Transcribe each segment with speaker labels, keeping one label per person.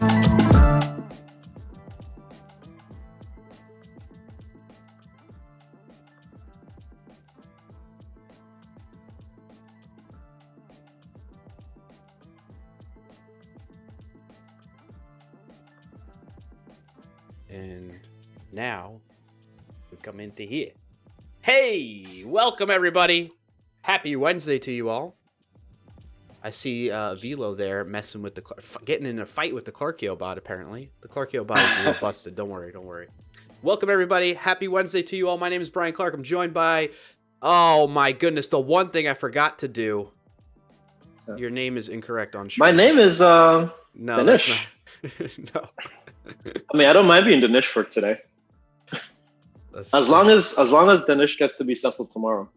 Speaker 1: And now we come into here. Hey, welcome everybody. Happy Wednesday to you all. I see Velo there messing with getting in a fight with the Clarkio bot, apparently. The Clarkio bot is a little busted. Don't worry. Welcome everybody. Happy Wednesday to you all. My name is Brian Clark. I'm joined by, oh my goodness, the one thing I forgot to do. Your name is incorrect on stream.
Speaker 2: My name is
Speaker 1: no,
Speaker 2: Danish.
Speaker 1: No.
Speaker 2: I mean, I don't mind being Danish for today. As long as Danish gets to be Cecil tomorrow.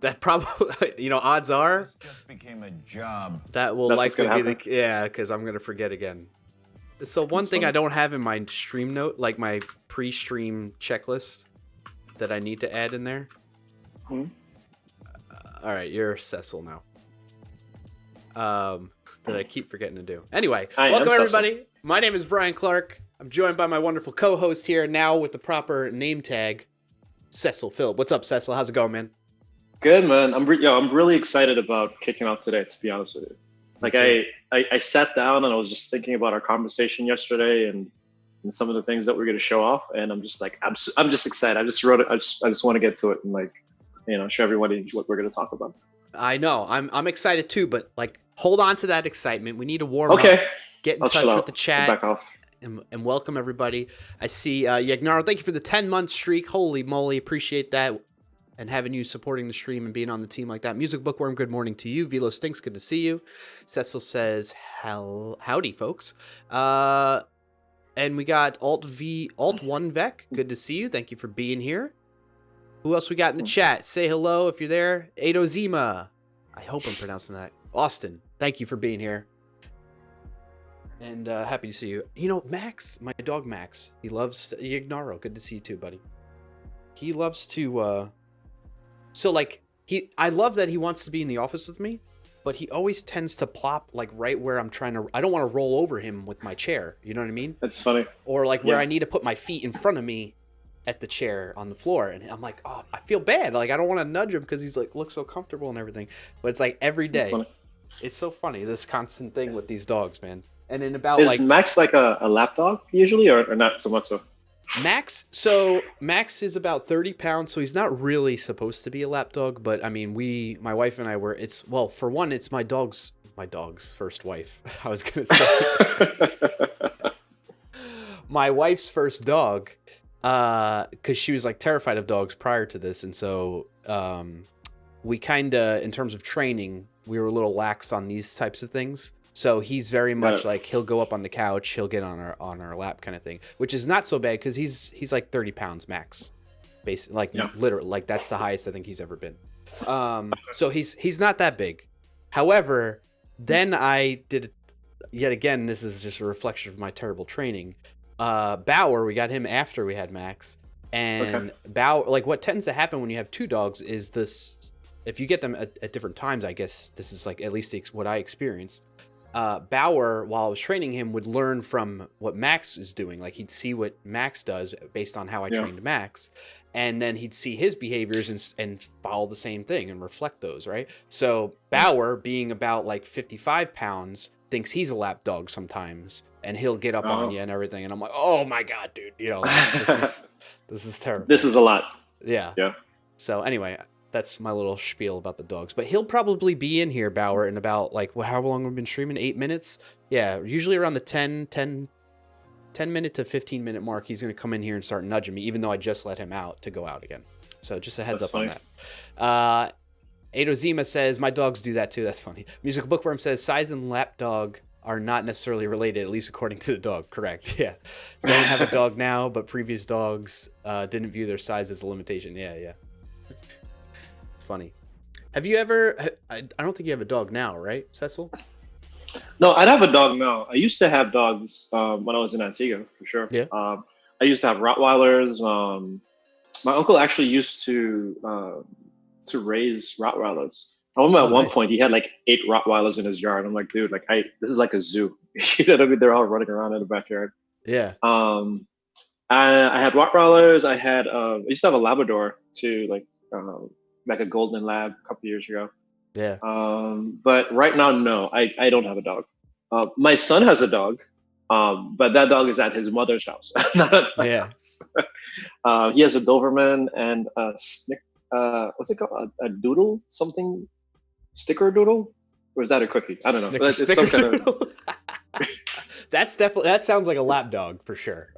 Speaker 1: That probably, odds are
Speaker 3: This just became a job.
Speaker 1: that will likely be because I'm gonna forget again. So one thing I don't have in my stream note, like my pre-stream checklist, that I need to add in there.
Speaker 2: Hmm?
Speaker 1: All right, you're Cecil now. That I keep forgetting to do. Anyway, welcome everybody. My name is Brian Clark. I'm joined by my wonderful co-host here now with the proper name tag, Cecil Philip. What's up, Cecil? How's it going, man?
Speaker 2: Good, man. I'm really excited about kicking off today, to be honest with you. Like I sat down and I was just thinking about our conversation yesterday and some of the things that we're going to show off, and I'm just like I'm just excited. I just wrote it. I just want to get to it and show everybody what we're going to talk about.
Speaker 1: I know. I'm excited too, but hold on to that excitement. We need to warm up. Get in touch with the chat.
Speaker 2: Back off.
Speaker 1: And welcome everybody. I see Yagnaro, thank you for the 10-month streak. Holy moly, appreciate that. And having you supporting the stream and being on the team like that. Music Bookworm, good morning to you. Velo Stinks, good to see you. Cecil says, howdy, folks. And we got Alt1 Vec, good to see you. Thank you for being here. Who else we got in the chat? Say hello if you're there. Adozima. I hope I'm pronouncing that. Austin, thank you for being here. And happy to see you. Max, my dog Max, he loves Yagnaro. Good to see you too, buddy. He loves to, I love that he wants to be in the office with me, but he always tends to plop right where I'm I don't want to roll over him with my chair. You know what I mean?
Speaker 2: That's funny.
Speaker 1: Or where I need to put my feet in front of me at the chair on the floor. And I'm like, oh, I feel bad. I don't want to nudge him because he's looks so comfortable and everything. But it's every day. It's so funny, this constant thing with these dogs, man. And in about
Speaker 2: is Max a lap dog usually, or not so much so?
Speaker 1: Max is about 30 pounds, so he's not really supposed to be a lap dog. But I mean, my wife and I were. For one, it's my dog's first wife. I was gonna say my wife's first dog, because she was terrified of dogs prior to this, and so we kind of, in terms of training, we were a little lax on these types of things. So he's very much he'll go up on the couch, he'll get on our lap kind of thing, which is not so bad because he's 30 pounds max, basically, literally, that's the highest I think he's ever been. So he's not that big. However, then I did yet again. This is just a reflection of my terrible training. Bauer, we got him after we had Max, and Bauer. What tends to happen when you have two dogs is this: if you get them at different times, I guess this is at least what I experienced. Bauer, while I was training him, would learn from what Max is doing. He'd see what Max does based on how I trained Max, and then he'd see his behaviors and follow the same thing and reflect those, right? So Bauer, being about 55 pounds, thinks he's a lap dog sometimes, and he'll get up on you and everything. And I'm like, oh my god, dude, this is terrible.
Speaker 2: This is a lot.
Speaker 1: Yeah. So anyway, that's my little spiel about the dogs. But he'll probably be in here, Bauer, in about how long we've been streaming? 8 minutes? Yeah, usually around the 10 minute to 15 minute mark, he's going to come in here and start nudging me, even though I just let him out to go out again. So just a heads up on that. Adozima says, my dogs do that too. That's funny. Musical Bookworm says, size and lap dog are not necessarily related, at least according to the dog. Correct. Yeah. Don't have a dog now, but previous dogs didn't view their size as a limitation. Yeah. Funny. Have you ever? I don't think you have a dog now, right, Cecil?
Speaker 2: No, I'd have a dog now. I used to have dogs when I was in Antigua, for sure.
Speaker 1: Yeah.
Speaker 2: I used to have Rottweilers. My uncle actually used to raise Rottweilers. I remember
Speaker 1: Oh,
Speaker 2: at one
Speaker 1: nice.
Speaker 2: point he had like 8 Rottweilers in his yard. I'm like, dude, like this is like a zoo. You know what I mean? They're all running around in the backyard.
Speaker 1: Yeah.
Speaker 2: I had Rottweilers. I used to have a Labrador too, like a golden lab a couple years ago.
Speaker 1: Yeah.
Speaker 2: But right now, no, I don't have a dog. My son has a dog, but that dog is at his mother's house, not at my
Speaker 1: Yeah.
Speaker 2: house. He has a Doberman and a what's it called? A doodle something? Sticker doodle? Or is that a cookie? I don't know. But it's some kind of.
Speaker 1: That sounds like a lap dog for sure.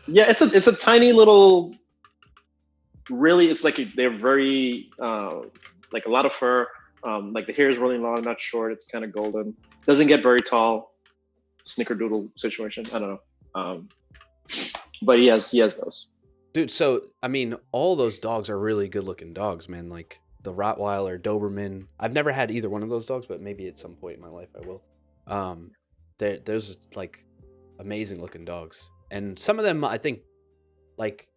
Speaker 2: Yeah, it's a tiny little. Really, it's like they're very like a lot of fur. Like the hair is really long, not short. It's kind of golden. Doesn't get very tall. Snickerdoodle situation. I don't know. But he has those.
Speaker 1: Dude, so I mean, all those dogs are really good looking dogs, man. Like the Rottweiler, Doberman. I've never had either one of those dogs, but maybe at some point in my life I will. There's like amazing looking dogs, and some of them I think, like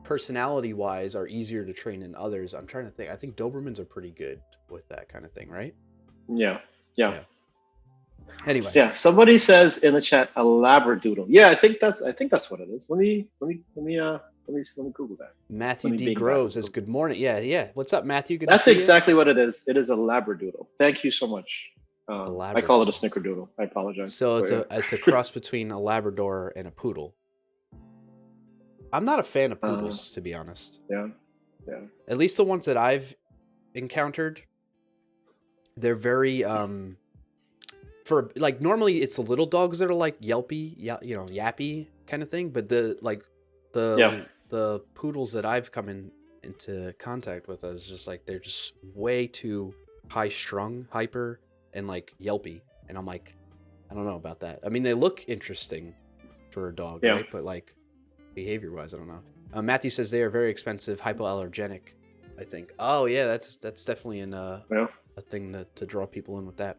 Speaker 1: personality wise, are easier to train than others. I'm trying to think. I think Dobermans are pretty good with that kind of thing, right?
Speaker 2: Yeah.
Speaker 1: Anyway.
Speaker 2: Yeah. Somebody says in the chat a Labradoodle. Yeah, I think that's what it is. Let me Google that.
Speaker 1: Matthew
Speaker 2: Let me
Speaker 1: D.
Speaker 2: bing
Speaker 1: Groves
Speaker 2: that.
Speaker 1: says good morning. Yeah. What's up, Matthew? Good
Speaker 2: That's
Speaker 1: to see
Speaker 2: exactly what it is. It is a Labradoodle. Thank you so much. I call it a Snickerdoodle. I apologize.
Speaker 1: So it's a cross between a Labrador and a poodle. I'm not a fan of poodles, to be honest.
Speaker 2: Yeah.
Speaker 1: At least the ones that I've encountered, they're very for like normally it's the little dogs that are like yelpy, yappy kind of thing, but the poodles that I've come into contact with, I was just like they're just way too high strung, hyper, and like yelpy, and I'm like, I don't know about that. I mean, they look interesting for a dog, right? But like behavior wise, I don't know. Matthew says they are very expensive, hypoallergenic, I think. Oh yeah, that's definitely a thing to draw people in with that.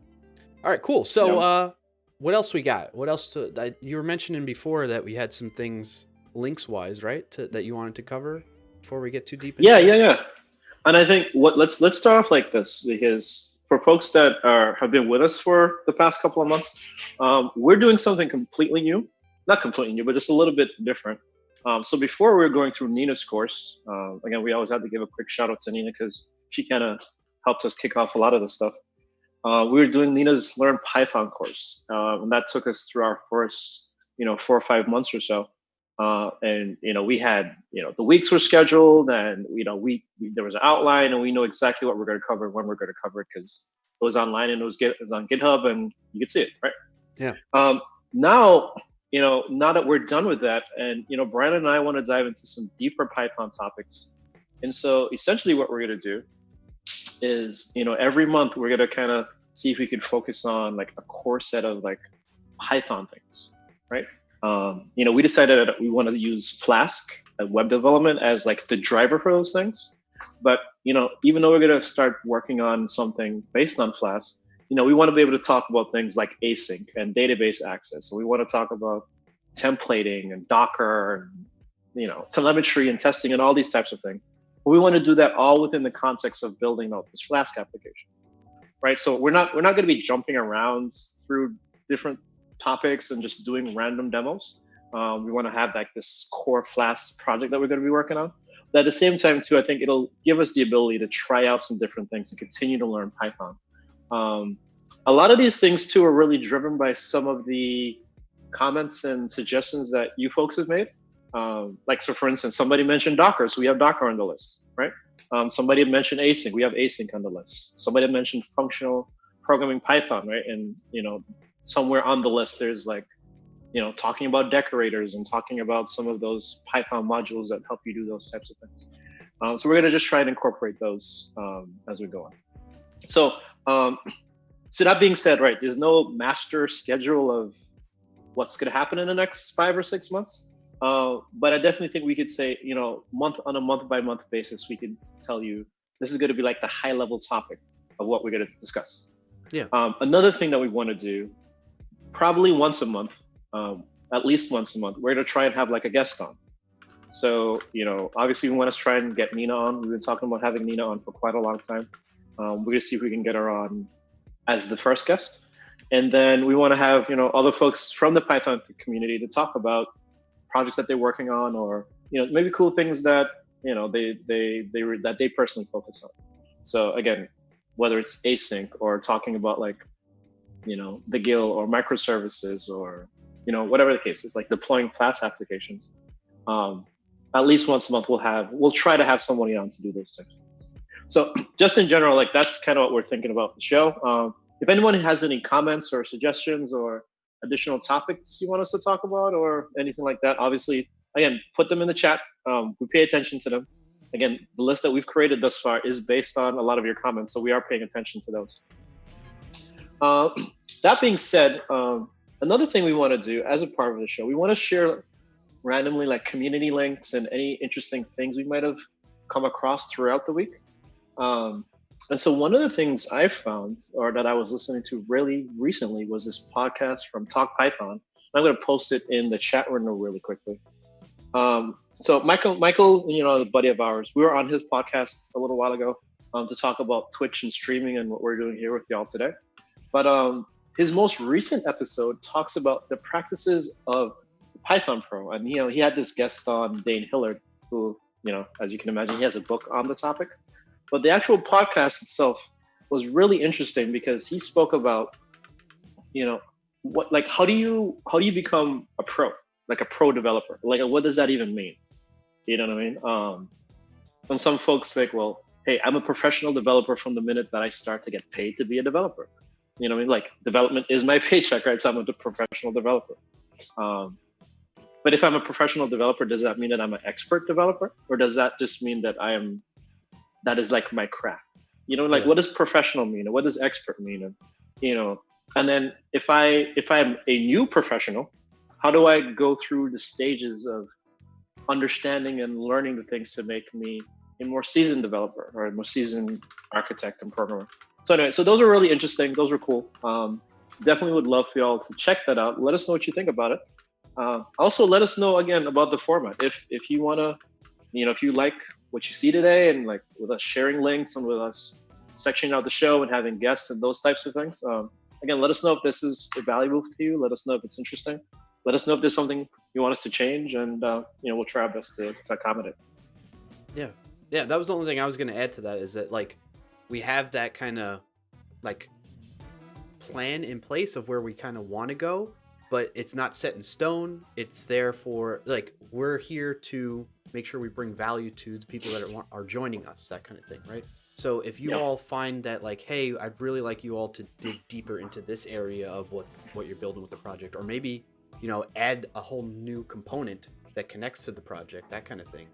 Speaker 1: All right, cool. So what else we got? What else you were mentioning before that we had some things links wise, right? That you wanted to cover before we get too deep into it?
Speaker 2: Yeah. And I think let's start off like this, because for folks that have been with us for the past couple of months, we're doing something completely new. Not completely new, but just a little bit different. So before we were going through Nina's course, again, we always have to give a quick shout out to Nina because she kind of helped us kick off a lot of this stuff. We were doing Nina's Learn Python course, and that took us through our first, 4 or 5 months or so. And we had, the weeks were scheduled, and there was an outline, and we know exactly what we're going to cover, when we're going to cover it, because it was online and it was on GitHub, and you could see it, right?
Speaker 1: Yeah.
Speaker 2: Now that we're done with that, and Brandon and I want to dive into some deeper Python topics, and so essentially what we're going to do is every month we're going to kind of see if we could focus on like a core set of like Python things, right? We decided that we want to use Flask at web development as like the driver for those things. But, even though we're going to start working on something based on Flask, we want to be able to talk about things like async and database access. So we want to talk about templating and Docker and, telemetry and testing and all these types of things. But we want to do that all within the context of building out this Flask application, right? So we're not going to be jumping around through different topics and just doing random demos. We want to have like this core Flask project that we're going to be working on. But at the same time too, I think it'll give us the ability to try out some different things and continue to learn Python. A lot of these things too are really driven by some of the comments and suggestions that you folks have made. So for instance, somebody mentioned Docker, so we have Docker on the list, right? Somebody mentioned async, we have async on the list. Somebody mentioned functional programming Python, right? And somewhere on the list there's like talking about decorators and talking about some of those Python modules that help you do those types of things. So we're going to just try and incorporate those as we go on. So that being said, right, there's no master schedule of what's going to happen in the next 5 or 6 months. But I definitely think we could say, on a month by month basis, we could tell you this is going to be like the high level topic of what we're going to discuss.
Speaker 1: Yeah.
Speaker 2: Another thing that we want to do, probably once a month, at least once a month, we're going to try and have like a guest on. So, obviously we want to try and get Nina on. We've been talking about having Nina on for quite a long time. We're going to see if we can get her on as the first guest. And then we want to have, other folks from the Python community to talk about projects that they're working on, or, maybe cool things that, that they personally focus on. So again, whether it's async or talking about like, the GIL or microservices or, whatever the case is, like deploying Flask applications. At least once a month we'll try to have somebody on to do those things. So just in general, like that's kind of what we're thinking about the show. If anyone has any comments or suggestions or additional topics you want us to talk about or anything like that, obviously, again, put them in the chat. We pay attention to them. Again, the list that we've created thus far is based on a lot of your comments, so we are paying attention to those. That being said, another thing we want to do as a part of the show, we want to share randomly like community links and any interesting things we might have come across throughout the week. And so one of the things I found, or that I was listening to really recently, was this podcast from Talk Python. I'm going to post it in the chat window really quickly. So Michael, a buddy of ours, we were on his podcast a little while ago to talk about Twitch and streaming and what we're doing here with y'all today. But his most recent episode talks about the practices of Python Pro. And, he had this guest on, Dane Hillard, who, as you can imagine, he has a book on the topic. But the actual podcast itself was really interesting because he spoke about, how do you become a pro, like a pro developer? Like, what does that even mean? You know what I mean? And some folks think, well, hey, I'm a professional developer from the minute that I start to get paid to be a developer. You know what I mean? Like, development is my paycheck, right? So I'm a professional developer. But if I'm a professional developer, does that mean that I'm an expert developer? Or does that just mean that that is like my craft? What does professional mean? And what does expert mean? And then if I'm a new professional, how do I go through the stages of understanding and learning the things to make me a more seasoned developer or a more seasoned architect and programmer? So anyway, so those are really interesting. Those are cool. Definitely would love for y'all to check that out. Let us know what you think about it. Also, let us know again about the format. If you want to, if you like what you see today and like with us sharing links and with us sectioning out the show and having guests and those types of things. Again, let us know if this is valuable to you. Let us know if it's interesting. Let us know if there's something you want us to change, and we'll try our best to accommodate.
Speaker 1: Yeah, that was the only thing I was going to add to that, is that like we have that kind of like plan in place of where we kind of want to go, but it's not set in stone. It's there for like, we're here to make sure we bring value to the people that are joining us, that kind of thing, right? So if you all find that like, hey, I'd really like you all to dig deeper into this area of what you're building with the project, or maybe add a whole new component that connects to the project, that kind of thing,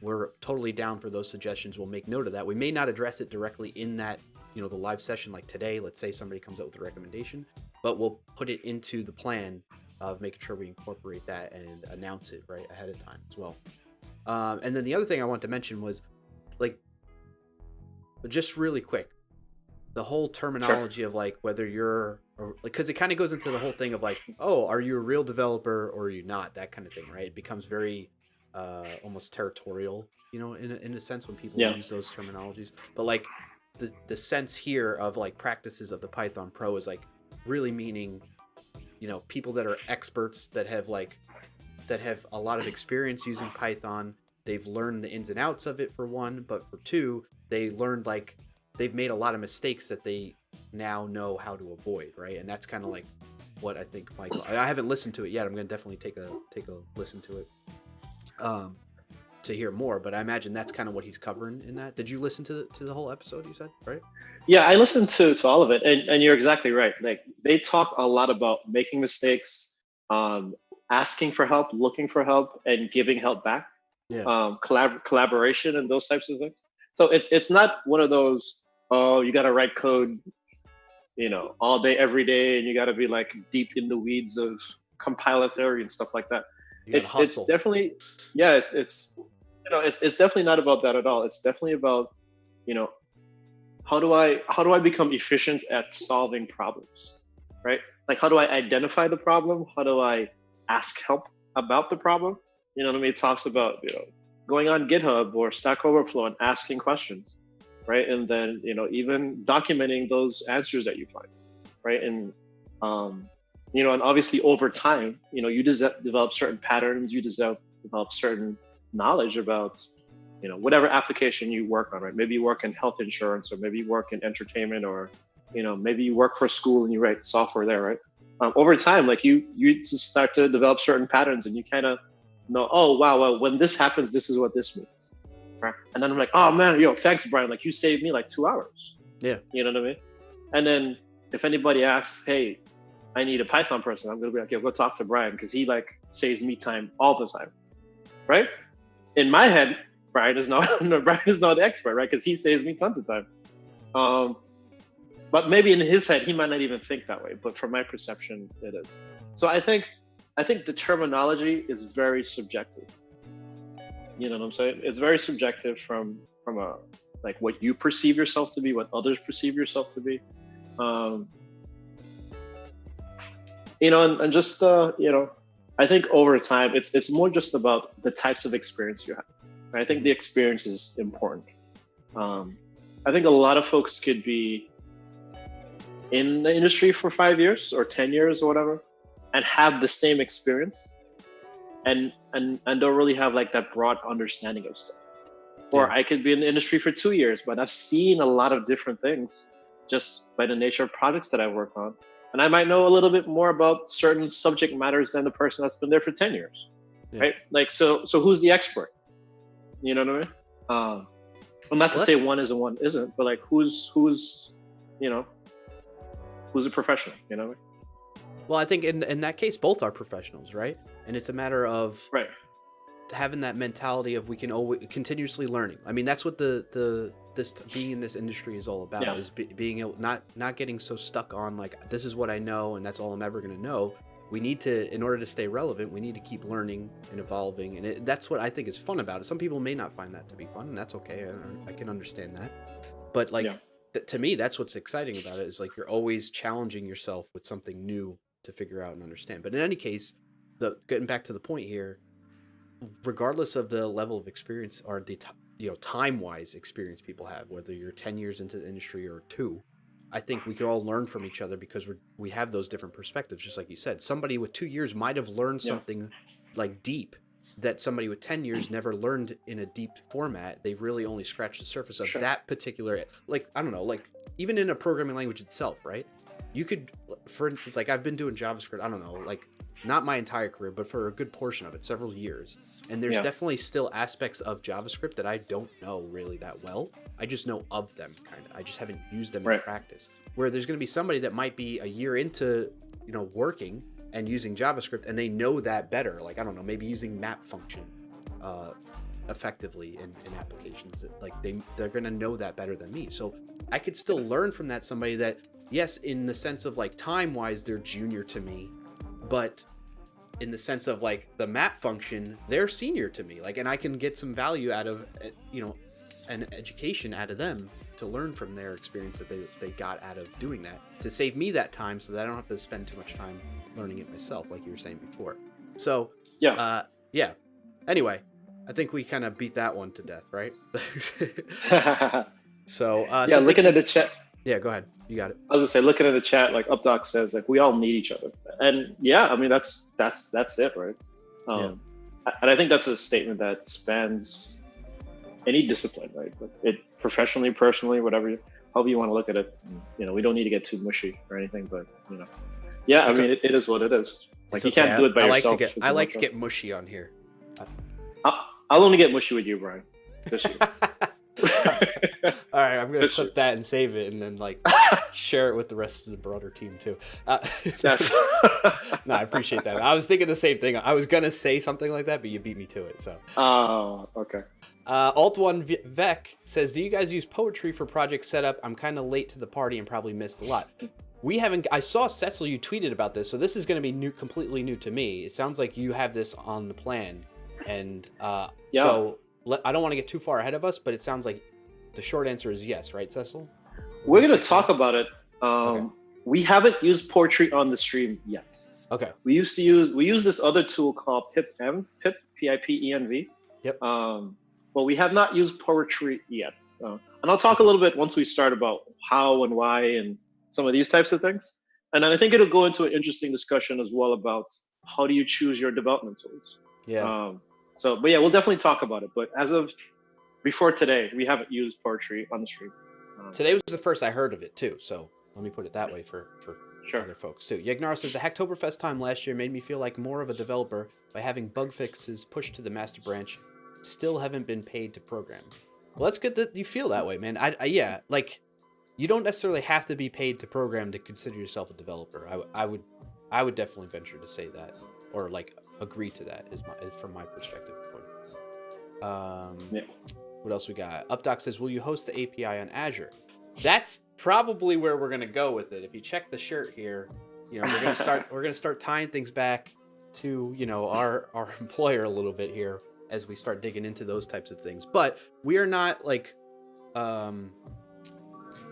Speaker 1: we're totally down for those suggestions. We'll make note of that. We may not address it directly in that the live session like today. Let's say somebody comes up with a recommendation, but we'll put it into the plan of making sure we incorporate that and announce it right ahead of time as well. And then the other thing I wanted to mention was like, just really quick, the whole terminology of like whether you're, because it kind of goes into the whole thing of like, oh, are you a real developer or are you not, that kind of thing, right? It becomes very almost territorial, in a sense when people use those terminologies. But like the sense here of like practices of the Python Pro is like really meaning people that are experts, that have a lot of experience using Python. They've learned the ins and outs of it, for one, but for two, they learned like they've made a lot of mistakes that they now know how to avoid, right? And that's kind of like what I think Michael, I haven't listened to it yet. I'm going to definitely take a listen to it to hear more, but I imagine that's kind of what he's covering in that. Did you listen to the whole episode, you said, right?
Speaker 2: Yeah, I listened to all of it, and you're exactly right. Like, they talk a lot about making mistakes, asking for help, looking for help, and giving help back. Collaboration and those types of things. So it's not one of those, oh, you got to write code, all day, every day, and you got to be like deep in the weeds of compiler theory and stuff like that. It's definitely, it's definitely not about that at all. It's definitely about, how do I become efficient at solving problems, right? Like, how do I identify the problem? How do I ask help about the problem? It talks about, going on GitHub or Stack Overflow and asking questions. right? And then, even documenting those answers that you find, right? And, and obviously over time, you develop certain patterns, you develop certain knowledge about, whatever application you work on, right? Maybe you work in health insurance, or maybe you work in entertainment, or, maybe you work for a school and you write software there, right? Over time, like you just start to develop certain patterns, and you kind of know, oh, wow, well, when this happens, this is what this means. Right? And then I'm like, oh man, thanks, Brian. Like, you saved me like 2 hours.
Speaker 1: Yeah.
Speaker 2: You know what I mean? And then if anybody asks, hey, I need a Python person, I'm gonna be like, go talk to Brian, because he like saves me time all the time. Right? In my head, Brian is not the expert, right? Because he saves me tons of time. But maybe in his head, he might not even think that way. But from my perception, it is. So I think the terminology is very subjective. You know what I'm saying? It's very subjective from a, like, what you perceive yourself to be, what others perceive yourself to be. And just I think over time, it's more just about the types of experience you have. And I think the experience is important. I think a lot of folks could be in the industry for 5 years or 10 years or whatever, and have the same experience, and don't really have like that broad understanding of stuff. Or I could be in the industry for 2 years, but I've seen a lot of different things just by the nature of projects that I work on. And I might know a little bit more about certain subject matters than the person that's been there for 10 years. Yeah. Right? Like, so who's the expert? You know what I mean? I'm not to say one is and one isn't, but like who's a professional, you know?
Speaker 1: Well, I think in that case, both are professionals, right? And it's a matter of having that mentality of we can always continuously learning. I mean, that's what this being in this industry is all about, is being able, not getting so stuck on like, this is what I know and that's all I'm ever going to know. We need to, in order to stay relevant, we need to keep learning and evolving. And that's what I think is fun about it. Some people may not find that to be fun, and that's okay. I can understand that. But like, to me, that's what's exciting about it, is like you're always challenging yourself with something new to figure out and understand. But in any case, getting back to the point here, regardless of the level of experience or the time-wise experience people have, whether you're 10 years into the industry or 2, I think we can all learn from each other because we have those different perspectives. Just like you said, somebody with 2 years might have learned something like deep that somebody with 10 years never learned in a deep format. They've really only scratched the surface of that particular, like, I don't know, like even in a programming language itself, right? You could, for instance, like I've been doing JavaScript, I don't know, like not my entire career, but for a good portion of it, several years. And there's definitely still aspects of JavaScript that I don't know really that well. I just know of them, kind of. I just haven't used them in practice. Where there's going to be somebody that might be a year into, working and using JavaScript, and they know that better. Like, I don't know, maybe using map function effectively in applications. That, like, they're going to know that better than me. So I could still learn from that somebody that, yes, in the sense of like time-wise, they're junior to me, but in the sense of like the map function, they're senior to me. Like, and I can get some value out of, an education out of them to learn from their experience that they got out of doing that, to save me that time so that I don't have to spend too much time learning it myself, like you were saying before. So, anyway, I think we kind of beat that one to death, right? So,
Speaker 2: looking at the chat.
Speaker 1: Yeah, go ahead. You got it.
Speaker 2: I was gonna say, looking at the chat, like Updoc says, like we all need each other, and I mean that's it, right? And I think that's a statement that spans any discipline, right? It professionally, personally, however you want to look at it. We don't need to get too mushy or anything, but I mean it is what it is. Like you can't do it by yourself.
Speaker 1: I like to get mushy on here.
Speaker 2: I'll only get mushy with you, Brian. This year.
Speaker 1: All right, I'm gonna clip that and save it, and then like share it with the rest of the broader team too. No, I appreciate that. I was thinking the same thing. I was gonna say something like that, but you beat me to it. So.
Speaker 2: Oh, okay.
Speaker 1: Alt1 Vec says, "Do you guys use poetry for project setup? I'm kind of late to the party and probably missed a lot." We haven't. I saw Cecil, you tweeted about this, so this is going to be completely new to me. It sounds like you have this on the plan, and so I don't want to get too far ahead of us, but it sounds like the short answer is yes, right, Cecil?
Speaker 2: We're going to talk about it. Okay. We haven't used poetry on the stream yet.
Speaker 1: Okay.
Speaker 2: We use this other tool called pyenv, PIPENV. Yep. But we have not used poetry yet. And I'll talk a little bit once we start about how and why and some of these types of things. And then I think it'll go into an interesting discussion as well about how do you choose your development tools.
Speaker 1: Yeah.
Speaker 2: But yeah, we'll definitely talk about it. But as of before today, we haven't used poetry on the stream.
Speaker 1: Today was the first I heard of it too, so let me put it that way for
Speaker 2: Sure.
Speaker 1: other folks too. Yagnara says the Hacktoberfest time last year made me feel like more of a developer by having bug fixes pushed to the master branch. Still haven't been paid to program. Well, that's good that you feel that way, man. Yeah, like you don't necessarily have to be paid to program to consider yourself a developer. I would definitely venture to say that, or like agree to that is from my perspective.
Speaker 2: Yeah.
Speaker 1: What else we got? Updoc says, will you host the API on Azure? That's probably where we're gonna go with it. If you check the shirt here, you know, we're gonna start tying things back to, you know, our employer a little bit here as we start digging into those types of things. But we are not like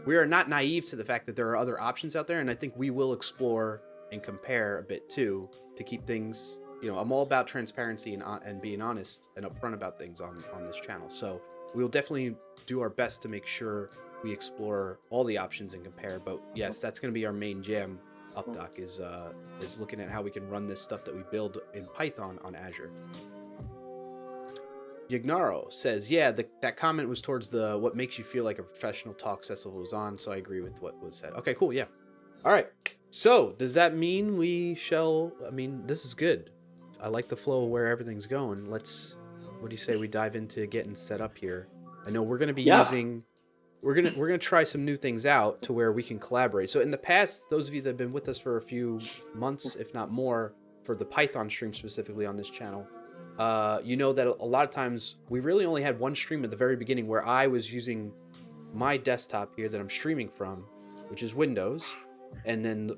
Speaker 1: we are not naive to the fact that there are other options out there, and I think we will explore and compare a bit too to keep things, you know, I'm all about transparency and being honest and upfront about things on this channel. So we'll definitely do our best to make sure we explore all the options and compare. But yes, that's going to be our main jam. Updoc is looking at how we can run this stuff that we build in Python on Azure. Yagnaro says, yeah, that comment was towards the what makes you feel like a professional talk Cecil was on, so I agree with what was said. Okay, cool, yeah. All right, so does that mean this is good. I like the flow of where everything's going. What do you say we dive into getting set up here? I know we're going to be we're going to try some new things out to where we can collaborate. So in the past, those of you that have been with us for a few months, if not more, for the Python stream specifically on this channel, you know that a lot of times we really only had one stream at the very beginning where I was using my desktop here that I'm streaming from, which is Windows, and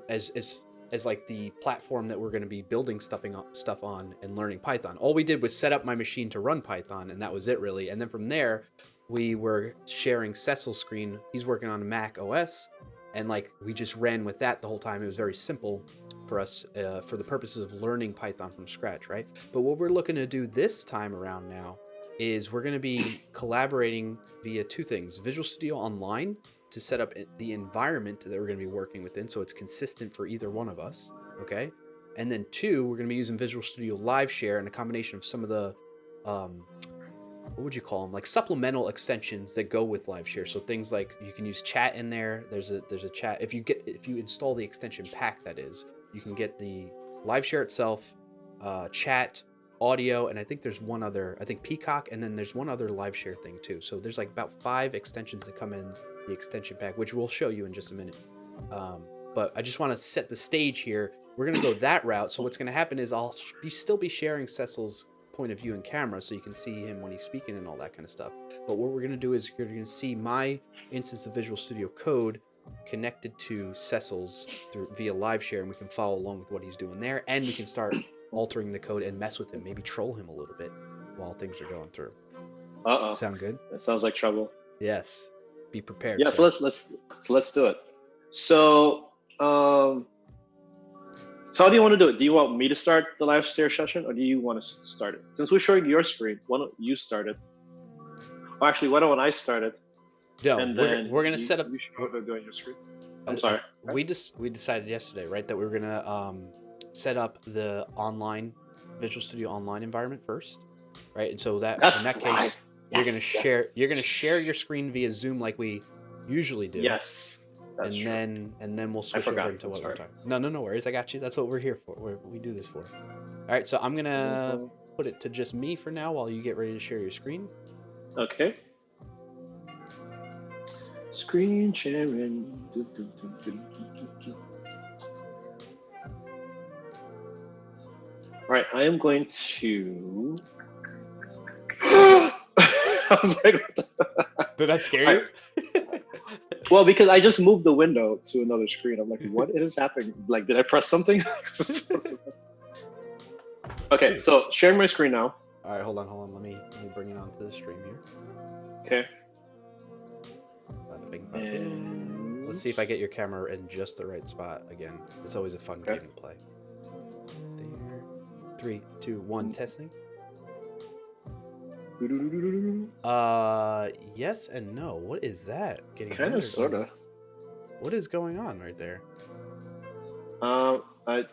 Speaker 1: as like the platform that we're going to be building stuff on and learning Python. All we did was set up my machine to run Python, and that was it really. And then from there, we were sharing Cecil's screen. He's working on Mac OS, and like we just ran with that the whole time. It was very simple for us for the purposes of learning Python from scratch, right? But what we're looking to do this time around now is we're going to be collaborating via two things: Visual Studio Online to set up the environment that we're going to be working within, so it's consistent for either one of us, okay? And then two, we're going to be using Visual Studio Live Share and a combination of some of the what would you call them, like supplemental extensions that go with Live Share. So things like you can use chat in there. There's a chat if you install the extension pack, that is, you can get the Live Share itself, chat, audio, and I think there's one other, I think Peacock, and then there's one other Live Share thing too. So there's like about 5 extensions that come in the extension pack, which we'll show you in just a minute. But I just want to set the stage here. We're going to go that route. So what's going to happen is I'll still be sharing Cecil's point of view in camera so you can see him when he's speaking and all that kind of stuff. But what we're going to do is you're going to see my instance of Visual Studio Code connected to Cecil's via Live Share, and we can follow along with what he's doing there, and we can start altering the code and mess with him, maybe troll him a little bit while things are going through. Sound good?
Speaker 2: That sounds like trouble.
Speaker 1: Yes. Be prepared.
Speaker 2: Yeah,
Speaker 1: sir.
Speaker 2: so let's do it. So how do you want to do it? Do you want me to start the Live Share session, or do you want to start it? Since we're showing your screen, why don't you start it? Or actually, why don't I start it?
Speaker 1: No,
Speaker 2: and
Speaker 1: we're gonna set up.
Speaker 2: We're doing your screen. I'm sorry.
Speaker 1: We decided yesterday, right, that we were gonna set up the online Visual Studio Online environment first, right? And so that in that case, you're gonna share your screen via Zoom like we usually do.
Speaker 2: Yes. That's true.
Speaker 1: And then we'll switch over into what we're talking. No worries. I got you. That's what we're here for. We do this for. All right. So I'm gonna put it to just me for now while you get ready to share your screen.
Speaker 2: Okay. Screen sharing. All right. I am going to. I was like,
Speaker 1: did that scare you?
Speaker 2: Well, because I just moved the window to another screen. I'm like, what is happening? Like, did I press something? Okay, so sharing my screen now.
Speaker 1: All right, hold on. Let me bring it onto the stream here.
Speaker 2: Okay.
Speaker 1: And let's see if I get your camera in just the right spot again. It's always a fun game to play. There. 3, 2, 1, testing. Yes and no. What is that? Getting
Speaker 2: Kind of,
Speaker 1: rendered
Speaker 2: sort
Speaker 1: on-
Speaker 2: of.
Speaker 1: What is going on right there?
Speaker 2: I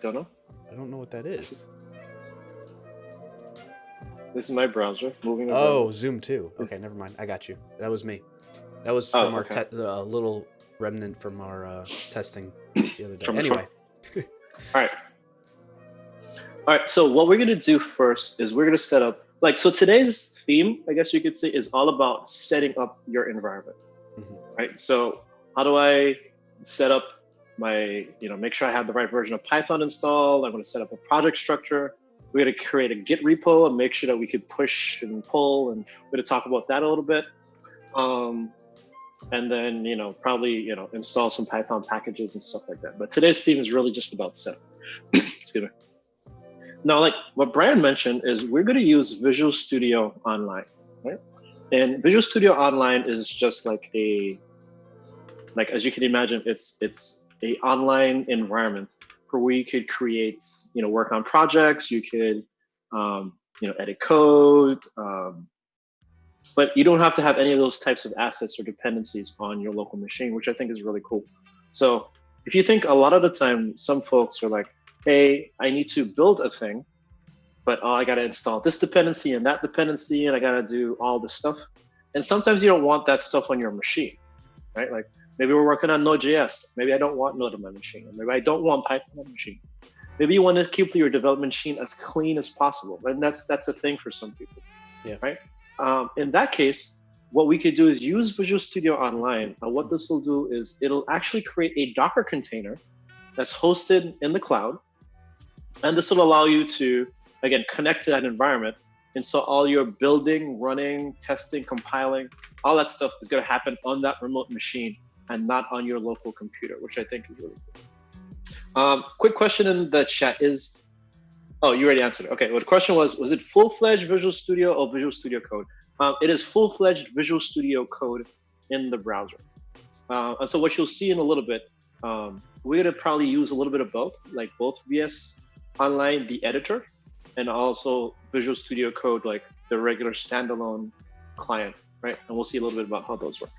Speaker 2: don't know.
Speaker 1: I don't know what that is.
Speaker 2: This is my browser moving
Speaker 1: Oh,
Speaker 2: around.
Speaker 1: Zoom 2.
Speaker 2: It's-
Speaker 1: Okay, never mind. I got you. That was me. That was
Speaker 2: Oh,
Speaker 1: from our
Speaker 2: okay.
Speaker 1: little remnant from our testing the other day.
Speaker 2: From the
Speaker 1: Anyway.
Speaker 2: All right. All right. So what we're gonna do first is we're gonna set up so today's theme, I guess you could say, is all about setting up your environment.
Speaker 1: Mhm.
Speaker 2: Right. So how do I set up my make sure I have the right version of Python installed? I'm gonna set up a project structure. We're gonna create a Git repo and make sure that we could push and pull, and we're gonna talk about that a little bit. And then probably install some Python packages and stuff like that. But today's theme is really just about setup. Excuse me. Now, like what Brian mentioned, is we're going to use Visual Studio Online, right? And Visual Studio Online is just as you can imagine, it's a online environment where you could create, work on projects. You could, edit code. But you don't have to have any of those types of assets or dependencies on your local machine, which I think is really cool. So if you think, a lot of the time, some folks are like, hey, I need to build a thing, but I got to install this dependency and that dependency, and I got to do all this stuff. And sometimes you don't want that stuff on your machine, right? Like maybe we're working on Node.js. Maybe I don't want Node on my machine. Or maybe I don't want Python on my machine. Maybe you want to keep your development machine as clean as possible. And that's a thing for some people, right? In that case, what we could do is use Visual Studio Online. And what this will do is it'll actually create a Docker container that's hosted in the cloud. And this will allow you to, again, connect to that environment. And so all your building, running, testing, compiling, all that stuff is going to happen on that remote machine and not on your local computer, which I think is really cool. Quick question in the chat is, oh, you already answered it. Okay, well, the question was it full-fledged Visual Studio or Visual Studio Code? It is full-fledged Visual Studio Code in the browser. And so what you'll see in a little bit, we're gonna probably use a little bit of both, like both VS Online, the editor, and also Visual Studio Code, like the regular standalone client, right? And we'll see a little bit about how those work.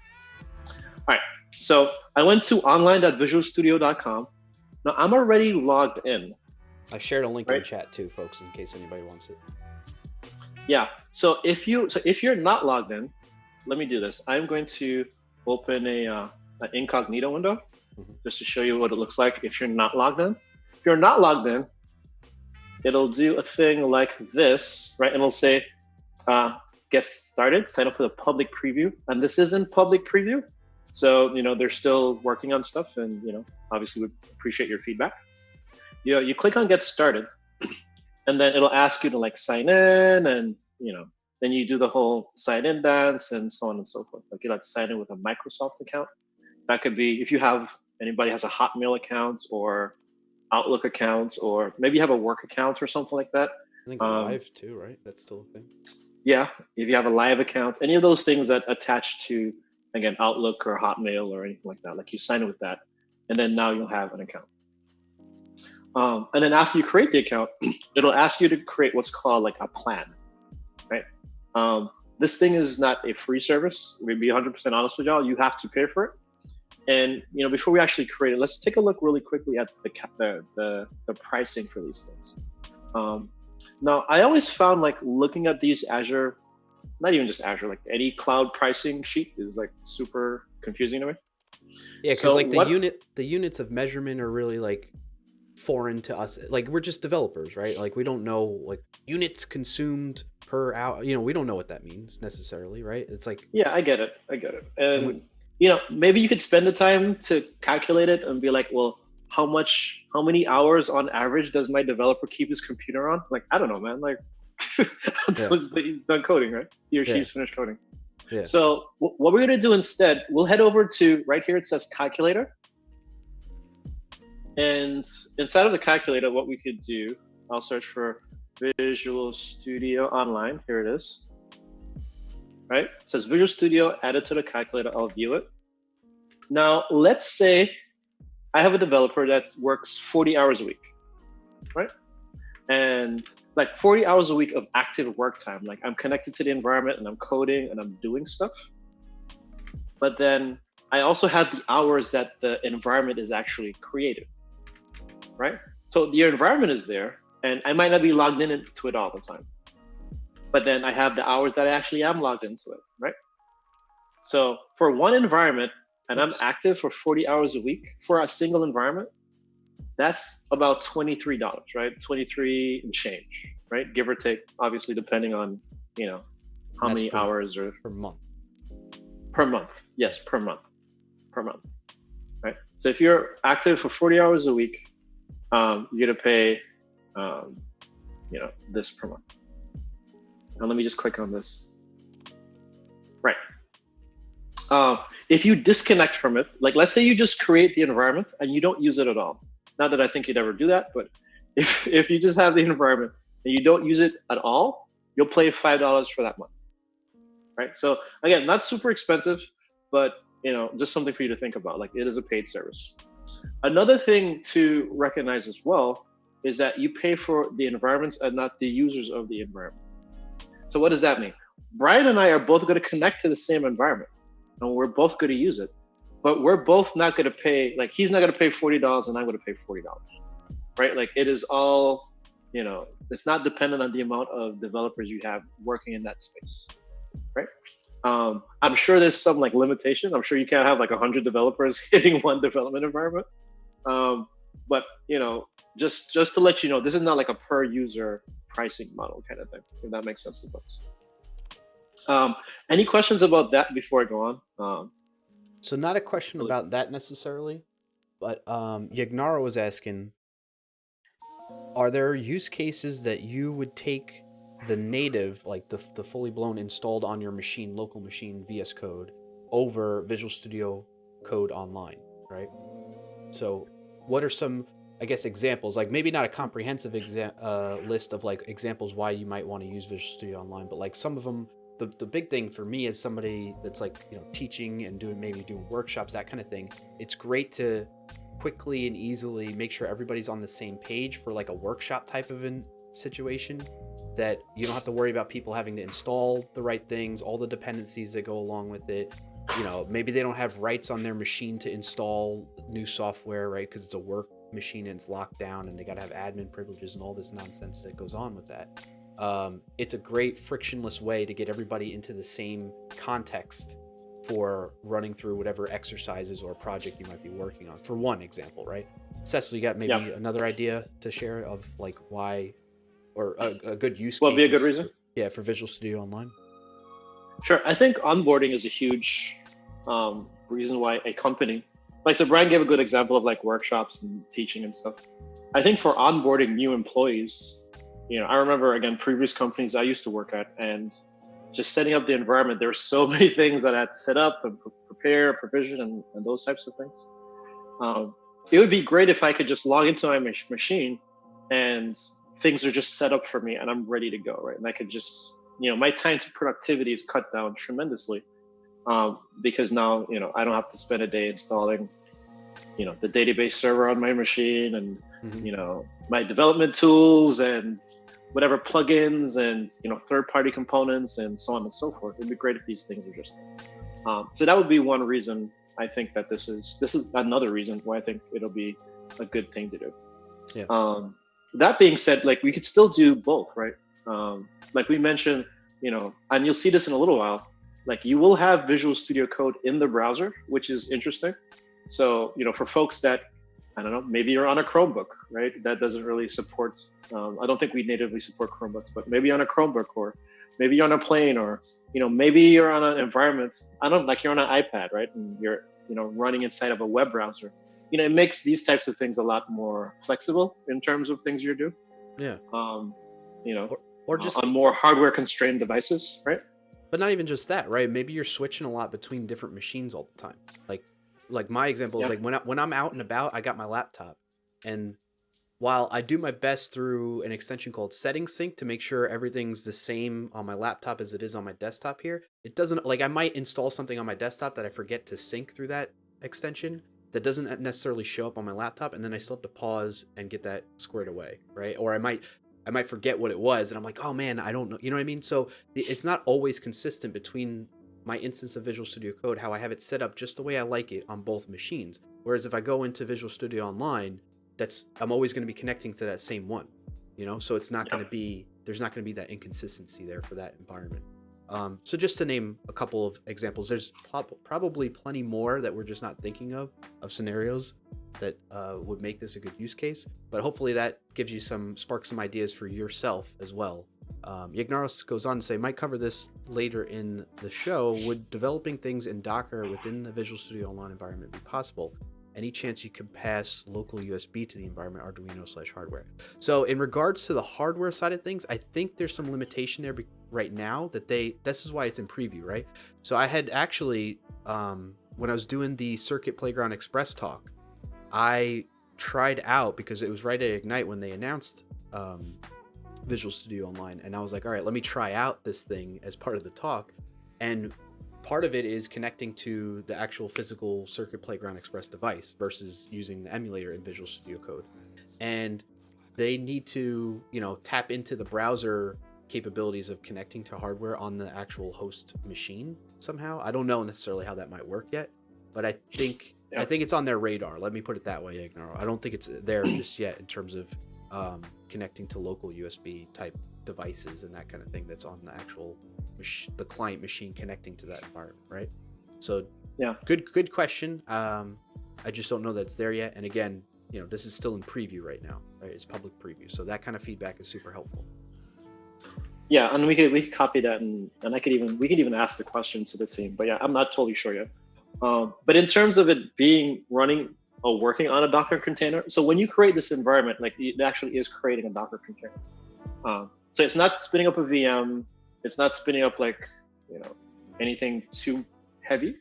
Speaker 2: All right, so I went to online.visualstudio.com. Now I'm already logged in.
Speaker 1: I shared a link in the chat too, folks, in case anybody wants it.
Speaker 2: Yeah. So if you're not logged in, let me do this. I'm going to open an incognito window just to show you what it looks like if you're not logged in. If you're not logged in, it'll do a thing like this, right? And it'll say, get started, sign up for the public preview. And this isn't public preview. So, they're still working on stuff, and, obviously we appreciate your feedback. You click on get started, and then it'll ask you to sign in, and then you do the whole sign in dance and so on and so forth. Like you like to sign in with a Microsoft account. That could be if you have anybody has a Hotmail account or Outlook account, or maybe you have a work account or something like that.
Speaker 1: I think Live too, right? That's still a thing.
Speaker 2: Yeah, if you have a Live account, any of those things that attach to, again, Outlook or Hotmail or anything like that, like you sign in with that, and then now you'll have an account. And then after you create the account, it'll ask you to create what's called like a plan, right? This thing is not a free service. We'll be 100% honest with y'all. You have to pay for it. And before we actually create it, let's take a look really quickly at the pricing for these things. Now, I always found looking at these Azure, not even just Azure, like any cloud pricing sheet is super confusing to me.
Speaker 1: Yeah, because the units of measurement are really foreign to us. We're just developers, right? We don't know units consumed per hour. We don't know what that means necessarily, right? It's
Speaker 2: yeah, I get it. And maybe you could spend the time to calculate it and be like, well, how many hours on average does my developer keep his computer on? I don't know, man. Until he's done coding, right? He or she's finished coding. Yeah. So what we're gonna do instead, we'll head over to right here. It says calculator. And inside of the calculator, what we could do, I'll search for Visual Studio Online. Here it is. Right? It says Visual Studio, add it to the calculator. I'll view it. Now, let's say I have a developer that works 40 hours a week, right? And like 40 hours a week of active work time. Like I'm connected to the environment and I'm coding and I'm doing stuff. But then I also have the hours that the environment is actually created, right? So your environment is there and I might not be logged into it all the time. But then I have the hours that I actually am logged into it, right? So for one environment, and I'm active for 40 hours a week for a single environment, that's about $23, right? 23 and change, right? Give or take, obviously, depending on, how many hours or
Speaker 1: per month.
Speaker 2: Per month. Yes, per month, right? So if you're active for 40 hours a week, you're gonna pay, this per month. Now let me just click on this. Right. If you disconnect from it, like let's say you just create the environment and you don't use it at all. Not that I think you'd ever do that, but if you just have the environment and you don't use it at all, you'll pay $5 for that month. Right. So again, not super expensive, but just something for you to think about. Like it is a paid service. Another thing to recognize as well is that you pay for the environments and not the users of the environment. So what does that mean? Brian and I are both going to connect to the same environment and we're both going to use it, but we're both not going to pay, like he's not going to pay $40 and I'm going to pay $40, right? Like it is all, it's not dependent on the amount of developers you have working in that space, right? I'm sure there's some like limitation. I'm sure you can't have like 100 developers hitting one development environment. But just to let you know, this is not like a per user pricing model kind of thing, if that makes sense to folks. Any questions about that before I go on?
Speaker 1: So not a question about that necessarily, but Yagnara was asking, are there use cases that you would take the native, like the fully blown installed on your machine, local machine VS Code over Visual Studio Code online, right? So what are some, I guess, examples, like maybe not a comprehensive list of like examples why you might want to use Visual Studio Online, but like some of them, the big thing for me as somebody that's like, teaching and doing workshops, that kind of thing, it's great to quickly and easily make sure everybody's on the same page for like a workshop type of situation, that you don't have to worry about people having to install the right things, all the dependencies that go along with it. Maybe they don't have rights on their machine to install new software, right? Because it's a work machine and it's locked down and they got to have admin privileges and all this nonsense that goes on with that. It's a great frictionless way to get everybody into the same context for running through whatever exercises or project you might be working on, for one example, right? Cecil, you got maybe another idea to share of like why, or a good use case?
Speaker 2: Well, be a good reason.
Speaker 1: Yeah, for Visual Studio Online.
Speaker 2: Sure. I think onboarding is a huge reason why a company, like, so Brian gave a good example of like workshops and teaching and stuff. I think for onboarding new employees, I remember, again, previous companies I used to work at, and just setting up the environment, there were so many things that I had to set up and prepare, provision, and those types of things. It would be great if I could just log into my machine and things are just set up for me and I'm ready to go, right? And I could just, my time to productivity is cut down tremendously because now, I don't have to spend a day installing, the database server on my machine and, my development tools and whatever plugins and, third-party components and so on and so forth. It'd be great if these things are just there. So that would be one reason I think that this is another reason why I think it'll be a good thing to do.
Speaker 1: Yeah.
Speaker 2: That being said, like we could still do both, right? Like we mentioned, and you'll see this in a little while, like you will have Visual Studio Code in the browser, which is interesting. So, for folks that, I don't know, maybe you're on a Chromebook, right? That doesn't really support, I don't think we natively support Chromebooks, but maybe on a Chromebook, or maybe you're on a plane, or, maybe you're on an environment, like you're on an iPad, right? And you're, running inside of a web browser. It makes these types of things a lot more flexible in terms of things you do.
Speaker 1: Yeah.
Speaker 2: Or just on more hardware constrained devices, right?
Speaker 1: But not even just that, right? Maybe you're switching a lot between different machines all the time. Like my example is like when I'm out and about, I got my laptop, and while I do my best through an extension called Settings Sync to make sure everything's the same on my laptop as it is on my desktop here, it doesn't, like I might install something on my desktop that I forget to sync through that extension that doesn't necessarily show up on my laptop, and then I still have to pause and get that squared away, right? Or I might I might forget what it was, and I'm like, oh man, I don't know. You know what I mean? So it's not always consistent between my instance of Visual Studio Code, how I have it set up just the way I like it on both machines. Whereas if I go into Visual Studio Online, I'm always going to be connecting to that same one, you know? So it's not going to be, there's not going to be that inconsistency there for that environment. So just to name a couple of examples, there's probably plenty more that we're just not thinking of scenarios that would make this a good use case. But hopefully that gives you sparks some ideas for yourself as well. Yagnaros goes on to say, might cover this later in the show. Would developing things in Docker within the Visual Studio Online environment be possible? Any chance you could pass local USB to the environment Arduino/hardware? So in regards to the hardware side of things, I think there's some limitation there right now this is why it's in preview, right? So I had actually, when I was doing the Circuit Playground Express talk, I tried out, because it was right at Ignite when they announced Visual Studio Online, and I was like, all right, let me try out this thing as part of the talk. And part of it is connecting to the actual physical Circuit Playground Express device versus using the emulator in Visual Studio Code. And they need to, tap into the browser capabilities of connecting to hardware on the actual host machine somehow. I don't know necessarily how that might work yet, but I think it's on their radar. Let me put it that way, Ignaro. I don't think it's there just yet in terms of connecting to local USB type devices and that kind of thing that's on the actual the client machine connecting to that environment, right? So
Speaker 2: yeah,
Speaker 1: good question. I just don't know that it's there yet. And again, this is still in preview right now, right? It's public preview, so that kind of feedback is super helpful.
Speaker 2: Yeah, and we could copy that, and we could even ask the question to the team. But yeah, I'm not totally sure yet. But in terms of it being running or working on a Docker container, so when you create this environment, like it actually is creating a Docker container. So it's not spinning up a VM. It's not spinning up anything too heavy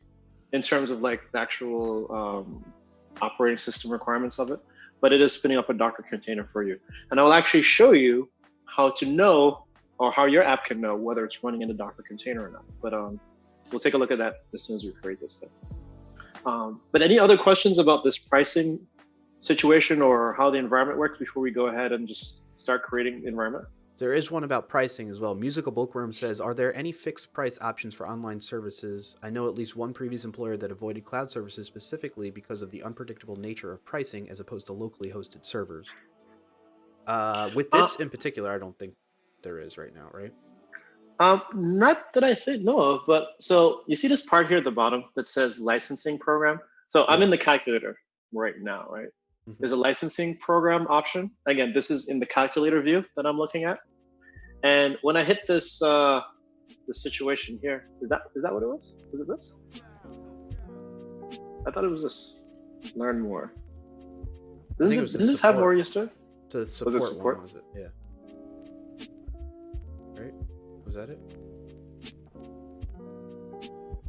Speaker 2: in terms of like the actual operating system requirements of it, but it is spinning up a Docker container for you. And I will actually show you how to know, or how your app can know whether it's running in a Docker container or not. But we'll take a look at that as soon as we create this thing. But any other questions about this pricing situation or how the environment works before we go ahead and just start creating the environment?
Speaker 1: There is one about pricing as well. Musical Bookworm says, are there any fixed price options for online services? I know at least one previous employer that avoided cloud services specifically because of the unpredictable nature of pricing as opposed to locally hosted servers. With this in particular, I don't think there is right now, right?
Speaker 2: Not that I know of, but so you see this part here at the bottom that says licensing program. So I'm in the calculator right now, right? Mm-hmm. There's a licensing program option. Again, this is in the calculator view that I'm looking at. And when I hit this this situation here, is that what it was? Was it this? I thought it was this. Learn more. Didn't this have more yesterday?
Speaker 1: So the support one, was it? Yeah. Right? Was that it?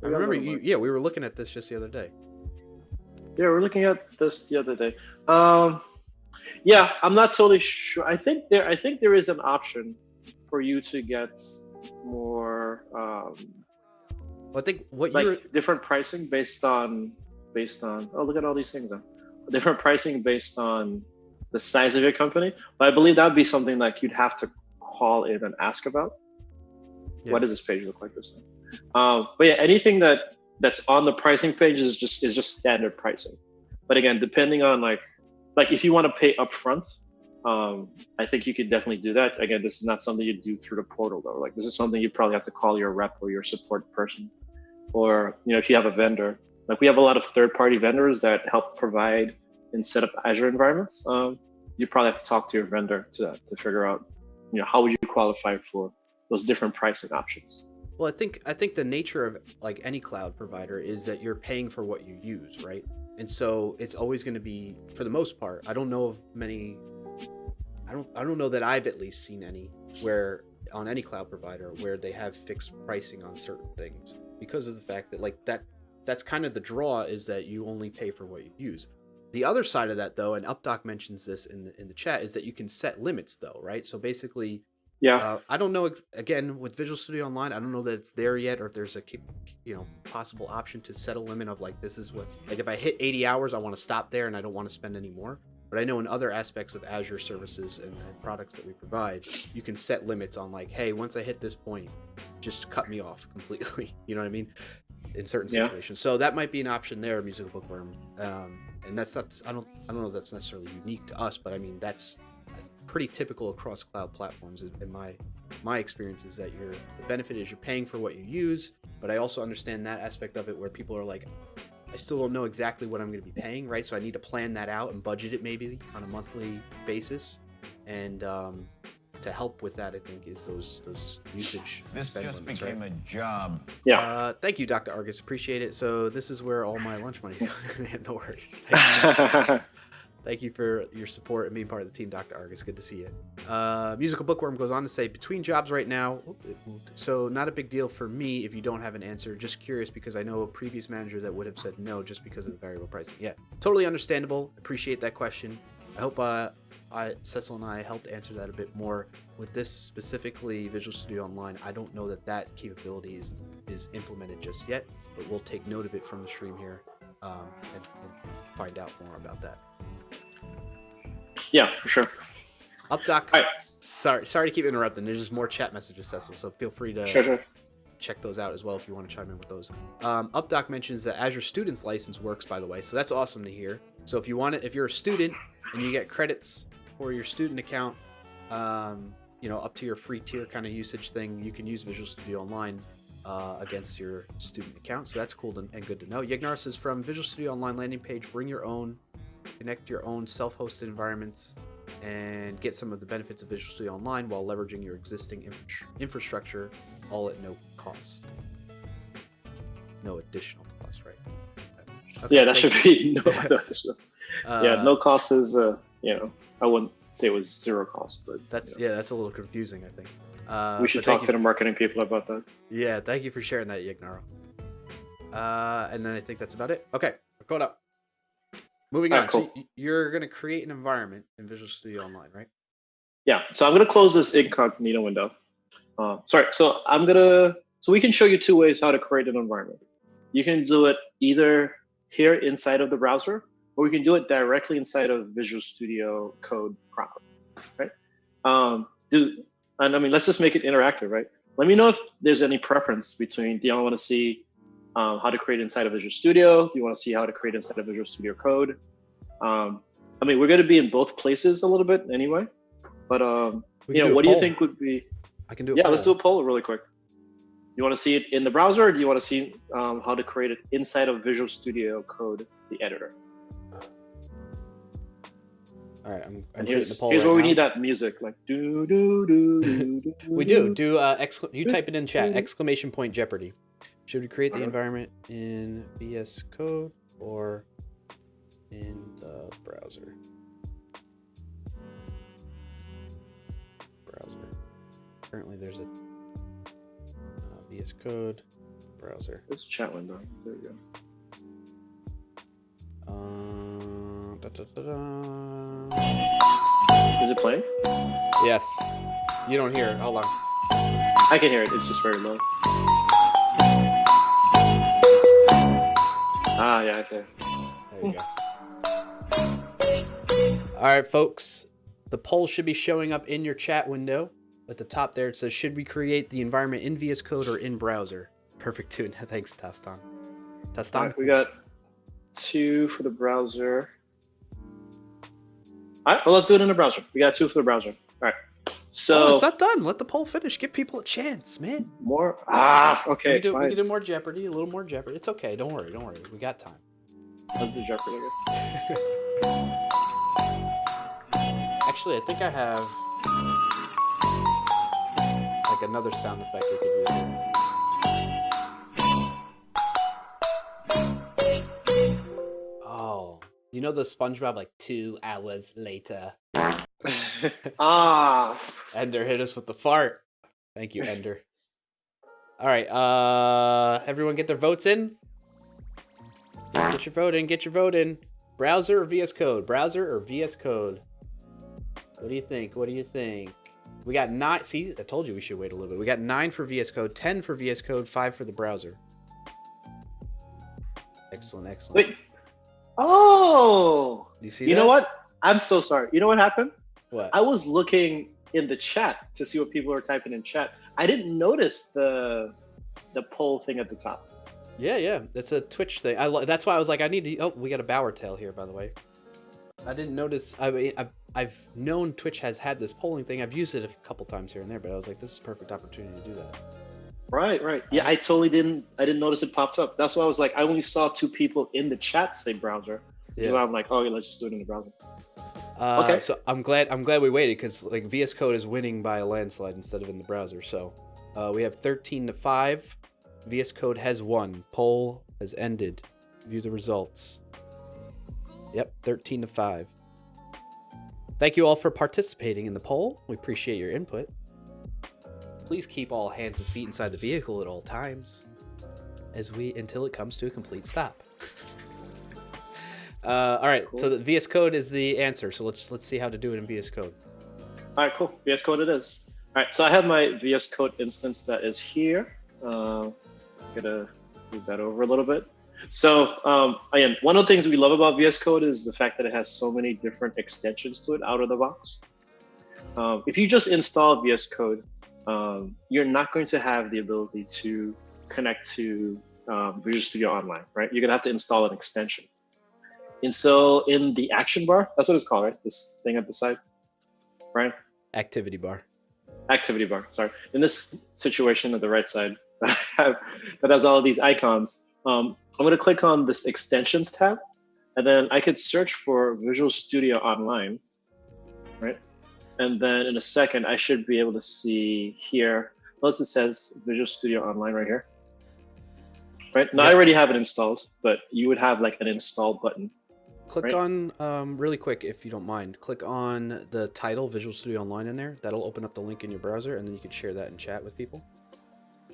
Speaker 1: I remember we were looking at this just the other day.
Speaker 2: Yeah, we're looking at this the other day. Yeah, I'm not totally sure. I think there is an option for you to get more
Speaker 1: I think what
Speaker 2: different pricing based on oh, look at all these things now. Different pricing based on the size of your company. But I believe that would be something like you'd have to call in and ask about. Yeah. What does this page look like this time? But yeah, anything that's on the pricing page is just standard pricing. But again, depending on like if you want to pay upfront, I think you could definitely do that. Again, this is not something you do through the portal though. Like this is something you probably have to call your rep or your support person, or if you have a vendor. Like we have a lot of third-party vendors that help provide and set up Azure environments. You probably have to talk to your vendor to figure out, how would you qualify for those different pricing options.
Speaker 1: Well, I think the nature of like any cloud provider is that you're paying for what you use, right? And so it's always going to be, for the most part, I don't know of many. I don't know that I've at least seen any where on any cloud provider where they have fixed pricing on certain things, because of the fact that that's kind of the draw, is that you only pay for what you use. The other side of that though, and UpDoc mentions this in the chat, is that you can set limits though, right? So basically, yeah, I don't know, again, with Visual Studio Online, I don't know that it's there yet, or if there's a possible option to set a limit of like, this is what, like if I hit 80 hours, I want to stop there and I don't want to spend any more. But I know in other aspects of Azure services and products that we provide, you can set limits on like, hey, once I hit this point, just cut me off completely. You know what I mean? In certain situations. So that might be an option there, Musical Bookworm. And that's not, I don't know if that's necessarily unique to us, but I mean, that's pretty typical across cloud platforms in my experience, is that the benefit is you're paying for what you use, but I also understand that aspect of it where people are like, I still don't know exactly what I'm going to be paying, right? So I need to plan that out and budget it maybe on a monthly basis. And to help with that, I think, is those usage.
Speaker 3: This just
Speaker 1: limits,
Speaker 3: became
Speaker 1: right?
Speaker 3: a job.
Speaker 2: Yeah.
Speaker 1: Thank you, Dr. Argus. Appreciate it. So this is where all my lunch money's going. No worries. Thank you for your support and being part of the team, Dr. Argus. Good to see you. Musical Bookworm goes on to say, between jobs right now, so not a big deal for me if you don't have an answer. Just curious because I know a previous manager that would have said no just because of the variable pricing. Yeah, totally understandable. Appreciate that question. I hope Cecil and I helped answer that a bit more. With this specifically, Visual Studio Online, I don't know that capability is implemented just yet, but we'll take note of it from the stream here and find out more about that.
Speaker 2: Yeah, for sure.
Speaker 1: UpDoc.
Speaker 2: All right.
Speaker 1: Sorry to keep interrupting. There's just more chat messages, Cecil, so feel free to
Speaker 2: Sure.
Speaker 1: check those out as well if you want to chime in with those. UpDoc mentions that Azure Students license works, by the way, so that's awesome to hear. So if you're a student and you get credits for your student account, up to your free tier kind of usage thing, you can use Visual Studio Online against your student account. So that's cool and good to know. Yegnar says, from Visual Studio Online landing page, bring your own, connect your own self-hosted environments, and get some of the benefits of Visual Studio Online while leveraging your existing infrastructure, all at no cost. No additional cost, right? Okay,
Speaker 2: Yeah, that should be no additional. No cost is, I wouldn't say it was zero cost, but
Speaker 1: that's a little confusing, I think.
Speaker 2: We should talk to the marketing people about that.
Speaker 1: Yeah, thank you for sharing that, Yignaro. And then I think that's about it. Okay, going up. Moving on.
Speaker 2: Cool.
Speaker 1: So you're going to create an environment in Visual Studio Online, right?
Speaker 2: Yeah, so I'm going to close this incognito window. So we can show you two ways how to create an environment. You can do it either here inside of the browser, or we can do it directly inside of Visual Studio Code proper, right? Let's just make it interactive, right? Let me know if there's any preference between, do you want to see how to create inside of Visual Studio? Do you want to see how to create inside of Visual Studio Code? We're going to be in both places a little bit anyway, but what do you think would be?
Speaker 1: I can do it.
Speaker 2: Yeah, let's do a poll really quick. You want to see it in the browser, or do you want to see how to create it inside of Visual Studio Code, the editor?
Speaker 1: All right, I'm
Speaker 2: here's
Speaker 1: the poll
Speaker 2: where
Speaker 1: right
Speaker 2: we
Speaker 1: now.
Speaker 2: need that music, like do do do do do.
Speaker 1: We do you type it in chat, exclamation point Jeopardy. Should we create the environment in VS Code or in the browser? Currently there's a VS Code browser.
Speaker 2: This chat window. There we go. Is it playing?
Speaker 1: Yes. You don't hear it. Hold on.
Speaker 2: I can hear it. It's just very low. Yeah, okay.
Speaker 1: There you go. All right, folks. The poll should be showing up in your chat window. At the top there, it says, should we create the environment in VS Code or in browser? Perfect tune. Thanks, Tastan.
Speaker 2: Right, we got 2 for the browser. All right, well, let's do it in the browser. We got 2 for the browser. All right. So
Speaker 1: it's not done. Let the poll finish. Give people a chance, man.
Speaker 2: More? Okay.
Speaker 1: We can do more Jeopardy, a little more Jeopardy. It's okay. Don't worry. We got time.
Speaker 2: Let's do Jeopardy again.
Speaker 1: Actually, I think I have like another sound effect we could use here. Oh, you know the SpongeBob, like 2 hours later. Ender hit us with the fart. Thank you, Ender. All right, everyone get their votes in. Get your vote in. Browser or VS Code? Browser or VS Code? What do you think? We got 9. See, I told you we should wait a little bit. We got 9 for VS Code, 10 for VS Code, 5 for the browser. Excellent.
Speaker 2: Wait. Oh!
Speaker 1: You see
Speaker 2: You
Speaker 1: that?
Speaker 2: know what? I'm so sorry. You know what happened?
Speaker 1: What?
Speaker 2: I was looking in the chat to see what people were typing in chat. I didn't notice the poll thing at the top.
Speaker 1: Yeah. It's a Twitch thing. That's why I was like, I need to. Oh, we got a Bower tail here, by the way. I didn't notice. I mean, I've known Twitch has had this polling thing. I've used it a couple times here and there, but I was like, this is a perfect opportunity to do that.
Speaker 2: Right. Yeah, I totally didn't. I didn't notice it popped up. That's why I was like, I only saw 2 people in the chat say browser.
Speaker 1: Yeah.
Speaker 2: So I'm like, oh, yeah, let's just do it in the browser.
Speaker 1: Okay. So I'm glad we waited because like VS Code is winning by a landslide instead of in the browser. So we have 13-5. VS Code has won. Poll has ended. View the results. Yep, 13-5. Thank you all for participating in the poll. We appreciate your input. Please keep all hands and feet inside the vehicle at all times, until it comes to a complete stop. All right, cool. So the VS Code is the answer. So let's see how to do it in VS Code.
Speaker 2: All right, cool. VS Code it is. All right, so I have my VS Code instance that is here. Gonna move that over a little bit. So again, one of the things we love about VS Code is the fact that it has so many different extensions to it out of the box. If you just install VS Code, you're not going to have the ability to connect to Visual Studio Online, right? You're gonna have to install an extension. And so in the action bar, that's what it's called, right? This thing at the side, right?
Speaker 1: Activity bar.
Speaker 2: Activity bar, sorry. In this situation at the right side, that has all of these icons, I'm gonna click on this extensions tab, and then I could search for Visual Studio Online, right? And then in a second, I should be able to see here, notice it says Visual Studio Online right here, right? Now I already have it installed, but you would have like an install button.
Speaker 1: Click on, really quick, if you don't mind, click on the title, Visual Studio Online in there. That'll open up the link in your browser, and then you can share that in chat with people.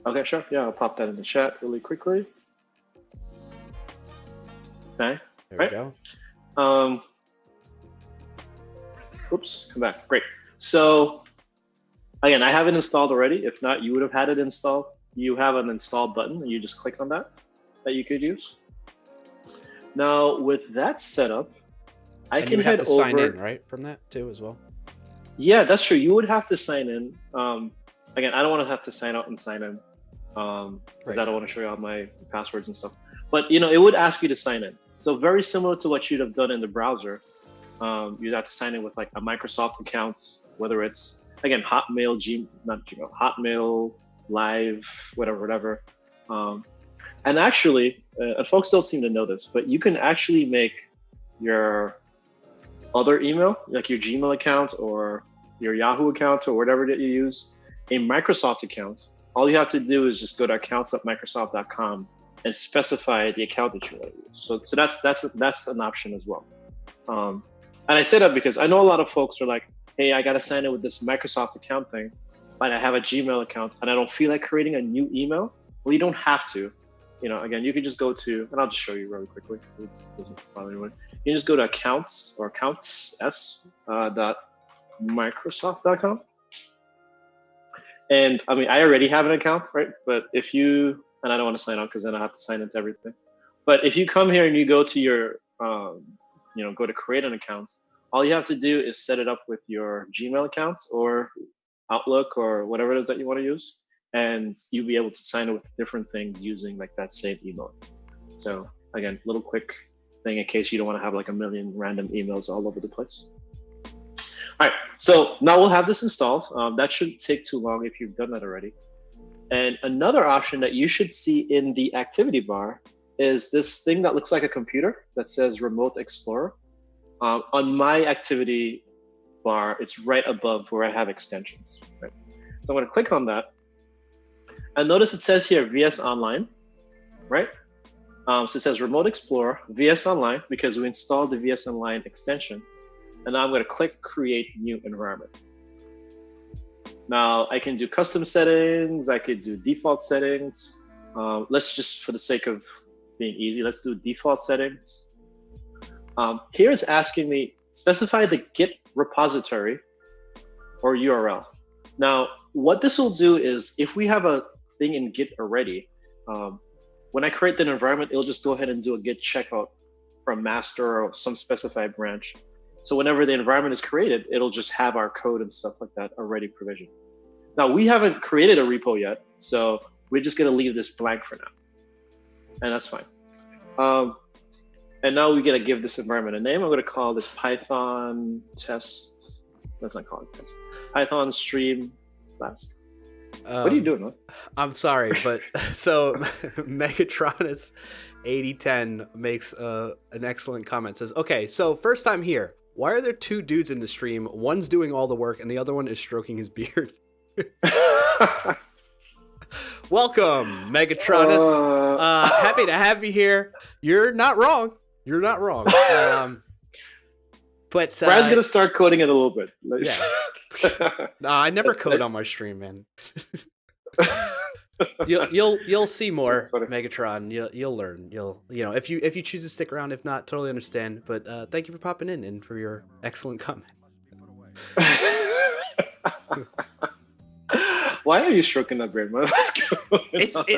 Speaker 2: Okay, sure. Yeah, I'll pop that in the chat really quickly. Okay.
Speaker 1: There we go.
Speaker 2: Oops, come back. Great. So again, I have it installed already. If not, you would have had it installed. You have an install button, and you just click on that you could use. Now, with that setup, I can head over. You have to sign in,
Speaker 1: right, from that too as well?
Speaker 2: Yeah, that's true. You would have to sign in. Again, I don't want to have to sign out and sign in because I don't want to show you all my passwords and stuff. But it would ask you to sign in. So very similar to what you'd have done in the browser. You'd have to sign in with like a Microsoft account, whether it's again Hotmail, Hotmail, Live, whatever. And actually, and folks don't seem to know this, but you can actually make your other email, like your Gmail account or your Yahoo account or whatever that you use, a Microsoft account. All you have to do is just go to accounts.microsoft.com and specify the account that you want to use. So that's an option as well. And I say that because I know a lot of folks are like, hey, I got to sign in with this Microsoft account thing, but I have a Gmail account and I don't feel like creating a new email. Well, you don't have to. Again, you can just go to, and I'll just show you really quickly. It doesn't bother anyone. You can just go to accounts or accounts.microsoft.com. And I mean, I already have an account, right? But if you, and I don't want to sign out because then I have to sign into everything. But if you come here and you go to your, go to create an account, all you have to do is set it up with your Gmail account or Outlook or whatever it is that you want to use. And you'll be able to sign it with different things using like that same email. So again, little quick thing in case you don't want to have like a million random emails all over the place. All right, so now we'll have this installed. That shouldn't take too long if you've done that already. And another option that you should see in the activity bar is this thing that looks like a computer that says Remote Explorer. On my activity bar, it's right above where I have extensions. Right? So I'm going to click on that. And notice it says here VS Online, right? So it says Remote Explorer, VS Online, because we installed the VS Online extension. And now I'm going to click Create New Environment. Now I can do custom settings. I could do default settings. Let's just, for the sake of being easy, let's do default settings. Here it's asking me, specify the Git repository or URL. Now, what this will do is if we have a thing in Git already, when I create that environment, it'll just go ahead and do a Git checkout from master or some specified branch. So whenever the environment is created, it'll just have our code and stuff like that already provisioned. Now we haven't created a repo yet, so we're just gonna leave this blank for now, and that's fine. And now we gotta give this environment a name. I'm gonna call this Python test. Let's not call it test. Python stream Flask. What are you doing, man?
Speaker 1: I'm sorry, but so Megatronus 8010 makes an excellent comment. Says, okay, so first time here. Why are there two dudes in the stream? One's doing all the work and the other one is stroking his beard. Welcome, Megatronus. Happy to have you here. You're not wrong. You're not wrong. But
Speaker 2: Brad's gonna start coding it a little bit.
Speaker 1: Yeah. No, I never code on my stream, man. You'll see more, Megatron. You'll learn. If you choose to stick around. If not, totally understand. But thank you for popping in and for your excellent comment.
Speaker 2: Why are you stroking that beard, man?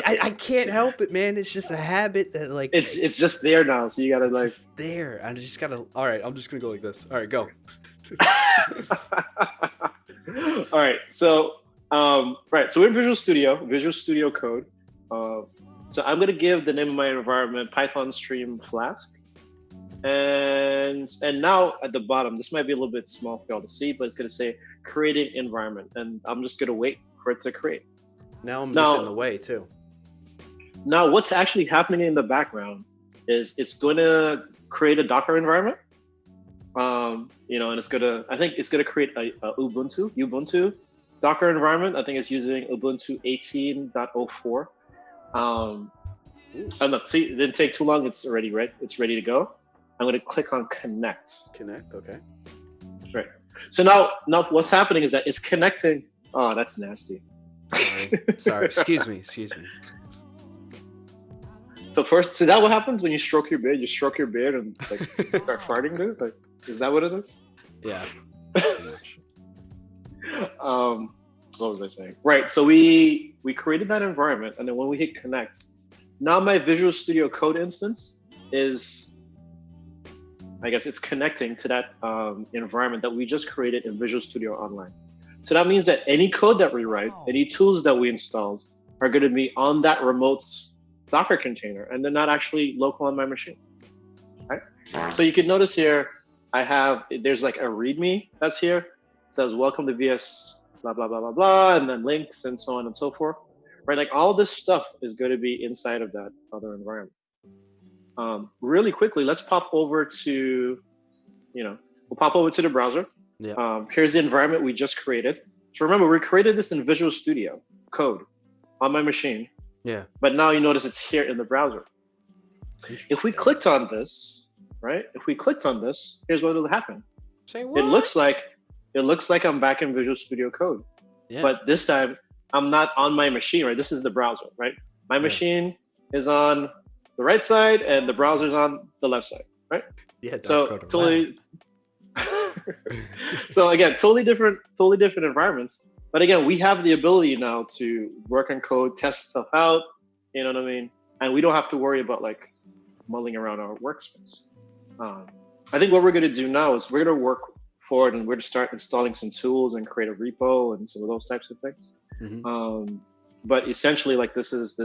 Speaker 1: I can't help it, man. It's just a habit that
Speaker 2: it's just there now. So you gotta
Speaker 1: it's just there. I just gotta. All right, I'm just gonna go like this. All right, go.
Speaker 2: All right, so right, so we're in Visual Studio Code. So I'm gonna give the name of my environment Python stream Flask, and now at the bottom, this might be a little bit small for y'all to see, but it's gonna say creating environment, and I'm just gonna wait for it to create.
Speaker 1: Now I'm just in the way too.
Speaker 2: Now what's actually happening in the background is it's gonna create a Docker environment. And I think it's gonna create a Ubuntu Docker environment. I think it's using Ubuntu 18.04. And look, see, it didn't take too long. It's already ready. It's ready to go. I'm gonna click on connect.
Speaker 1: Connect, okay.
Speaker 2: Right. So now what's happening is that it's connecting. Oh, that's nasty.
Speaker 1: Sorry. Excuse me.
Speaker 2: So first, see that what happens when you stroke your beard? You stroke your beard and start farting, dude. Like, is that what it is?
Speaker 1: Yeah. Pretty much.
Speaker 2: What was I saying? Right. So we created that environment, and then when we hit connect, now my Visual Studio Code instance is, I guess it's connecting to that environment that we just created in Visual Studio Online. So that means that any code that we write, any tools that we installed are going to be on that remote Docker container, and they're not actually local on my machine. Right? So you can notice here, there's like a README that's here. It says, welcome to VS, blah, blah, blah, blah, blah, and then links and so on and so forth. Right? Like all this stuff is going to be inside of that other environment. Really quickly, let's pop over to, we'll pop over to the browser.
Speaker 1: Yeah.
Speaker 2: Here's the environment we just created. So remember, we created this in Visual Studio Code on my machine.
Speaker 1: Yeah.
Speaker 2: But now you notice it's here in the browser. If we clicked on this, right? Here's what will happen.
Speaker 1: Say what?
Speaker 2: It looks like I'm back in Visual Studio Code.
Speaker 1: Yeah.
Speaker 2: But this time I'm not on my machine, right? This is the browser, right? My machine is on the right side and the browser's on the left side, right?
Speaker 1: Yeah.
Speaker 2: So totally. So again, totally different environments. But again, we have the ability now to work on code, test stuff out, you know what I mean? And we don't have to worry about like mulling around our workspace. I think what we're going to do now is we're going to work forward and we're going to start installing some tools and create a repo and some of those types of things. Mm-hmm. But essentially, like this is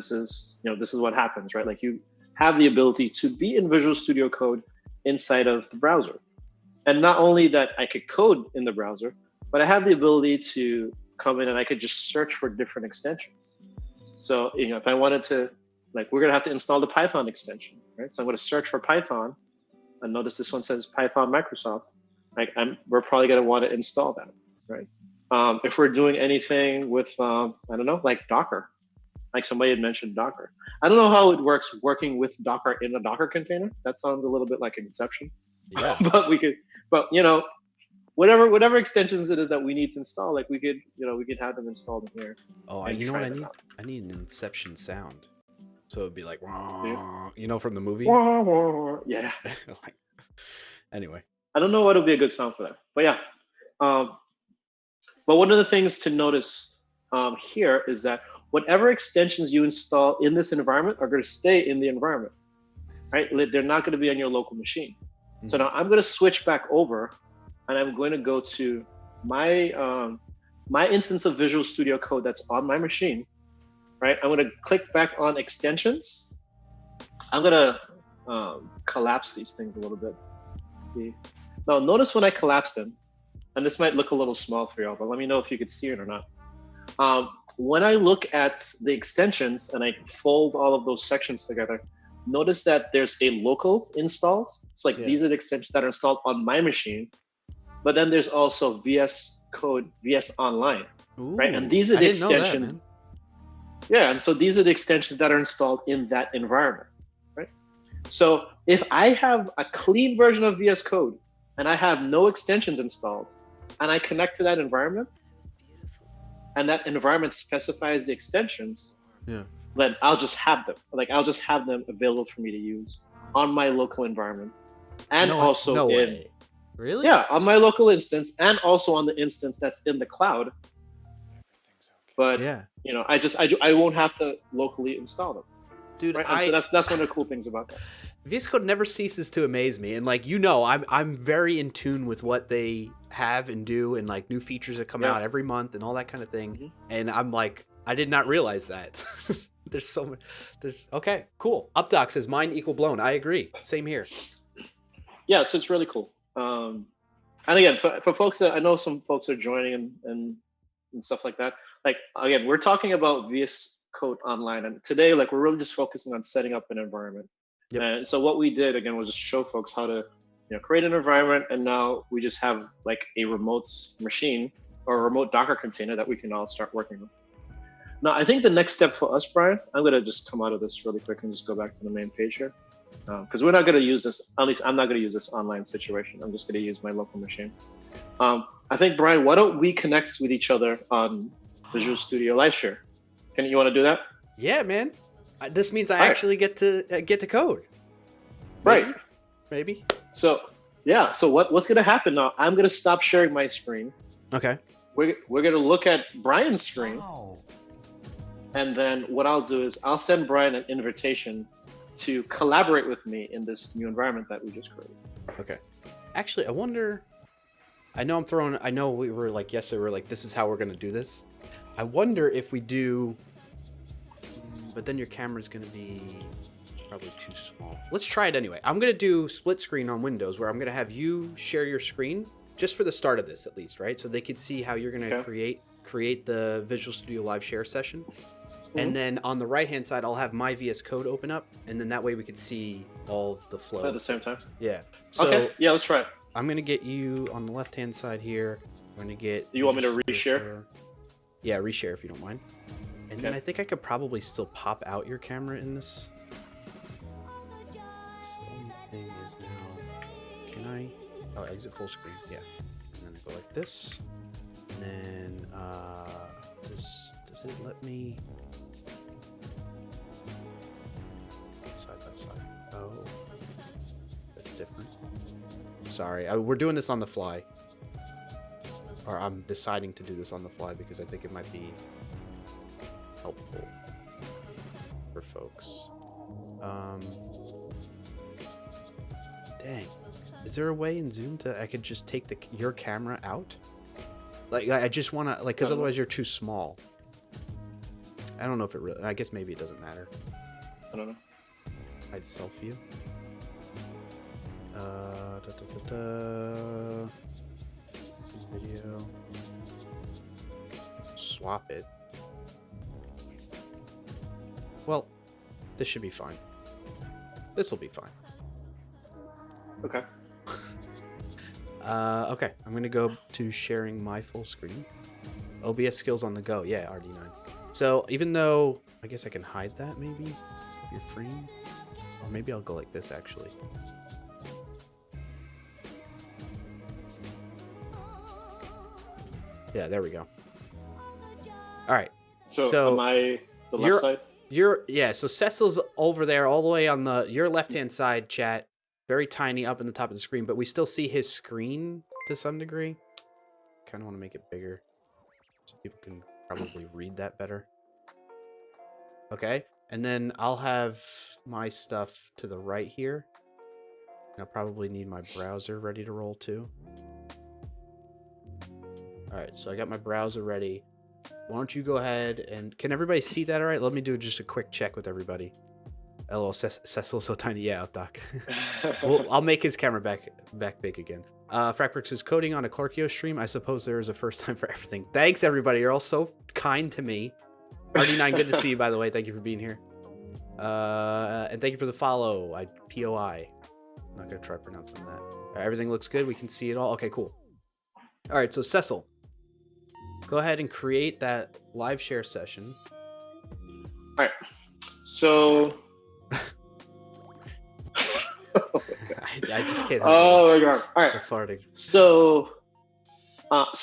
Speaker 2: what happens, right? Like you have the ability to be in Visual Studio Code inside of the browser. And not only that I could code in the browser, but I have the ability to come in and I could just search for different extensions. So, if I wanted to, like, we're going to have to install the Python extension, right? So I'm going to search for Python, and notice this one says Python Microsoft. Like, we're probably going to want to install that, right? If we're doing anything with, I don't know, like Docker, like somebody had mentioned Docker. I don't know how it works working with Docker in a Docker container. That sounds a little bit like an exception.
Speaker 1: Yeah.
Speaker 2: but whatever extensions it is that we need to install, like we could have them installed in here.
Speaker 1: Oh, you know what I need? I need an Inception sound. So it'd be like, from the movie.
Speaker 2: Yeah.
Speaker 1: Anyway.
Speaker 2: I don't know what would be a good sound for that, but yeah. But one of the things to notice here is that whatever extensions you install in this environment are going to stay in the environment, right? They're not going to be on your local machine. So now I'm going to switch back over and I'm going to go to my my instance of Visual Studio Code that's on my machine, right? I'm going to click back on extensions. I'm going to collapse these things a little bit. See, now notice when I collapse them, and this might look a little small for y'all, but let me know if you could see it or not. When I look at the extensions and I fold all of those sections together, notice that there's a local installed. It's like these are the extensions that are installed on my machine, but then there's also VS Code, VS Online, right? And these are the extensions. Yeah, and so these are the extensions that are installed in that environment, right? So if I have a clean version of VS Code and I have no extensions installed, and I connect to that environment, and that environment specifies the extensions, then I'll just have them. Like I'll just have them available for me to use on my local environment, and
Speaker 1: Really?
Speaker 2: Yeah, on my local instance, and also on the instance that's in the cloud. But you know, I won't have to locally install them.
Speaker 1: Dude,
Speaker 2: right? So that's one of the cool things about that.
Speaker 1: VS Code never ceases to amaze me, and like I'm very in tune with what they have and do, and like new features that come out every month and all that kind of thing.
Speaker 2: Mm-hmm.
Speaker 1: And I'm like, I did not realize that. There's so much. Okay, cool. Updoc says mine equal blown. I agree. Same here.
Speaker 2: Yeah, so it's really cool. And again, for folks that I know, some folks are joining and stuff like that. Like again, we're talking about VS Code Online, and today, like we're really just focusing on setting up an environment.
Speaker 1: Yep.
Speaker 2: And so what we did again was just show folks how to, create an environment, and now we just have like a remote machine or a remote Docker container that we can all start working on. Now, I think the next step for us, Brian, I'm gonna just come out of this really quick and just go back to the main page here, because we're not gonna use this. At least I'm not gonna use this online situation. I'm just gonna use my local machine. I think, Brian, why don't we connect with each other on Visual Studio Live Share? You want to do that?
Speaker 1: Yeah, man. This means I actually get to code.
Speaker 2: Maybe? Right.
Speaker 1: Maybe.
Speaker 2: So yeah. So what's gonna happen now? I'm gonna stop sharing my screen.
Speaker 1: Okay.
Speaker 2: We're gonna look at Brian's screen. Oh. And then what I'll do is I'll send Brian an invitation to collaborate with me in this new environment that we just created.
Speaker 1: Okay. Actually, I wonder. I know we were like yesterday. We were like, this is how we're gonna do this. I wonder if we do. But then your camera's gonna be probably too small. Let's try it anyway. I'm gonna do split screen on Windows, where I'm gonna have you share your screen just for the start of this, at least, right? So they could see how you're gonna create the Visual Studio Live Share session. Mm-hmm. And then on the right hand side, I'll have my VS Code open up, and then that way we could see all the flow
Speaker 2: at the same time.
Speaker 1: Yeah. So
Speaker 2: okay. Yeah, let's try it.
Speaker 1: I'm gonna get you on the left hand side here. I'm gonna get.
Speaker 2: Do you want me to reshare?
Speaker 1: Yeah, reshare if you don't mind. And then I think I could probably still pop out your camera in this. The only thing is now, can I? Oh, exit full screen. Yeah. And then I go like this. And then does it let me? Side by side. Oh, that's different. Sorry, we're doing this on the fly. Or I'm deciding to do this on the fly because I think it might be helpful for folks. Dang. Is there a way in Zoom I could just take your camera out? Like, I just want to, like, because otherwise you're too small. I don't know if it really, I guess maybe it doesn't matter.
Speaker 2: I don't know.
Speaker 1: Hide self view. Video. Swap it. Well, this should be fine. This will be fine.
Speaker 2: Okay.
Speaker 1: Okay, I'm gonna go to sharing my full screen. OBS skills on the go. Yeah, RD9. So even though I guess I can hide that maybe if you're frame, or maybe I'll go like this actually. Yeah, there we go. All right.
Speaker 2: So am I the left side?
Speaker 1: So Cecil's over there all the way on your left-hand side, chat. Very tiny up in the top of the screen, but we still see his screen to some degree. Kind of want to make it bigger so people can probably read that better. Okay. And then I'll have my stuff to the right here. And I'll probably need my browser ready to roll too. All right, so I got my browser ready. Why don't you go ahead and can everybody see that? All right, let me do just a quick check with everybody. LOL, Cecil so tiny. Yeah, Doc. Well, I'll make his camera back big again. Fracbrix is coding on a Clarkio stream. I suppose there is a first time for everything. Thanks, everybody. You're all so kind to me. RD9, good to see you, by the way. Thank you for being here. And thank you for the follow. POI. I'm not going to try pronouncing that. Everything looks good. We can see it all. Okay, cool. All right, so Cecil, go ahead and create that live share session.
Speaker 2: All right. So...
Speaker 1: I just can't.
Speaker 2: Oh my god! All right.
Speaker 1: I'm farting.
Speaker 2: So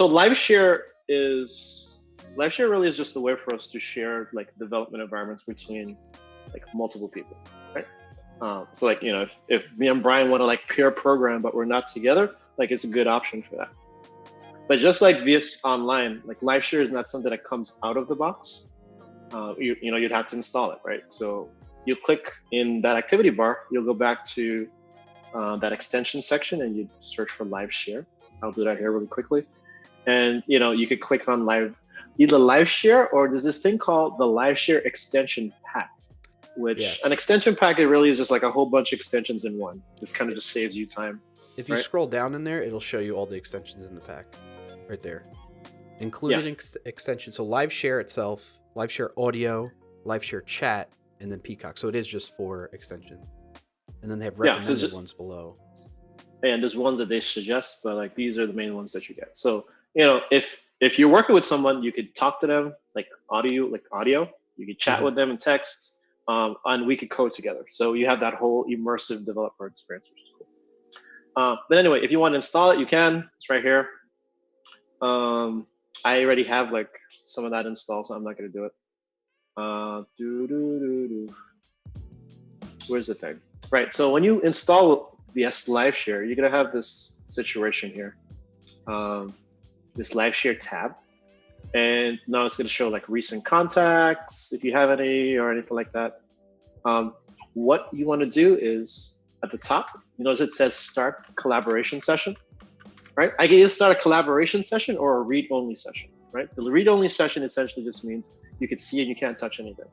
Speaker 2: live share really is just a way for us to share like development environments between like multiple people, right? So like if me and Brian want to like pair program but we're not together, like it's a good option for that. But just like VS Online, like live share is not something that comes out of the box. You'd have to install it, right? So you click in that activity bar, you'll go back to that extension section and you search for live share. I'll do that here really quickly. And you could click on either live share or there's this thing called the live share extension pack, which an extension packet really is just like a whole bunch of extensions in one. Just kind of just saves you time.
Speaker 1: If you scroll down in there, it'll show you all the extensions in the pack right there. Included extensions. So live share itself, live share audio, live share chat, and then Peacock. So it is just 4 extensions. And then they have recommended ones below.
Speaker 2: And there's ones that they suggest, but like these are the main ones that you get. So, if you're working with someone, you could talk to them like audio. You could chat with them in text, and we could code together. So you have that whole immersive developer experience, which is cool. But anyway, if you want to install it, you can. It's right here. I already have like some of that installed, so I'm not going to do it. Where's the thing? Right, so when you install VS Live Share, you're gonna have this situation here, this Live Share tab, and now it's gonna show like recent contacts, if you have any or anything like that. What you wanna do is, at the top, it says start collaboration session, right? I can either start a collaboration session or a read-only session, right? The read-only session essentially just means you can see and you can't touch anything.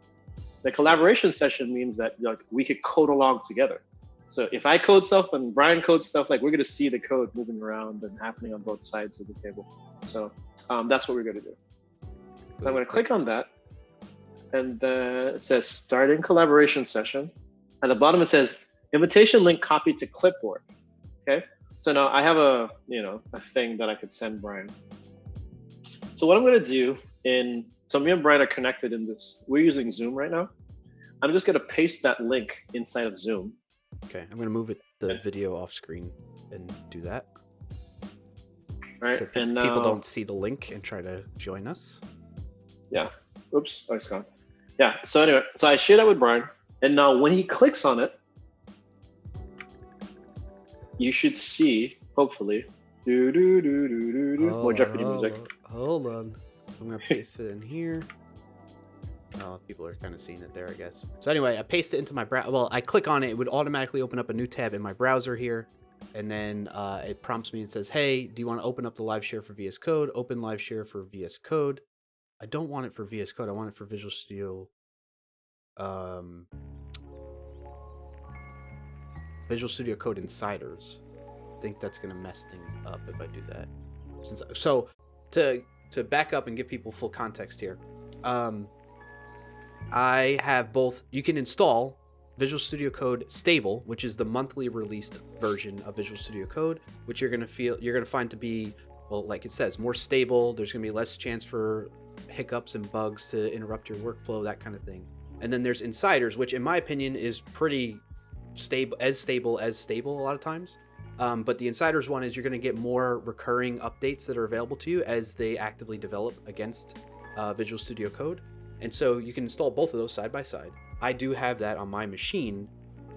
Speaker 2: The collaboration session means that we could code along together. So if I code stuff and Brian codes stuff, like we're going to see the code moving around and happening on both sides of the table. So that's what we're going to do. So I'm going to click on that. And then it says starting collaboration session. At the bottom, it says invitation link copied to clipboard. Okay. So now I have a thing that I could send Brian. So what I'm going to do so me and Brian are connected in this. We're using Zoom right now. I'm just going to paste that link inside of Zoom.
Speaker 1: Okay, I'm going to move the video off screen and do that.
Speaker 2: Right,
Speaker 1: so people don't see the link and try to join us.
Speaker 2: Yeah. Oops, it's gone. Yeah, so anyway, so I share that with Brian. And now when he clicks on it, you should see, hopefully, more Jeopardy music.
Speaker 1: Hold on. I'm going to paste it in here. Oh, people are kind of seeing it there, I guess. So anyway, I paste it into my browser. Well, I click on it. It would automatically open up a new tab in my browser here. And then it prompts me and says, hey, do you want to open up the live share for VS Code? Open live share for VS Code. I don't want it for VS Code. I want it for Visual Studio. Visual Studio Code Insiders. I think that's going to mess things up if I do that. So to back up and give people full context here, I have both. You can install Visual Studio Code Stable, which is the monthly released version of Visual Studio Code, which you're gonna find to be, well, like it says, more stable. There's gonna be less chance for hiccups and bugs to interrupt your workflow, that kind of thing. And then there's Insiders, which in my opinion is pretty stable as stable a lot of times. But the Insiders one is you're going to get more recurring updates that are available to you as they actively develop against Visual Studio Code. And so you can install both of those side by side. I do have that on my machine.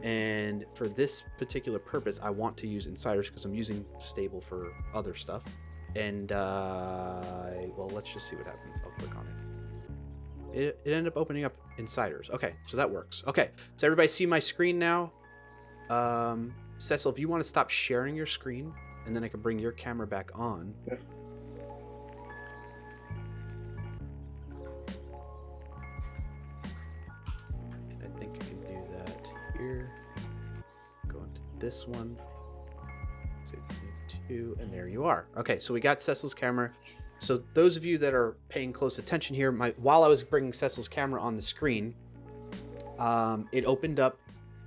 Speaker 1: And for this particular purpose, I want to use Insiders because I'm using Stable for other stuff. And, well, let's just see what happens. I'll click on it. It ended up opening up Insiders. Okay, so that works. Okay, so everybody see my screen now? Cecil, if you want to stop sharing your screen, and then I can bring your camera back on.
Speaker 2: Yeah.
Speaker 1: this one. Say 2, and there you are. Okay, so we got Cecil's camera. So those of you that are paying close attention here, while I was bringing Cecil's camera on the screen, it opened up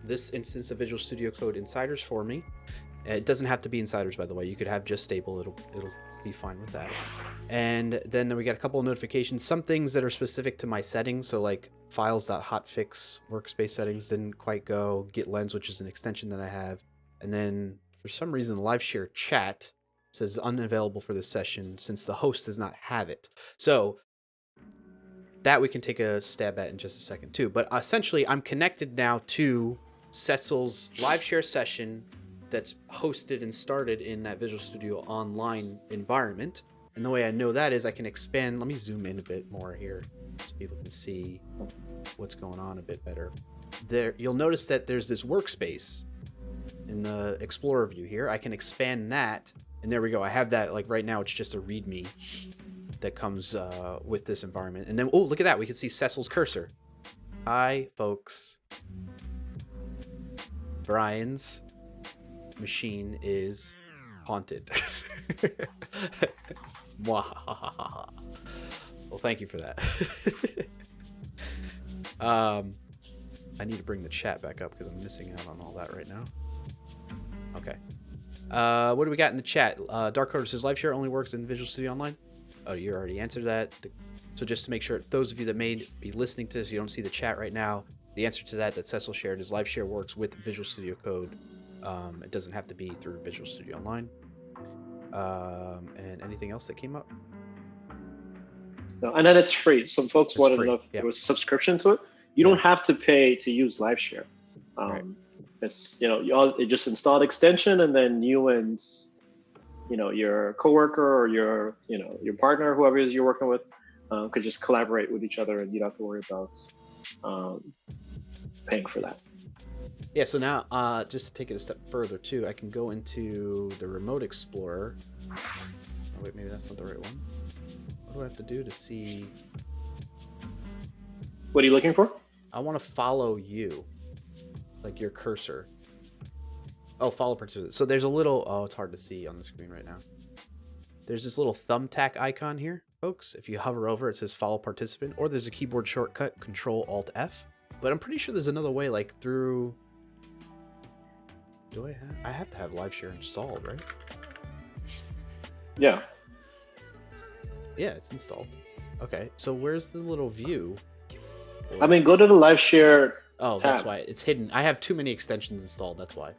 Speaker 1: this instance of Visual Studio Code Insiders for me. It doesn't have to be Insiders, by the way. You could have just stable. It'll be fine with that. And then we got a couple of notifications. Some things that are specific to my settings. So like files.hotfix workspace settings didn't quite go. Git Lens, which is an extension that I have. And then for some reason, the live share chat says unavailable for this session since the host does not have it. So that we can take a stab at in just a second too. But essentially, I'm connected now to Cecil's live share session that's hosted and started in that Visual Studio Online environment. And the way I know that is I can expand. Let me zoom in a bit more here so people can see what's going on a bit better. There, you'll notice that there's this workspace in the Explorer view here. I can expand that, and there we go. I have that, like right now, it's just a README that comes with this environment. And then, oh, look at that. We can see Cecil's cursor. Hi, folks. Brian's machine is haunted. Well, thank you for that. I need to bring the chat back up because I'm missing out on all that right now. Okay. What do we got in the chat? Dark Coder says live share only works in Visual Studio Online. Oh, you already answered that. So just to make sure, those of you that may be listening to this, you don't see the chat right now. The answer to that Cecil shared is live share works with Visual Studio Code. It doesn't have to be through Visual Studio Online. And anything else that came up?
Speaker 2: No, and then it's free. Some folks wanted to know if
Speaker 1: yeah.
Speaker 2: there was a subscription to it. You don't have to pay to use live share.
Speaker 1: Right.
Speaker 2: It's, you just install an extension, and then you and your coworker or your partner, whoever it is you're working with, could just collaborate with each other, and you don't have to worry about paying for that.
Speaker 1: Yeah, so now just to take it a step further too, I can go into the Remote Explorer. Oh wait, maybe that's not the right one. What do I have to do to see?
Speaker 2: What are you looking for?
Speaker 1: I want to follow you, like your cursor. Oh, follow participant. So there's a little, oh, it's hard to see on the screen right now. There's this little thumbtack icon here, folks. If you hover over, it says follow participant, or there's a keyboard shortcut, Control-Alt-F. But I'm pretty sure there's another way, like through, I have to have live share installed, right?
Speaker 2: Yeah.
Speaker 1: Yeah, it's installed. Okay, so where's the little view?
Speaker 2: I mean, go to the live share
Speaker 1: Oh,
Speaker 2: tab.
Speaker 1: that's why it's hidden. I have too many extensions installed. That's why.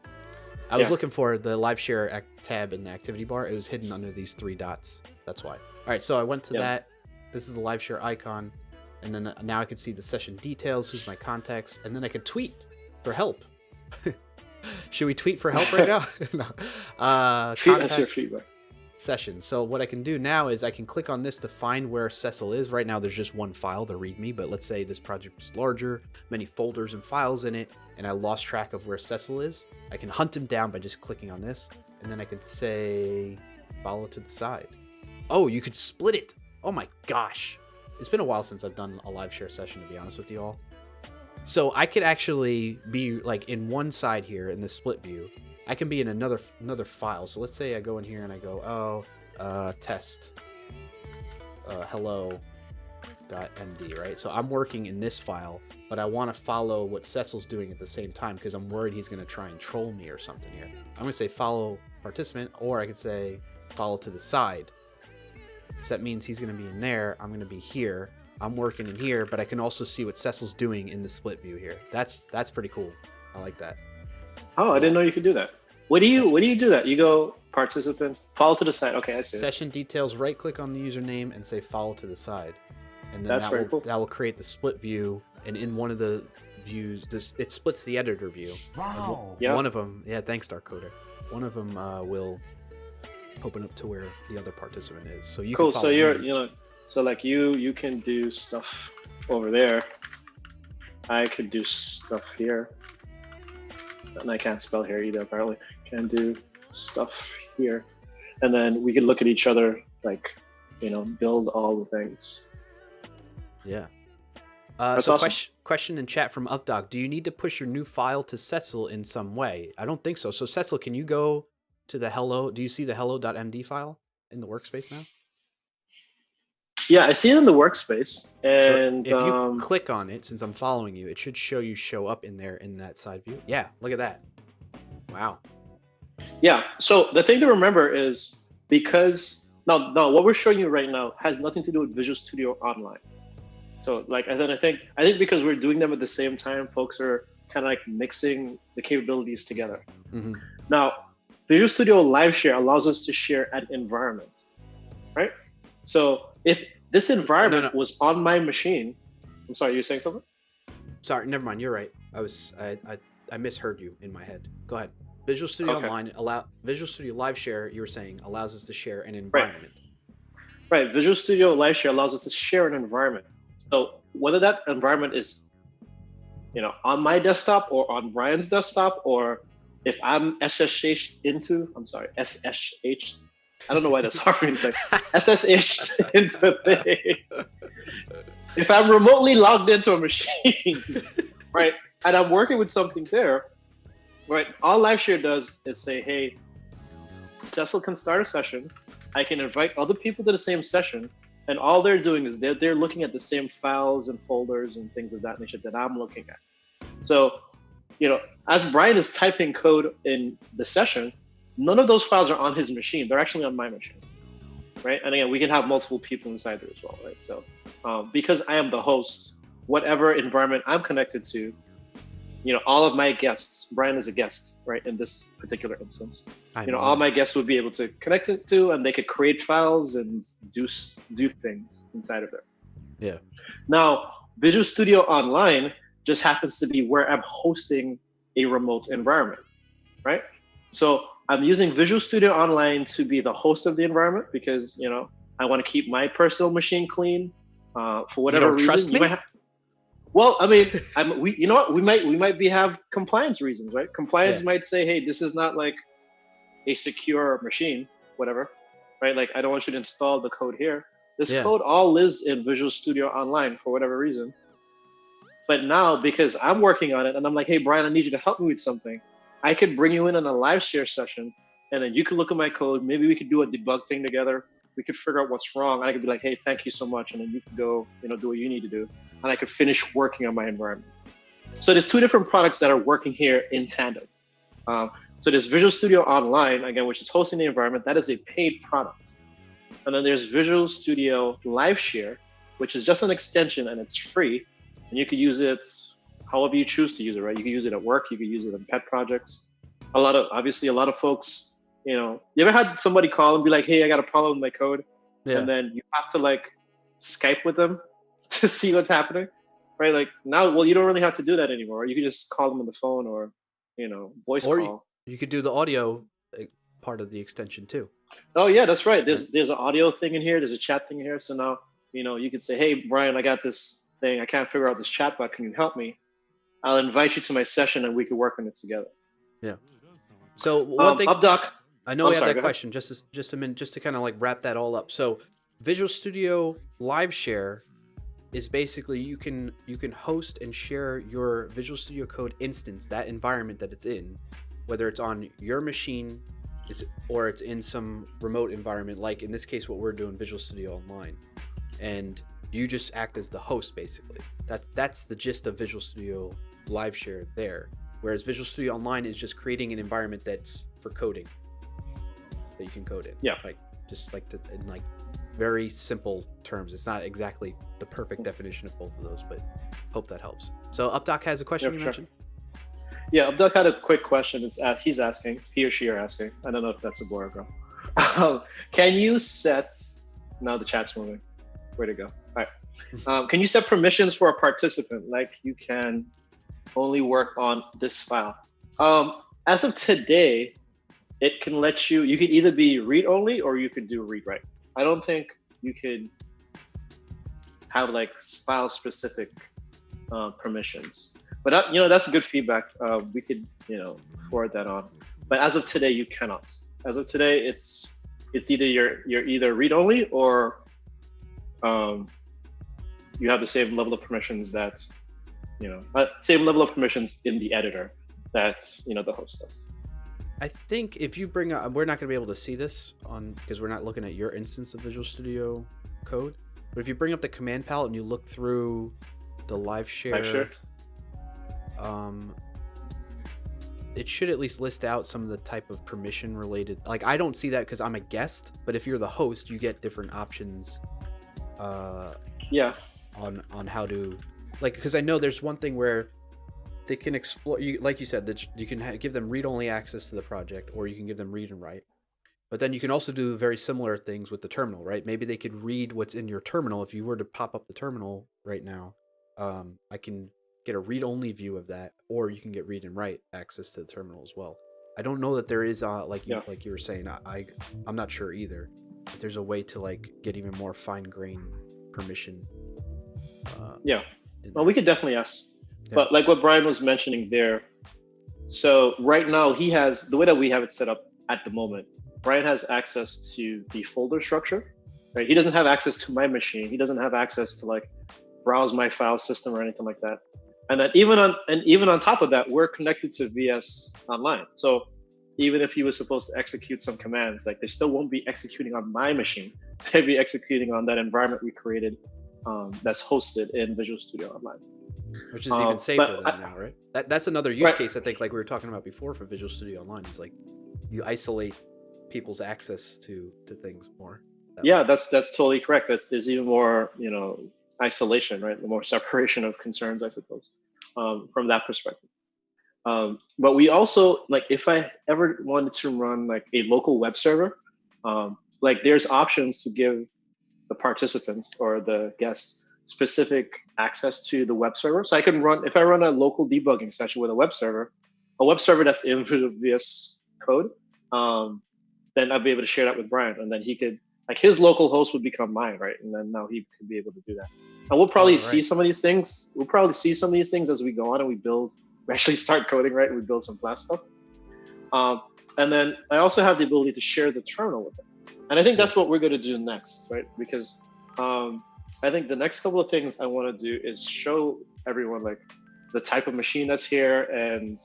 Speaker 1: I was looking for the live share tab in the activity bar. It was hidden under these 3 dots. That's why. All right, so I went to that. This is the live share icon. And then now I can see the session details, who's my contacts, and then I can tweet for help. Should we tweet for help right now? No.
Speaker 2: That's your feedback.
Speaker 1: Session. So what I can do now is I can click on this to find where Cecil is. Right now there's just one file, the README, but let's say this project is larger, many folders and files in it, and I lost track of where Cecil is. I can hunt him down by just clicking on this, and then I can say follow to the side. Oh, you could split it. Oh my gosh. It's been a while since I've done a live share session, to be honest with you all. So I could actually be like in one side here in the split view. I can be in another file. So let's say I go in here and I go, test hello.md, right? So I'm working in this file, but I want to follow what Cecil's doing at the same time because I'm worried he's going to try and troll me or something here. I'm going to say follow participant, or I could say follow to the side. So that means he's going to be in there. I'm going to be here. I'm working in here, but I can also see what Cecil's doing in the split view here. That's pretty cool. I like that.
Speaker 2: Oh, I didn't know you could do that. What do you do that? You go participants, follow to the side. Okay, I see.
Speaker 1: Session details, right click on the username and say follow to the side. And then
Speaker 2: That's very cool.
Speaker 1: That will create the split view. And in one of the views, it splits the editor view.
Speaker 3: Wow.
Speaker 2: Yeah.
Speaker 1: One of them, thanks Dark Coder. One of them will open up to where the other participant is. So you
Speaker 2: cool.
Speaker 1: can
Speaker 2: So
Speaker 1: me.
Speaker 2: So like you can do stuff over there. I could do stuff here. And I can't spell here either, apparently. Can do stuff here. And then we can look at each other, like, build all the things.
Speaker 1: Yeah.
Speaker 2: That's
Speaker 1: So
Speaker 2: awesome.
Speaker 1: question in chat from Updog. Do you need to push your new file to Cecil in some way? I don't think so. So Cecil, can you go to the hello? Do you see the hello.md file in the workspace now?
Speaker 2: Yeah, I see it in the workspace,
Speaker 1: So
Speaker 2: and
Speaker 1: if you click on it, since I'm following you, it should show up in there in that side view. Yeah, look at that. Wow.
Speaker 2: yeah. So the thing to remember is because no, what we're showing you right now has nothing to do with Visual Studio Online. So like, and then I think because we're doing them at the same time, folks are kind of like mixing the capabilities together.
Speaker 1: Mm-hmm.
Speaker 2: Now, Visual Studio Live Share allows us to share an environment, right? So if this environment was on my machine, I'm sorry, you were saying something?
Speaker 1: Sorry, never mind. You're right. I misheard you in my head. Go ahead. Visual Studio Online Visual Studio Live Share. You were saying allows us to share an environment.
Speaker 2: Right. Visual Studio Live Share allows us to share an environment. So whether that environment is, on my desktop or on Brian's desktop, or if I'm SSH into, I don't know why that's hard for me to say. SSH into the thing. If I'm remotely logged into a machine, right, and I'm working with something there, right, all Live Share does is say, hey, Cecil can start a session. I can invite other people to the same session, and all they're doing is they're looking at the same files and folders and things of that nature that I'm looking at. So, as Brian is typing code in the session, none of those files are on his machine. They're actually on my machine, right? And again, we can have multiple people inside there as well, right? So, because I am the host, whatever environment I'm connected to, all of my guests, Brian is a guest, right? In this particular instance, all my guests would be able to connect it to, and they could create files and do things inside of there.
Speaker 1: Yeah.
Speaker 2: Now, Visual Studio Online just happens to be where I'm hosting a remote environment, right? So I'm using Visual Studio Online to be the host of the environment because, I want to keep my personal machine clean for whatever reason.
Speaker 1: Trust me?
Speaker 2: Well, I mean, we might have compliance reasons, right? Compliance might say, hey, this is not like a secure machine, whatever, right? Like, I don't want you to install the code here. This code all lives in Visual Studio Online for whatever reason. But now, because I'm working on it, and I'm like, hey, Brian, I need you to help me with something, I could bring you in on a live share session, and then you can look at my code. Maybe we could do a debug thing together. We could figure out what's wrong. And I could be like, hey, thank you so much. And then you could go, do what you need to do. And I could finish working on my environment. So there's two different products that are working here in tandem. So there's Visual Studio Online, again, which is hosting the environment. That is a paid product. And then there's Visual Studio Live Share, which is just an extension, and it's free. And you could use it however you choose to use it, right? You can use it at work. You can use it in pet projects. A lot of folks, you ever had somebody call and be like, hey, I got a problem with my code. Yeah. And then you have to like Skype with them to see what's happening, right? Like now, well, you don't really have to do that anymore. You can just call them on the phone or, voice call.
Speaker 1: You could do the audio part of the extension too.
Speaker 2: Oh yeah, that's right. There's an audio thing in here. There's a chat thing in here. So now, you can say, hey, Brian, I got this thing. I can't figure out this chatbot. Can you help me? I'll invite you to my session and we can work on it together.
Speaker 1: Yeah. So one thing,
Speaker 2: Doc.
Speaker 1: I know we had that question. Just a minute, just to kind of like wrap that all up. So Visual Studio Live Share is basically you can host and share your Visual Studio Code instance, that environment that it's in, whether it's on your machine or it's in some remote environment, like in this case what we're doing, Visual Studio Online, and you just act as the host basically. That's the gist of Visual Studio Live Share there. Whereas Visual Studio Online is just creating an environment that's for coding that you can code in.
Speaker 2: Yeah.
Speaker 1: Like just like in like very simple terms. It's not exactly the perfect definition of both of those, but hope that helps. So Updoc has a question you mentioned.
Speaker 2: Yeah, Updoc had a quick question. He's asking, he or she are asking. I don't know if that's a boy or girl. Can you set? Now the chat's moving. Where'd it go? All right. Can you set permissions for a participant? Like you can only work on this file. As of today, it can let you could either be read only or you could do read write. I don't think you could have like file specific permissions, but that's good feedback. We could forward that on. But as of today, you cannot. As of today, it's either you're either read only or you have the same level of permissions that, same level of permissions in the editor that, the host does.
Speaker 1: I think if you bring up, we're not going to be able to see this because we're not looking at your instance of Visual Studio Code. But if you bring up the command palette and you look through the live share, it should at least list out some of the type of permission related. Like, I don't see that because I'm a guest, but if you're the host, you get different options. On how to, like, because I know there's one thing where they can explore, like you said, that you can give them read-only access to the project, or you can give them read and write. But then you can also do very similar things with the terminal, right? Maybe they could read what's in your terminal. If you were to pop up the terminal right now, I can get a read-only view of that, or you can get read and write access to the terminal as well. I don't know that there is, like you were saying, I'm not sure either. If there's a way to like get even more fine-grained permission.
Speaker 2: Well, we could definitely ask. Yeah. But like what Brian was mentioning there, so right now he has, the way that we have it set up at the moment, Brian has access to the folder structure, right? He doesn't have access to my machine. He doesn't have access to like browse my file system or anything like that. And then even on top of that, we're connected to VS Online. So even if he was supposed to execute some commands, like they still won't be executing on my machine. They'd be executing on that environment we created that's hosted in Visual Studio Online.
Speaker 1: Which is even safer than now, right? That's another use case, I think, like we were talking about before for Visual Studio Online, is like you isolate people's access to things more.
Speaker 2: That's totally correct. There's even more, isolation, right? The more separation of concerns, I suppose, from that perspective. But we also, like, if I ever wanted to run like a local web server, like there's options to give the participants or the guests specific access to the web server. So I can run, if I run a local debugging session with a web server that's in VS Code, then I'll be able to share that with Brian, and then he could, like, his local host would become mine, right? And then now he could be able to do that. And we'll probably see some of these things. We'll probably see some of these things as we go on and we actually start coding, right? We build some Flask stuff. And then I also have the ability to share the terminal with them. And I think that's what we're going to do next, right? Because I think the next couple of things I want to do is show everyone like the type of machine that's here, and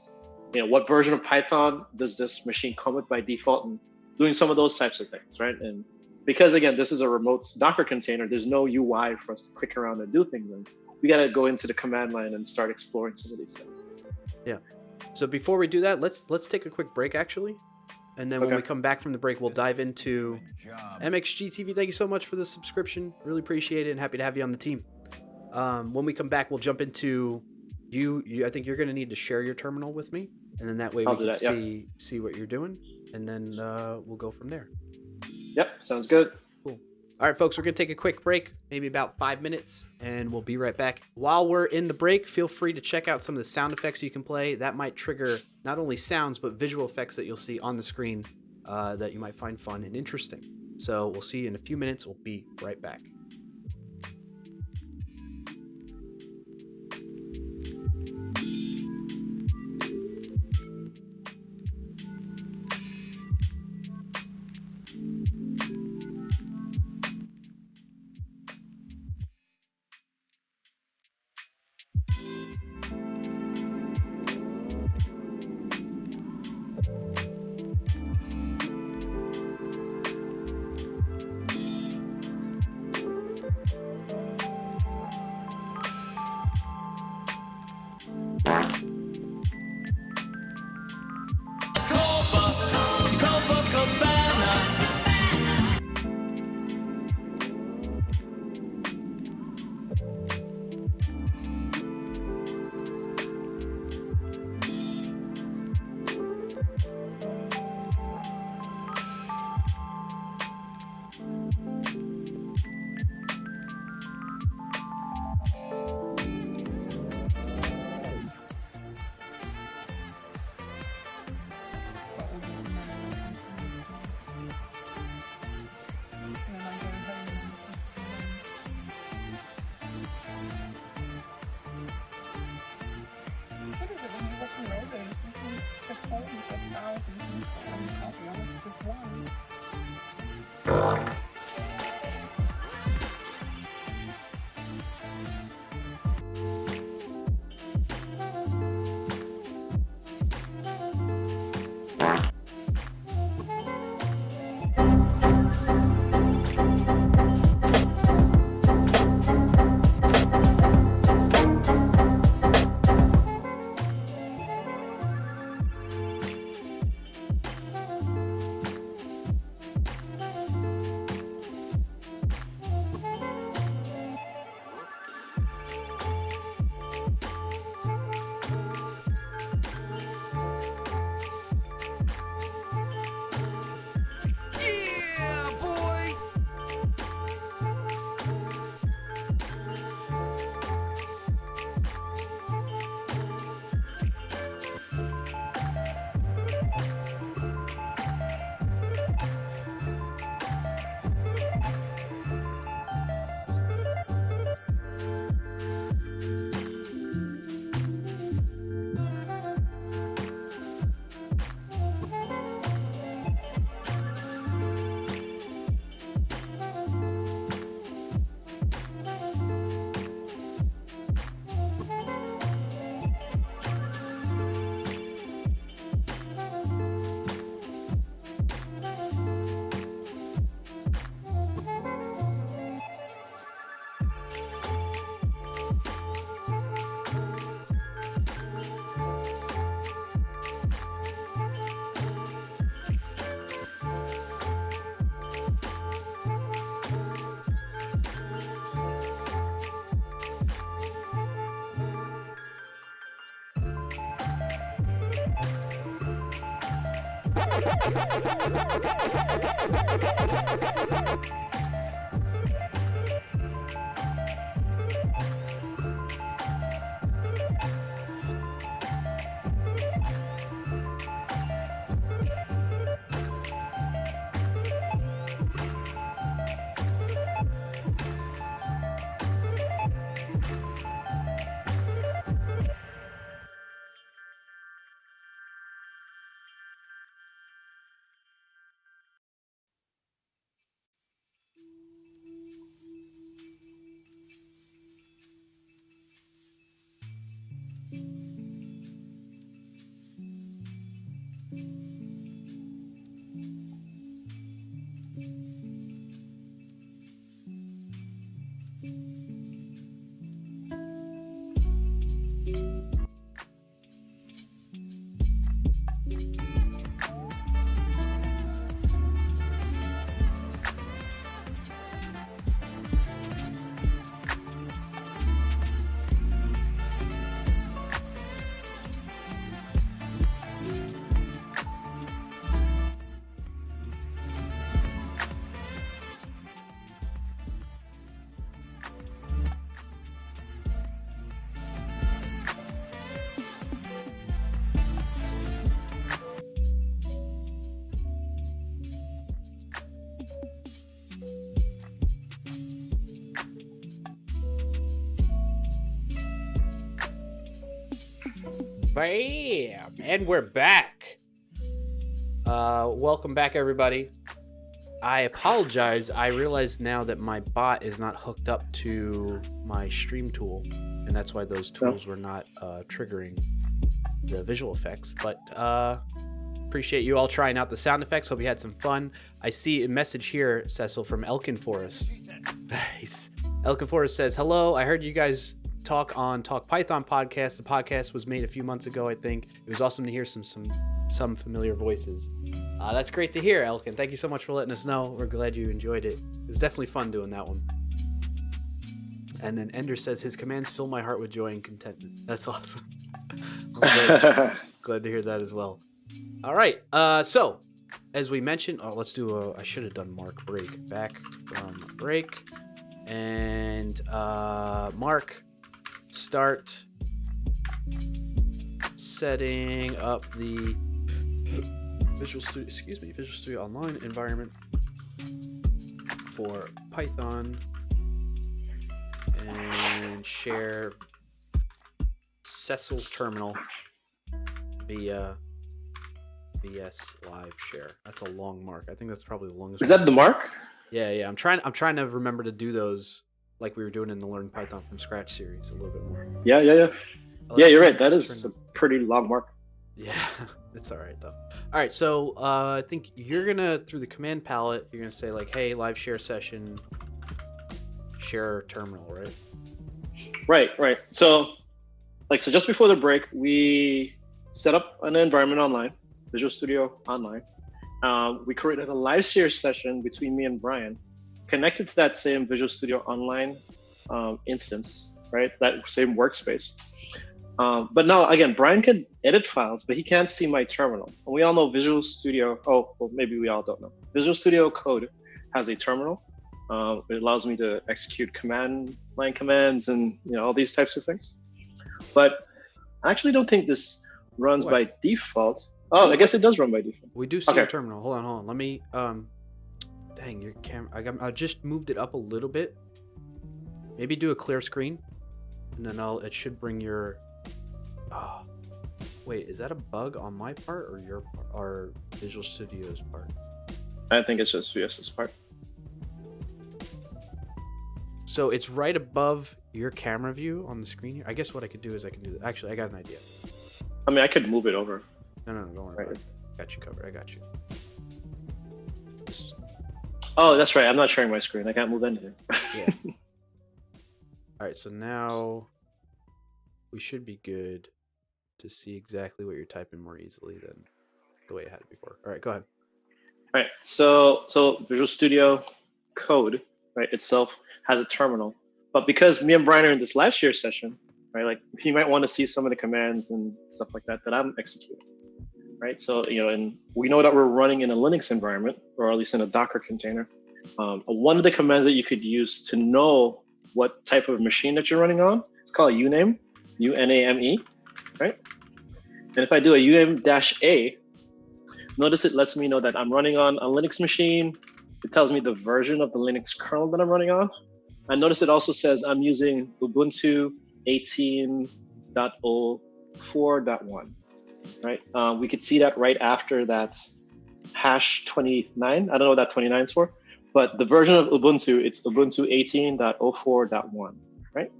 Speaker 2: what version of Python does this machine come with by default, and doing some of those types of things, right? And because again, this is a remote Docker container, there's no UI for us to click around and do things, and we got to go into the command line and start exploring some of these things.
Speaker 1: Yeah. So before we do that, let's take a quick break actually. And then when we come back from the break, we'll dive into MXGTV. Thank you so much for the subscription. Really appreciate it and happy to have you on the team. When we come back, we'll jump into you. I think you're going to need to share your terminal with me. And then that way we can see what you're doing. And then we'll go from there.
Speaker 2: Yep, sounds good.
Speaker 1: Cool. All right, folks, we're going to take a quick break, maybe about 5 minutes, and we'll be right back. While we're in the break, feel free to check out some of the sound effects you can play. That might trigger not only sounds, but visual effects that you'll see on the screen that you might find fun and interesting. So we'll see you in a few minutes. We'll be right back. Bam! And we're back. Welcome back, everybody. I apologize. I realize now that my bot is not hooked up to my stream tool, and that's why those tools were not triggering the visual effects. But appreciate you all trying out the sound effects. Hope you had some fun. I see a message here, Cecil, from Elkin Forest. Nice. Elkin Forest says, "Hello, I heard you guys talk on Talk Python podcast. The podcast was made a few months ago, I think. It was awesome to hear some familiar voices." That's great to hear, Elkin. Thank you so much for letting us know. We're glad you enjoyed it. It was definitely fun doing that one. And then Ender says, "His commands fill my heart with joy and contentment." That's awesome. I'm glad to hear that as well. All right. So, as we mentioned, let's do I should have done Mark break. Back from break. And Mark, start setting up the Visual Studio Online environment for Python and share Cecil's terminal via VS Live Share. That's a long mark. I think that's probably the longest.
Speaker 2: Is that the mark?
Speaker 1: Yeah. I'm trying to remember to do those like we were doing in the Learn Python from Scratch series a little bit more.
Speaker 2: Yeah. Yeah, you're right. That is a pretty long mark.
Speaker 1: Yeah, it's all right though. All right, so I think you're gonna, through the command palette, you're gonna say like, "Hey, live share session, share terminal," right?
Speaker 2: Right. So just before the break, we set up an environment online, Visual Studio Online. We created a live share session between me and Brian, connected to that same Visual Studio Online instance, right? That same workspace. But now, again, Brian can edit files, but he can't see my terminal. And we all know Visual Studio, maybe we all don't know. Visual Studio Code has a terminal. It allows me to execute command line commands and all these types of things. But I actually don't think this runs by default. Oh, I guess it does run by default.
Speaker 1: We do see a terminal. Hold on. Let me, dang, your camera, I just moved it up a little bit. Maybe do a clear screen, and then it should bring your, wait, is that a bug on my part or Visual Studio's part?
Speaker 2: I think it's just VS's part.
Speaker 1: So it's right above your camera view on the screen here. I guess what I could do is actually, I got an idea.
Speaker 2: I mean, I could move it over.
Speaker 1: No, don't worry about it. Got you covered. I got you.
Speaker 2: Oh, that's right. I'm not sharing my screen. I can't move anything.
Speaker 1: Yeah. All right, so now we should be good to see exactly what you're typing more easily than the way I had it before. All right, go ahead.
Speaker 2: All right, so Visual Studio Code, right, itself has a terminal. But because me and Brian are in this last year session, right, like he might want to see some of the commands and stuff like that I'm executing. right? So, and we know that we're running in a Linux environment, or at least in a Docker container. One of the commands that you could use to know what type of machine that you're running on, it's called uname, UNAME, right? And if I do a -a, notice it lets me know that I'm running on a Linux machine. It tells me the version of the Linux kernel that I'm running on. And notice it also says I'm using Ubuntu 18.04.1, right? We could see that right after that hash 29. I don't know what that 29 is for, but the version of Ubuntu, it's Ubuntu 18.04.1, right?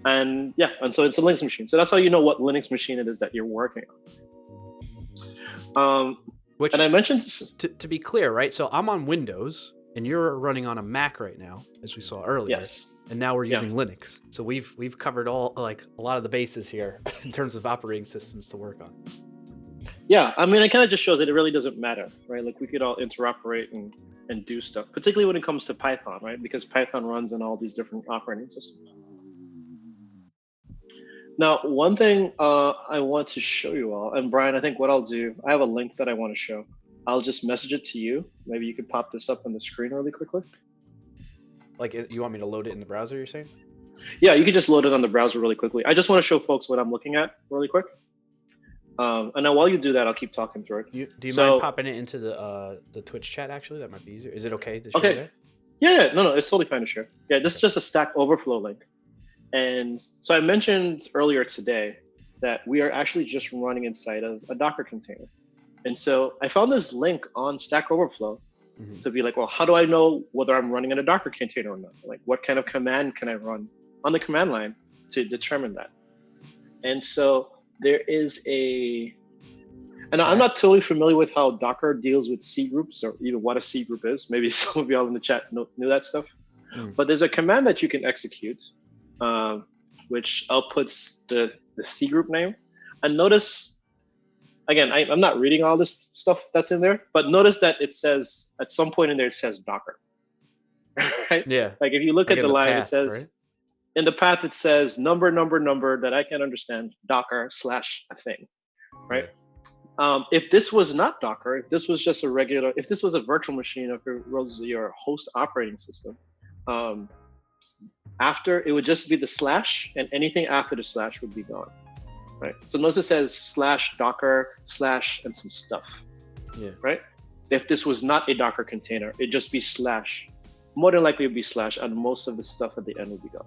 Speaker 2: And so it's a Linux machine. So that's how you know what Linux machine it is that you're working on.
Speaker 1: Which,
Speaker 2: and I mentioned
Speaker 1: to be clear, right? So I'm on Windows, and you're running on a Mac right now, as we saw earlier.
Speaker 2: Yes.
Speaker 1: And now we're using Linux. So we've covered a lot of the bases here in terms of operating systems to work on.
Speaker 2: Yeah, I mean, it kind of just shows that it really doesn't matter, right? Like we could all interoperate and do stuff, particularly when it comes to Python, right? Because Python runs in all these different operating systems. Now, one thing I want to show you all, and Brian, I think what I'll do, I have a link that I want to show. I'll just message it to you. Maybe you could pop this up on the screen really quickly.
Speaker 1: Like, you want me to load it in the browser, you're saying?
Speaker 2: Yeah, you could just load it on the browser really quickly. I just want to show folks what I'm looking at really quick. And now while you do that, I'll keep talking through it.
Speaker 1: Do you mind popping it into the Twitch chat, actually? That might be easier. Is it okay to share that?
Speaker 2: Yeah, no, it's totally fine to share. Yeah, this is just a Stack Overflow link. And so I mentioned earlier today that we are actually just running inside of a Docker container. And so I found this link on Stack Overflow to be like, well, how do I know whether I'm running in a Docker container or not? Like, what kind of command can I run on the command line to determine that? And so there is and I'm not totally familiar with how Docker deals with C groups or even what a C group is. Maybe some of y'all in the chat knew that stuff. But there's a command that you can execute, which outputs the C group name. And notice, again, I'm not reading all this stuff that's in there, but notice that it says, at some point in there, it says Docker. Right?
Speaker 1: Yeah.
Speaker 2: Like if you look at the line,
Speaker 1: path,
Speaker 2: it says, right? In the path, it says number that I can understand, Docker / a thing, right? Yeah. If this was not Docker, if this was just if this was a virtual machine, if it was your host operating system, after it would just be the / and anything after the / would be gone, right? So notice it says /Docker / and some stuff, right? If this was not a Docker container, it'd just be /. More than likely it'd be / and most of the stuff at the end would be gone.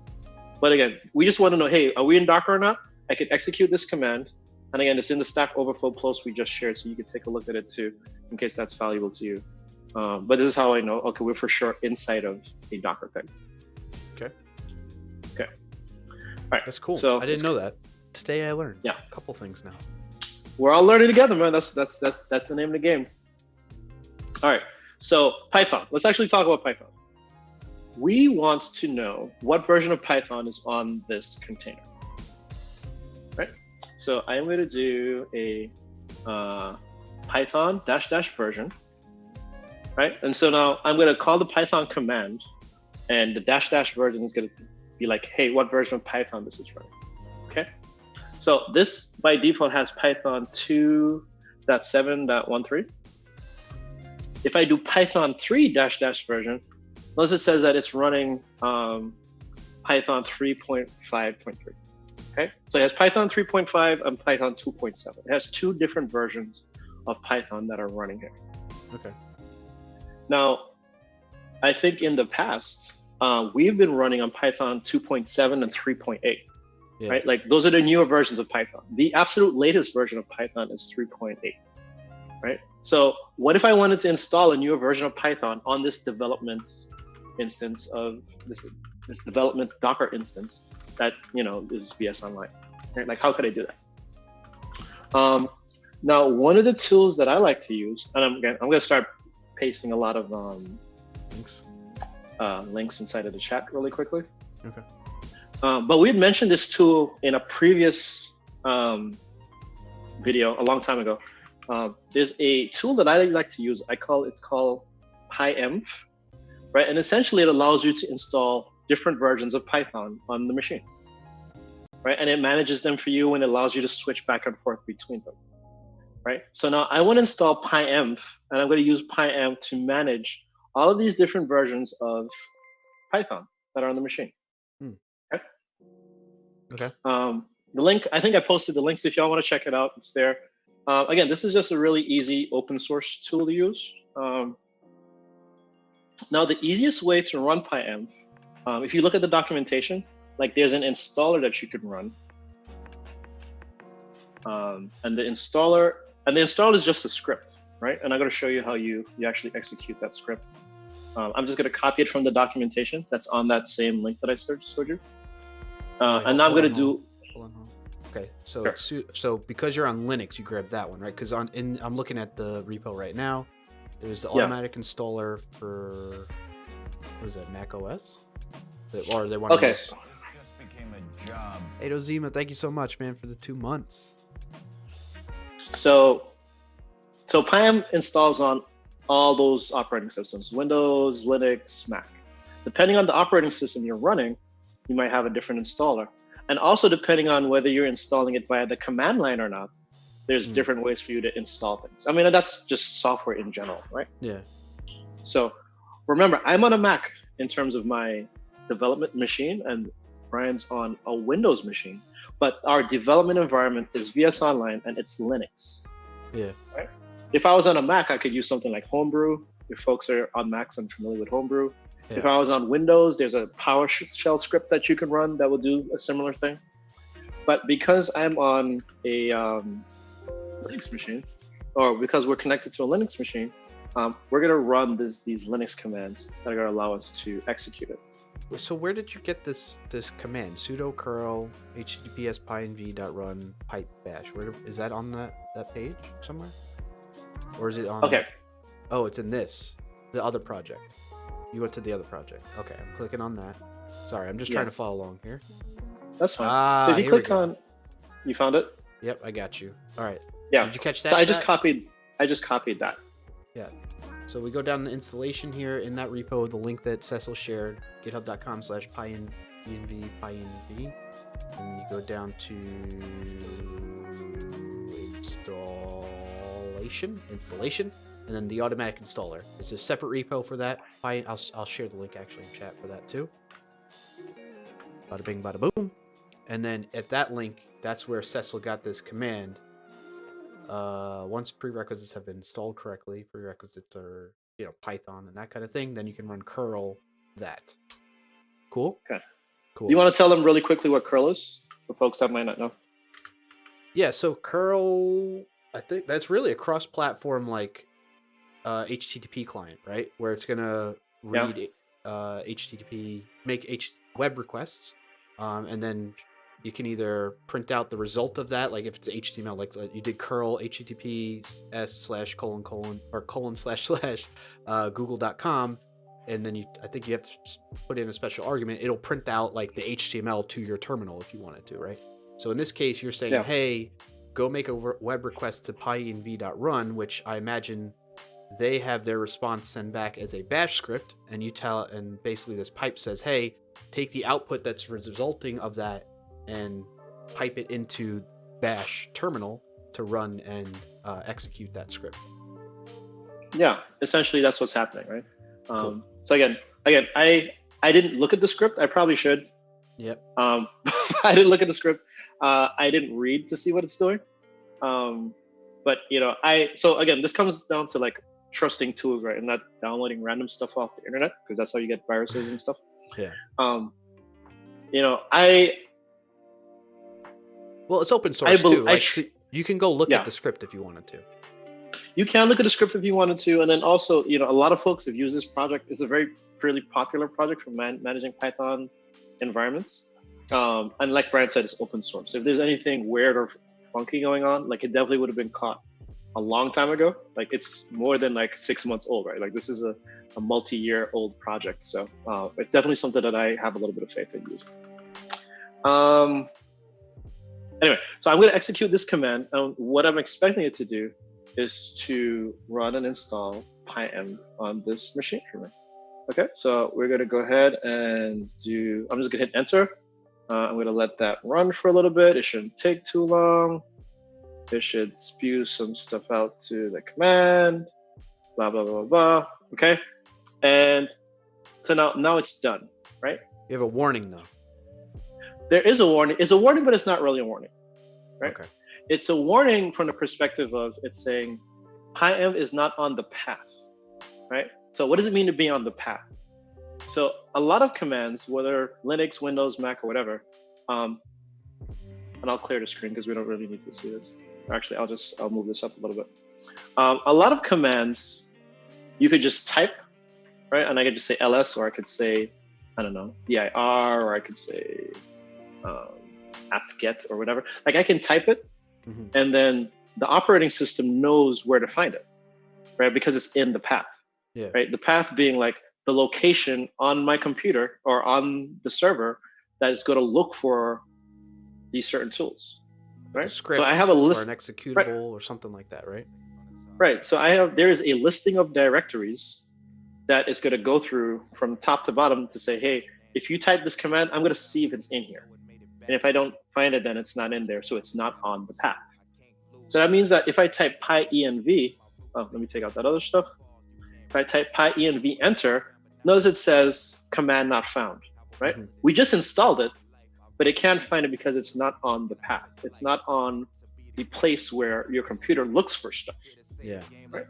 Speaker 2: But again, we just want to know, hey, are we in Docker or not? I could execute this command. And again, it's in the Stack Overflow post we just shared, so you can take a look at it too, in case that's valuable to you. But this is how I know, okay, we're for sure inside of a Docker thing. Okay. All right.
Speaker 1: That's cool.
Speaker 2: So
Speaker 1: I didn't know that. Today I learned
Speaker 2: a
Speaker 1: couple things now.
Speaker 2: We're all learning together, man. That's the name of the game. All right. So Python. Let's actually talk about Python. We want to know what version of Python is on this container, right? So I'm going to do a Python -- version, right? And so now I'm going to call the Python command, and the -- version is going to be like, hey, what version of Python this is running, okay? So this by default has Python 2.7.13. If I do Python 3 -- version, notice it says that it's running Python 3.5.3. Okay, so it has Python 3.5 and Python 2.7. It has two different versions of Python that are running here.
Speaker 1: Okay.
Speaker 2: Now, I think in the past, we've been running on Python 2.7 and 3.8, right? Like those are the newer versions of Python. The absolute latest version of Python is 3.8, right? So what if I wanted to install a newer version of Python on this development instance of this development Docker instance that is VS Online, right? Like how could I do that? Now one of the tools that I like to use, and I'm gonna start pasting a lot of links inside of the chat really quickly.
Speaker 1: Okay.
Speaker 2: But we had mentioned this tool in a previous video a long time ago. There's a tool that I like to use. It's called pyenv, right? And essentially it allows you to install different versions of Python on the machine, right? And it manages them for you and allows you to switch back and forth between them, right? So now I want to install pyenv, and I'm going to use pyenv to manage all of these different versions of Python that are on the machine. Okay.
Speaker 1: Okay.
Speaker 2: The link, I think I posted the links if y'all want to check it out. It's there. Again, this is just a really easy open source tool to use. Now, the easiest way to run pyenv, if you look at the documentation, like there's an installer that you can run. And the installer is just a script, right? And I'm going to show you how you actually execute that script. I'm just going to copy it from the documentation that's on that same link that I showed you. And now I'm going to do.
Speaker 1: Hold on. Okay, so
Speaker 2: Sure.
Speaker 1: so because you're on Linux, you grab that one, right? Because I'm looking at the repo right now. There's the automatic installer for what is that, Mac OS? Or they want to
Speaker 2: Okay.
Speaker 1: use.
Speaker 3: This just became a job.
Speaker 1: Hey Zima, thank you so much, man, for the 2 months.
Speaker 2: So pyenv installs on all those operating systems: Windows, Linux, Mac. Depending on the operating system you're running, you might have a different installer. And also depending on whether you're installing it via the command line or not, there's different ways for you to install things. I mean, that's just software in general, right?
Speaker 1: Yeah.
Speaker 2: So remember, I'm on a Mac in terms of my development machine, and Brian's on a Windows machine. But our development environment is VS Online, and it's Linux.
Speaker 1: Yeah.
Speaker 2: Right? If I was on a Mac, I could use something like Homebrew. If folks are on Macs and familiar with Homebrew.
Speaker 1: Yeah.
Speaker 2: If I was on Windows, there's a PowerShell script that you can run that will do a similar thing. But because I'm on a Linux machine, or because we're connected to a Linux machine, we're going to run these Linux commands that are going to allow us to execute it.
Speaker 1: So where did you get this command? Sudo curl https pyenv.run pipe bash. Where is that on that page somewhere? Or is it on?
Speaker 2: Okay.
Speaker 1: Oh, it's in the other project. You went to the other project. Okay, I'm clicking on that. Sorry, I'm just trying to follow along here.
Speaker 2: That's fine. So if you click on, you found it?
Speaker 1: Yep, I got you. All right.
Speaker 2: Yeah.
Speaker 1: Did you catch that?
Speaker 2: So I just copied that.
Speaker 1: Yeah. So we go down the installation here in that repo, the link that Cecil shared, github.com/pyenv, and then you go down to installation, and then the automatic installer. It's a separate repo for that. I'll share the link actually in chat for that too. Bada bing, bada boom. And then at that link, that's where Cecil got this command. Once prerequisites have been installed correctly, prerequisites are, Python and that kind of thing, then you can run curl that. Cool?
Speaker 2: Okay.
Speaker 1: Cool.
Speaker 2: You want to tell them really quickly what curl is for folks that might not know?
Speaker 1: Yeah, so curl, I think that's really a cross-platform HTTP client, right? Where it's going to read HTTP, make web requests, and then you can either print out the result of that, like if it's HTML, like you did curl https:/:google.com, and then I think you have to put in a special argument. It'll print out like the HTML to your terminal if you wanted to, right? So in this case, you're saying, hey, go make a web request to pyenv.run, which I imagine they have their response send back as a bash script, and and basically this pipe says, hey, take the output that's resulting of that and pipe it into bash terminal to run and execute that script.
Speaker 2: Yeah, essentially that's what's happening, right?
Speaker 1: Cool.
Speaker 2: So again, I didn't look at the script. I probably should.
Speaker 1: Yep.
Speaker 2: I didn't look at the script. I didn't read to see what it's doing. But so again, this comes down to like trusting tools, right? And not downloading random stuff off the internet, because that's how you get viruses and stuff.
Speaker 1: Yeah. Well, it's open source too. So you can go look at the script if you wanted to.
Speaker 2: You can look at the script if you wanted to, and then also, a lot of folks have used this project. It's a fairly popular project for managing Python environments. And like Brian said, it's open source. If there's anything weird or funky going on, like it definitely would have been caught a long time ago. Like it's more than like 6 months old, right? Like this is a multi-year old project. So it's definitely something that I have a little bit of faith in using. Anyway, so I'm going to execute this command. And what I'm expecting it to do is to run and install pyenv on this machine for me. Okay, so we're going to go ahead and I'm just going to hit enter. I'm going to let that run for a little bit. It shouldn't take too long. It should spew some stuff out to the command. Blah, blah, blah, blah. Okay. And so now it's done, right?
Speaker 1: You have a warning though.
Speaker 2: There is a warning. It's a warning, but it's not really a warning, right?
Speaker 1: Okay.
Speaker 2: It's a warning from the perspective of it's saying pyenv is not on the path, right? So what does it mean to be on the path? So a lot of commands, whether Linux, Windows, Mac, or whatever, and I'll clear the screen because we don't really need to see this. Actually, I'll move this up a little bit. A lot of commands you could just type, right? And I could just say ls, or I could say, I don't know, dir, or I could say apt-get or whatever. Like I can type it, and then the operating system knows where to find it, right? Because it's in the path, right? The path being like the location on my computer or on the server that is going to look for these certain tools, right?
Speaker 1: Script
Speaker 2: so I have a list
Speaker 1: or an executable
Speaker 2: right,
Speaker 1: or something like that, right?
Speaker 2: Right. So there is a listing of directories that is going to go through from top to bottom to say, hey, if you type this command, I'm going to see if it's in here. And if I don't find it, then it's not in there. So it's not on the path. So that means that if I type pyenv, let me take out that other stuff. If I type pyenv enter, notice it says command not found, right? We just installed it, but it can't find it because it's not on the path. It's not on the place where your computer looks for stuff.
Speaker 1: Yeah.
Speaker 2: Right?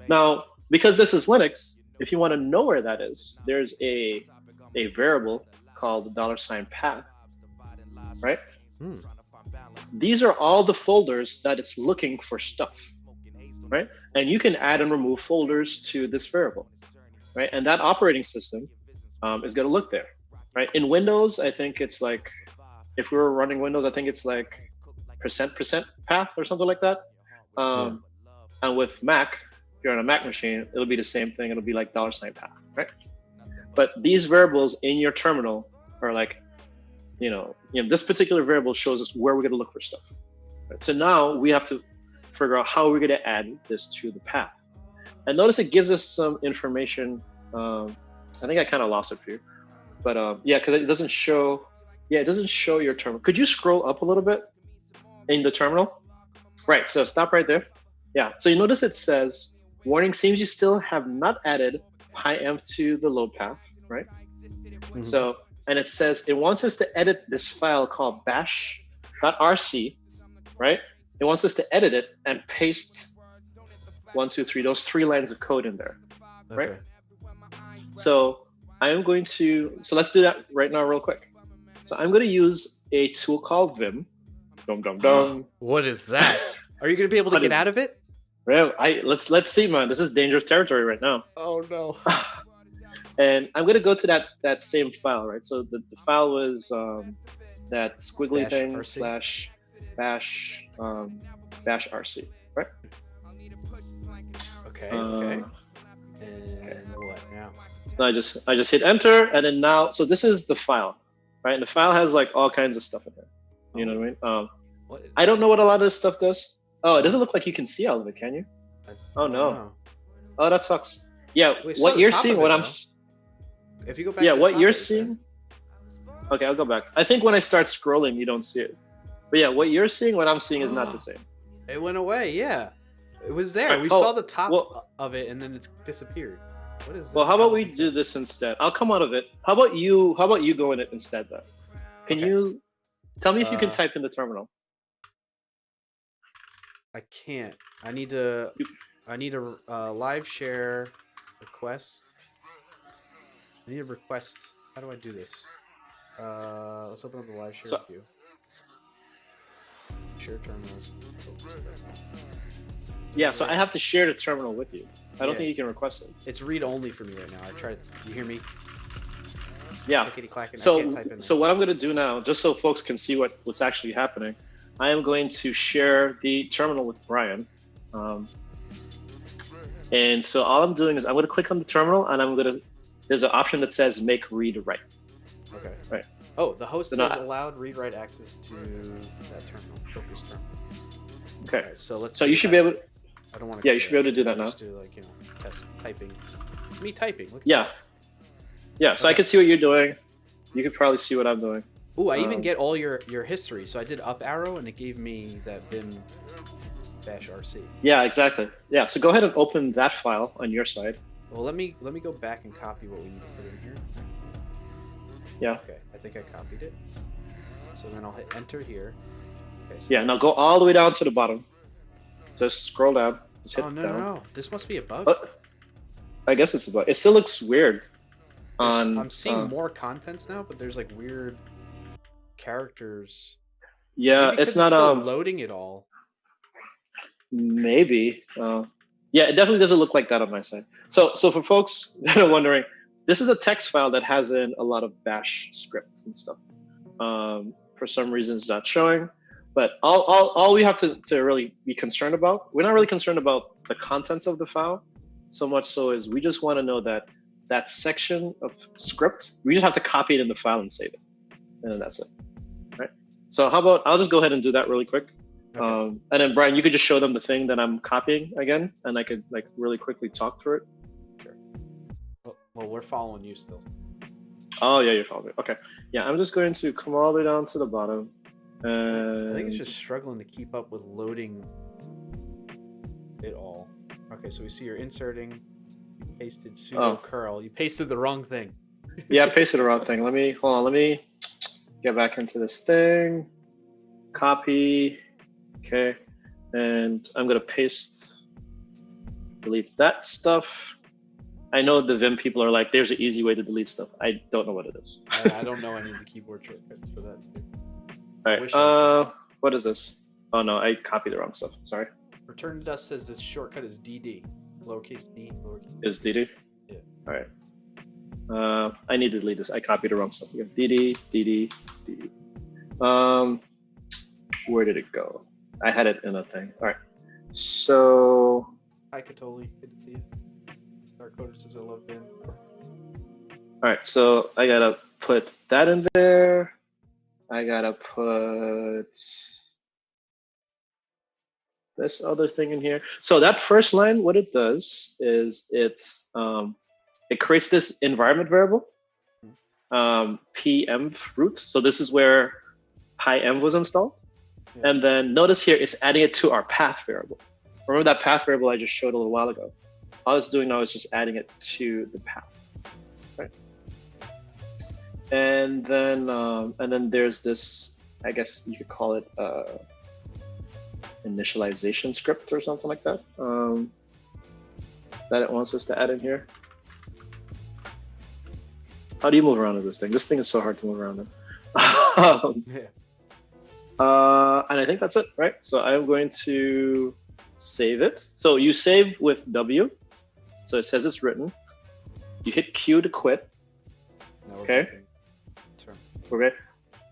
Speaker 2: Now, because this is Linux, if you want to know where that is, there's a variable called $path, right? These are all the folders that it's looking for stuff, right? And you can add and remove folders to this variable, right? And that operating system is going to look there, right? In Windows, I think it's like, if we were running Windows, I think it's like %% path or something like that. And with Mac, if you're on a Mac machine, it'll be the same thing. It'll be like $path, right? But these variables in your terminal are like, this particular variable shows us where we're going to look for stuff. Right? So now we have to figure out how we're going to add this to the path. And notice it gives us some information. I think I kind of lost it for you, but yeah, because it doesn't show. Yeah, it doesn't show your terminal. Could you scroll up a little bit in the terminal? Right. So stop right there. Yeah. So you notice it says, warning, seems you still have not added pyenv to the load path, right? So, and it says it wants us to edit this file called bash.rc, right? It wants us to edit it and paste 1, 2, 3, those 3 lines of code in there, right?
Speaker 1: Okay.
Speaker 2: So so let's do that right now real quick. So I'm going to use a tool called Vim.
Speaker 1: What is that? Are you going to be able to get out of it?
Speaker 2: Well, let's see, man. This is dangerous territory right now.
Speaker 1: Oh no.
Speaker 2: And I'm going to go to that same file, right? So the file was that squiggly thing /bash -rc, right?
Speaker 1: Okay. And what now?
Speaker 2: So I just hit enter, and then now, so this is the file, right? And the file has like all kinds of stuff in there. You know what I mean? I don't know what a lot of this stuff does. Oh, it doesn't look like you can see all of it, can you? Oh no. Oh, that sucks. Yeah, what you're seeing, what I'm.
Speaker 1: If you go back.
Speaker 2: Yeah, what you're seeing. Okay, I'll go back. I think when I start scrolling, you don't see it. But yeah, what you're seeing, what I'm seeing is not the same.
Speaker 1: It went away. Yeah, it was there.
Speaker 2: Right.
Speaker 1: We saw the top of it, and then it's disappeared. What is this?
Speaker 2: Well, how about we do this instead? I'll come out of it. How about you go in it instead, though? Can you tell me if you can type in the terminal?
Speaker 1: I can't. I need a live share request. I need a request. How do I do this? Let's open up the live share queue. Share terminals.
Speaker 2: Yeah, so I have to share the terminal with you. I don't think you can request it.
Speaker 1: It's read only for me right now. I tried. You hear me?
Speaker 2: Yeah. So what I'm going to do now, just so folks can see what's actually happening, I am going to share the terminal with Brian. And so all I'm doing is I'm going to click on the terminal, and there's an option that says make read write.
Speaker 1: Okay.
Speaker 2: Right.
Speaker 1: Oh, the host has allowed read write access to that terminal, focus terminal.
Speaker 2: Okay.
Speaker 1: Right, so let's.
Speaker 2: So you should be able.
Speaker 1: I don't want to.
Speaker 2: Yeah, you should be able to do that now.
Speaker 1: Just do test typing. It's me typing.
Speaker 2: Yeah. Yeah. So I can see what you're doing. You could probably see what I'm doing.
Speaker 1: Ooh, I even get all your history. So I did up arrow, and it gave me that vim dash rc.
Speaker 2: Yeah, exactly. Yeah, so go ahead and open that file on your side.
Speaker 1: Well, let me go back and copy what we need to put in here.
Speaker 2: Yeah.
Speaker 1: Okay, I think I copied it. So then I'll hit enter here. Okay, so
Speaker 2: Yeah, now go all the way down to the bottom. Just scroll down. Just hit
Speaker 1: Oh, no,
Speaker 2: down.
Speaker 1: no. This must be a bug.
Speaker 2: I guess it's a bug. It still looks weird.
Speaker 1: I'm seeing more contents now, but there's like weird characters.
Speaker 2: Yeah,
Speaker 1: Maybe
Speaker 2: it's
Speaker 1: 'cause
Speaker 2: not
Speaker 1: still loading it all.
Speaker 2: maybe. Yeah, it definitely doesn't look like that on my side. So for folks that are wondering, this is a text file that has in a lot of bash scripts and stuff. For some reason it's not showing, but all we have to really be concerned about, we're not really concerned about the contents of the file so much so as we just want to know that that section of script, we just have to copy it in the file and save it, and then that's it, right? So how about I'll just go ahead and do that really quick.
Speaker 1: Okay.
Speaker 2: And then Brian, you could just show them the thing that I'm copying again, and I could like really quickly talk through it.
Speaker 1: Sure. Well, we're following you still.
Speaker 2: Oh yeah, you're following me. Okay. Yeah, I'm just going to come all the way down to the bottom. And
Speaker 1: I think it's just struggling to keep up with loading it all. Okay, so we see you're inserting. You pasted sudo curl. You pasted the wrong thing.
Speaker 2: Yeah, I pasted the wrong thing. Let me get back into this thing. Copy. Okay. And I'm gonna paste, delete that stuff. I know the Vim people are like, there's an easy way to delete stuff. I don't know what it is.
Speaker 1: I don't know any of the keyboard shortcuts for that.
Speaker 2: All right. What is this? Oh no, I copied the wrong stuff. Sorry.
Speaker 1: Return to dust says this shortcut is DD. Lowercase d, lowercase.
Speaker 2: Is DD?
Speaker 1: Yeah.
Speaker 2: All right. I need to delete this. I copied the wrong stuff. We have DD, DD, DD. Where did it go? I had it in a thing. All right. So.
Speaker 1: Hi, Katoli. Good to see you. Dark Coder says I love Vim.
Speaker 2: All right. So I gotta put that in there. I gotta put this other thing in here. So that first line, what it does is it creates this environment variable, pyenv root. So this is where pyenv was installed. Yeah. And then notice here, it's adding it to our path variable. Remember that path variable I just showed a little while ago? All it's doing now is just adding it to the path, right? And then there's this, I guess you could call it initialization script or something like that, that it wants us to add in here. How do you move around with this thing? This thing is so hard to move around in.
Speaker 1: Yeah.
Speaker 2: And I think that's it, right? So I'm going to save it. So you save with W. So it says it's written. You hit Q to quit. Okay. Okay.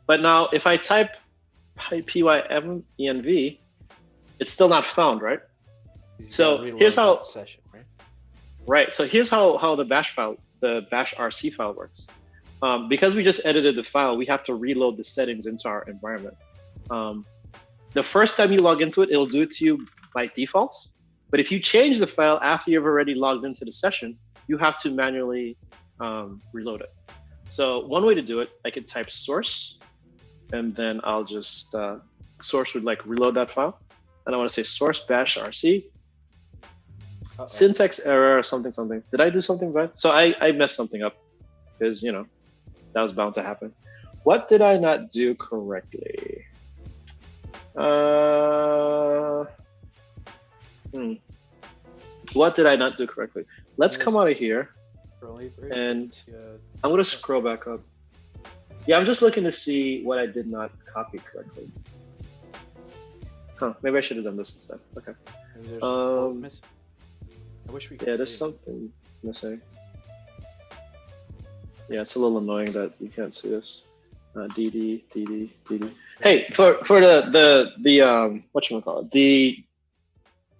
Speaker 2: But now if I type pyenv, it's still not found, right? So here's how.
Speaker 1: Session, right?
Speaker 2: Right. So here's how the bash file, the bash RC file works. Because we just edited the file, we have to reload the settings into our environment. The first time you log into it, it'll do it to you by default. But if you change the file after you've already logged into the session, you have to manually reload it. So one way to do it, I could type source, and then I'll just, source would like reload that file. And I want to say source bash RC. Syntax error or something. Did I do something bad? So I messed something up because, you know, that was bound to happen. What did I not do correctly? What did I not do correctly? Let's come out of here. And I'm going to scroll back up. Yeah, I'm just looking to see what I did not copy correctly. Huh, maybe I should have done this instead. Okay.
Speaker 1: I wish we could.
Speaker 2: Yeah, there's something missing. Yeah, it's a little annoying that you can't see this. DD. Hey, for the whatchamacallit, the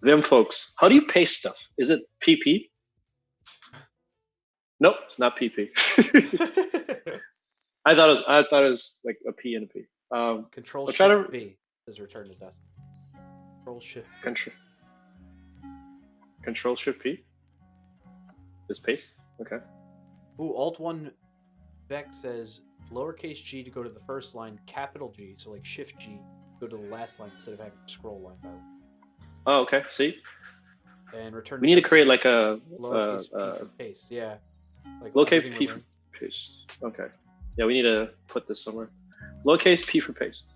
Speaker 2: Vim folks, how do you paste stuff? Is it PP? Nope, it's not PP. I thought it was like a P and a P.
Speaker 1: Control Shift B says return to dust.
Speaker 2: Control Shift P. Is paste. Okay.
Speaker 1: Ooh, Alt 1 Beck says lowercase g to go to the first line, capital G, so like Shift G, go to the last line instead of having to scroll line by line.
Speaker 2: Oh, okay. See,
Speaker 1: And return.
Speaker 2: we need to create
Speaker 1: paste
Speaker 2: like a
Speaker 1: lowercase p for paste. Yeah. Like
Speaker 2: lowercase
Speaker 1: everything
Speaker 2: p
Speaker 1: we're
Speaker 2: for paste. Okay. Yeah, we need to put this somewhere. Lowercase p for paste.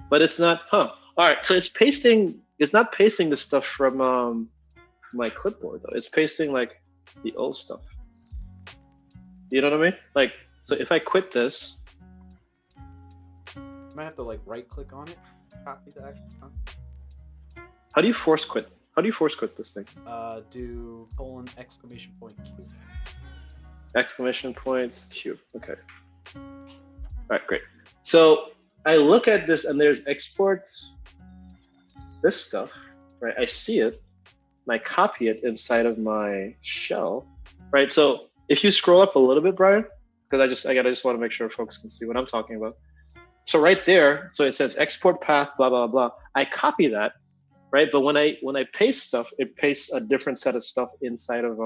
Speaker 2: But it's not. Huh. All right. So it's pasting. It's not pasting the stuff from my clipboard though. It's pasting like the old stuff. You know what I mean? Like, so if I quit this,
Speaker 1: might have to like right click on it, copy the actual content.
Speaker 2: how do you force quit? How do you force quit this thing?
Speaker 1: Do colon exclamation point Q.
Speaker 2: Exclamation points Q. Okay. All right, great. So I look at this and there's export this stuff, right? I see it and I copy it inside of my shell, right? So if you scroll up a little bit, Brian, because I just want to make sure folks can see what I'm talking about. So right there, so it says export path, blah, blah, blah. I copy that, right? But when I paste stuff, it pastes a different set of stuff inside of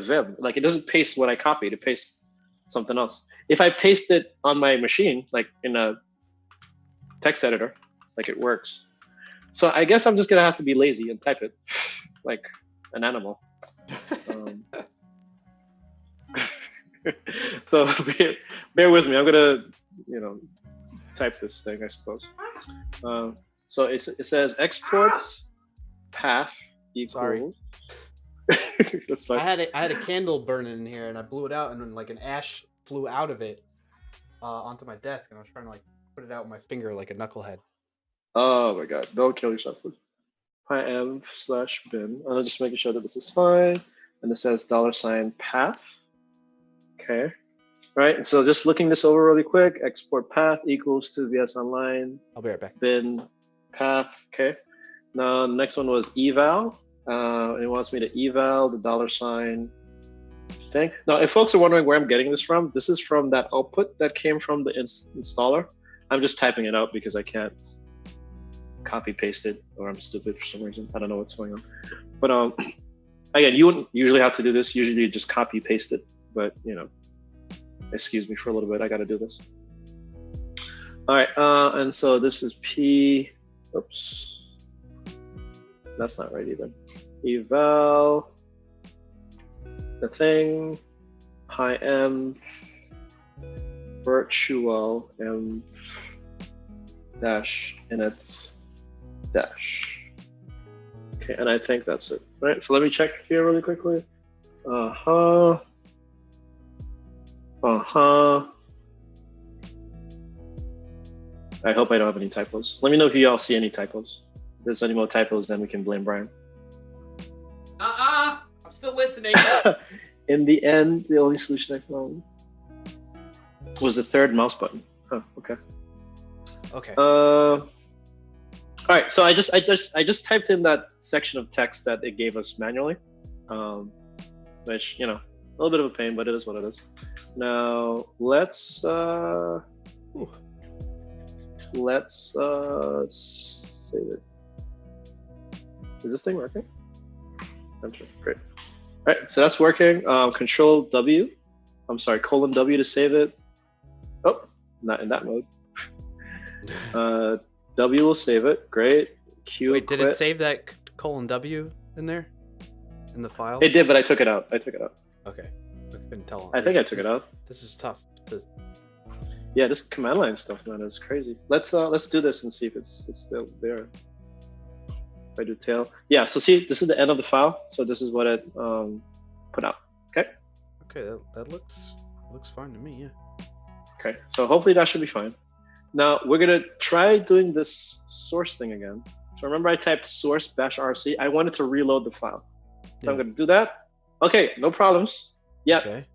Speaker 2: Vim. Like it doesn't paste what I copied, it pastes something else. If I paste it on my machine, like in a text editor, like it works. So I guess I'm just gonna have to be lazy and type it like an animal. So bear with me. I'm gonna, type this thing, I suppose. So it says export path equals.
Speaker 1: Sorry.
Speaker 2: That's fine.
Speaker 1: I had a candle burning in here and I blew it out and then like an ash flew out of it onto my desk and I was trying to like put it out with my finger like a knucklehead.
Speaker 2: Oh my god! Don't kill yourself, please. pyenv/bin. I'm just making sure that this is fine. And it says $path. Okay. Right. And so just looking this over really quick. Export path equals to VS Online.
Speaker 1: I'll be right back.
Speaker 2: Bin path. Okay. Now the next one was eval. It wants me to eval the $thing. Now, if folks are wondering where I'm getting this is from that output that came from the installer. I'm just typing it out because I can't copy paste it, or I'm stupid for some reason. I don't know what's going on. But again, you wouldn't usually have to do this. Usually you just copy paste it. But excuse me for a little bit. I got to do this. All right. And so this is P. Oops. That's not right either. Eval the thing, pyenv virtual m dash init dash. Okay, and I think that's it. Right. So let me check here really quickly. I hope I don't have any typos. Let me know if you all see any typos. If there's any more typos, then we can blame Brian.
Speaker 1: I'm still listening.
Speaker 2: In the end, the only solution I found was the third mouse button. Huh, okay.
Speaker 1: Okay.
Speaker 2: All right, so I just typed in that section of text that it gave us manually, which, a little bit of a pain, but it is what it is. Now let's save it. Is this thing working? Enter. Great. All right, so that's working. Control W. I'm sorry, colon W to save it. Oh, not in that mode. W will save it. Great. Q.
Speaker 1: Wait, did it save that colon W in there? In the file?
Speaker 2: It did, but I took it out.
Speaker 1: Okay. I couldn't tell.
Speaker 2: I think I took it out.
Speaker 1: This is tough.
Speaker 2: Yeah, this command line stuff, man, is crazy. Let's do this and see if it's still there. If I do tail. Yeah, so see, this is the end of the file. So this is what it put out. Okay.
Speaker 1: Okay, that looks fine to me. Yeah.
Speaker 2: Okay, so hopefully that should be fine. Now we're gonna try doing this source thing again. So remember I typed source -rc. I wanted to reload the file. So yeah. I'm gonna do that. Okay, no problems. Yeah.
Speaker 1: Okay.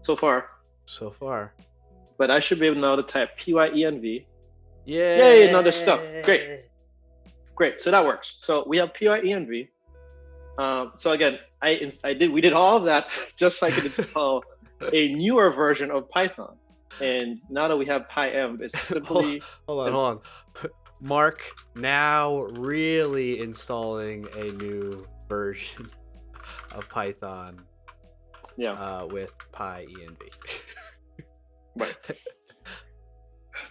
Speaker 2: So far. But I should be able now to type pyenv.
Speaker 1: Yeah.
Speaker 2: Yay! Now there's stuff. Great. So that works. So we have pyenv. So again, we did all of that just so I could install a newer version of Python. And now that we have pyenv, it's simply
Speaker 1: hold on. Mark now really installing a new version of Python. with pyenv.
Speaker 2: Right.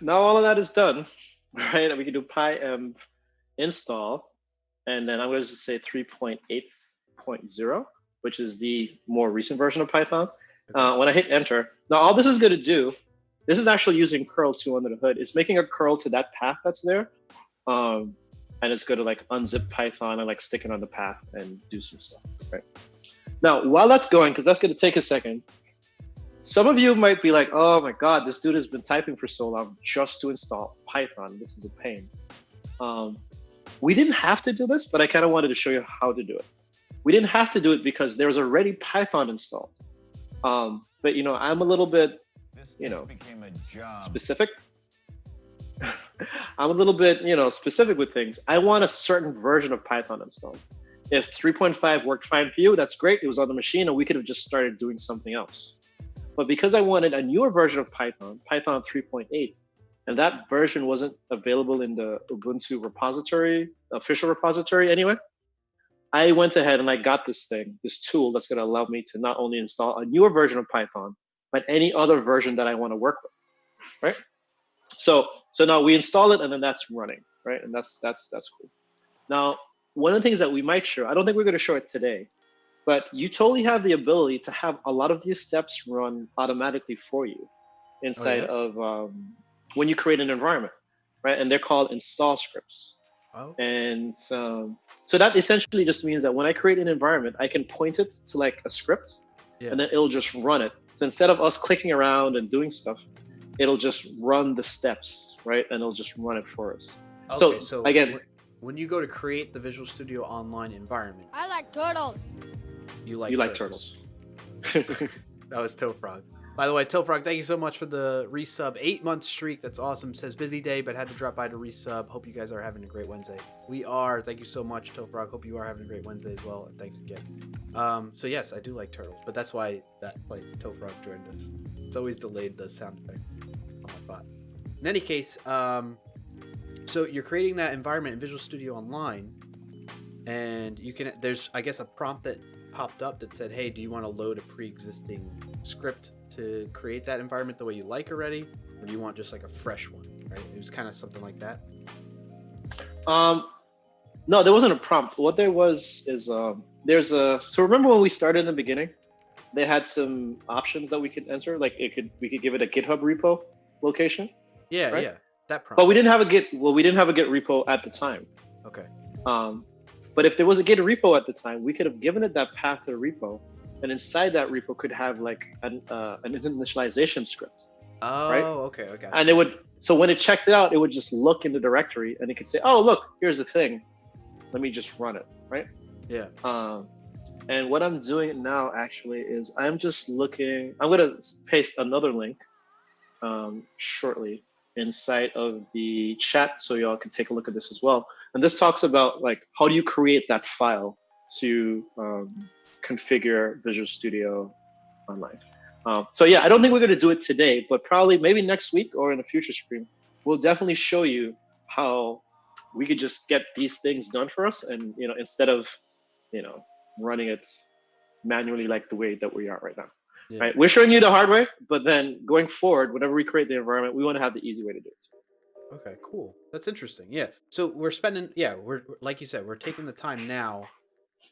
Speaker 2: Now all of that is done, right? And we can do pyenv install, and then I'm going to say 3.8.0, which is the more recent version of Python.
Speaker 1: Okay.
Speaker 2: When I hit enter, now all this is going to do, this is actually using curl 2 under the hood. It's making a curl to that path that's there. And it's going to like unzip Python and like stick it on the path and do some stuff, right? Now, while that's going, because that's going to take a second, some of you might be like, oh my God, this dude has been typing for so long just to install Python. This is a pain. We didn't have to do this, but I kind of wanted to show you how to do it. We didn't have to do it because there's already Python installed. But I'm a little bit,
Speaker 3: became a job.
Speaker 2: specific. I'm a little bit, specific with things. I want a certain version of Python installed. If 3.5 worked fine for you, that's great. It was on the machine and we could have just started doing something else. But because I wanted a newer version of Python, Python 3.8, and that version wasn't available in the Ubuntu repository, official repository anyway, I went ahead and I got this tool that's going to allow me to not only install a newer version of Python, but any other version that I want to work with, right? So now we install it and then that's running, right? And that's cool. Now, one of the things that we might show, I don't think we're going to show it today, but you totally have the ability to have a lot of these steps run automatically for you inside of when you create an environment, right? And they're called install scripts.
Speaker 1: Oh.
Speaker 2: And so that essentially just means that when I create an environment, I can point it to like a script and then it'll just run it. So instead of us clicking around and doing stuff, it'll just run the steps, right? And it'll just run it for us.
Speaker 1: Okay,
Speaker 2: so again,
Speaker 1: when you go to create the Visual Studio Online environment,
Speaker 4: I like turtles.
Speaker 1: You like turtles. That was Tofrog. By the way, Tofrog, thank you so much for the resub. 8-month streak. That's awesome. Says busy day, but had to drop by to resub. Hope you guys are having a great Wednesday. We are. Thank you so much, Tofrog. Hope you are having a great Wednesday as well. And thanks again. So yes, I do like turtles, but that's why Tofrog joined us. It's always delayed the sound effect on my bot. In any case, so you're creating that environment in Visual Studio Online, and there's I guess a prompt that popped up that said, hey, do you want to load a pre-existing script to create that environment the way you like already, or do you want just like a fresh one, right? It was kind of something like that.
Speaker 2: No, there wasn't a prompt. What there was is so remember when we started in the beginning, they had some options that we could enter, like we could give it a GitHub repo location.
Speaker 1: Yeah,
Speaker 2: right?
Speaker 1: yeah, that prompt.
Speaker 2: But we didn't have a Git repo at the time.
Speaker 1: Okay.
Speaker 2: But if there was a Git repo at the time, we could have given it that path to the repo, and inside that repo could have like an initialization script.
Speaker 1: Oh,
Speaker 2: right?
Speaker 1: Okay.
Speaker 2: And so when it checked it out, it would just look in the directory and it could say, oh, look, here's the thing. Let me just run it, right?
Speaker 1: Yeah.
Speaker 2: And what I'm doing now actually is I'm just looking, I'm gonna paste another link shortly inside of the chat so y'all can take a look at this as well. And this talks about like how do you create that file to configure Visual Studio Online. So yeah, I don't think we're going to do it today, but probably maybe next week or in a future stream, we'll definitely show you how we could just get these things done for us, and instead of running it manually like the way that we are right now. Yeah. Right? We're showing you the hard way, but then going forward, whenever we create the environment, we want to have the easy way to do it.
Speaker 1: Okay, cool. That's interesting. Yeah. So we're like you said, we're taking the time now,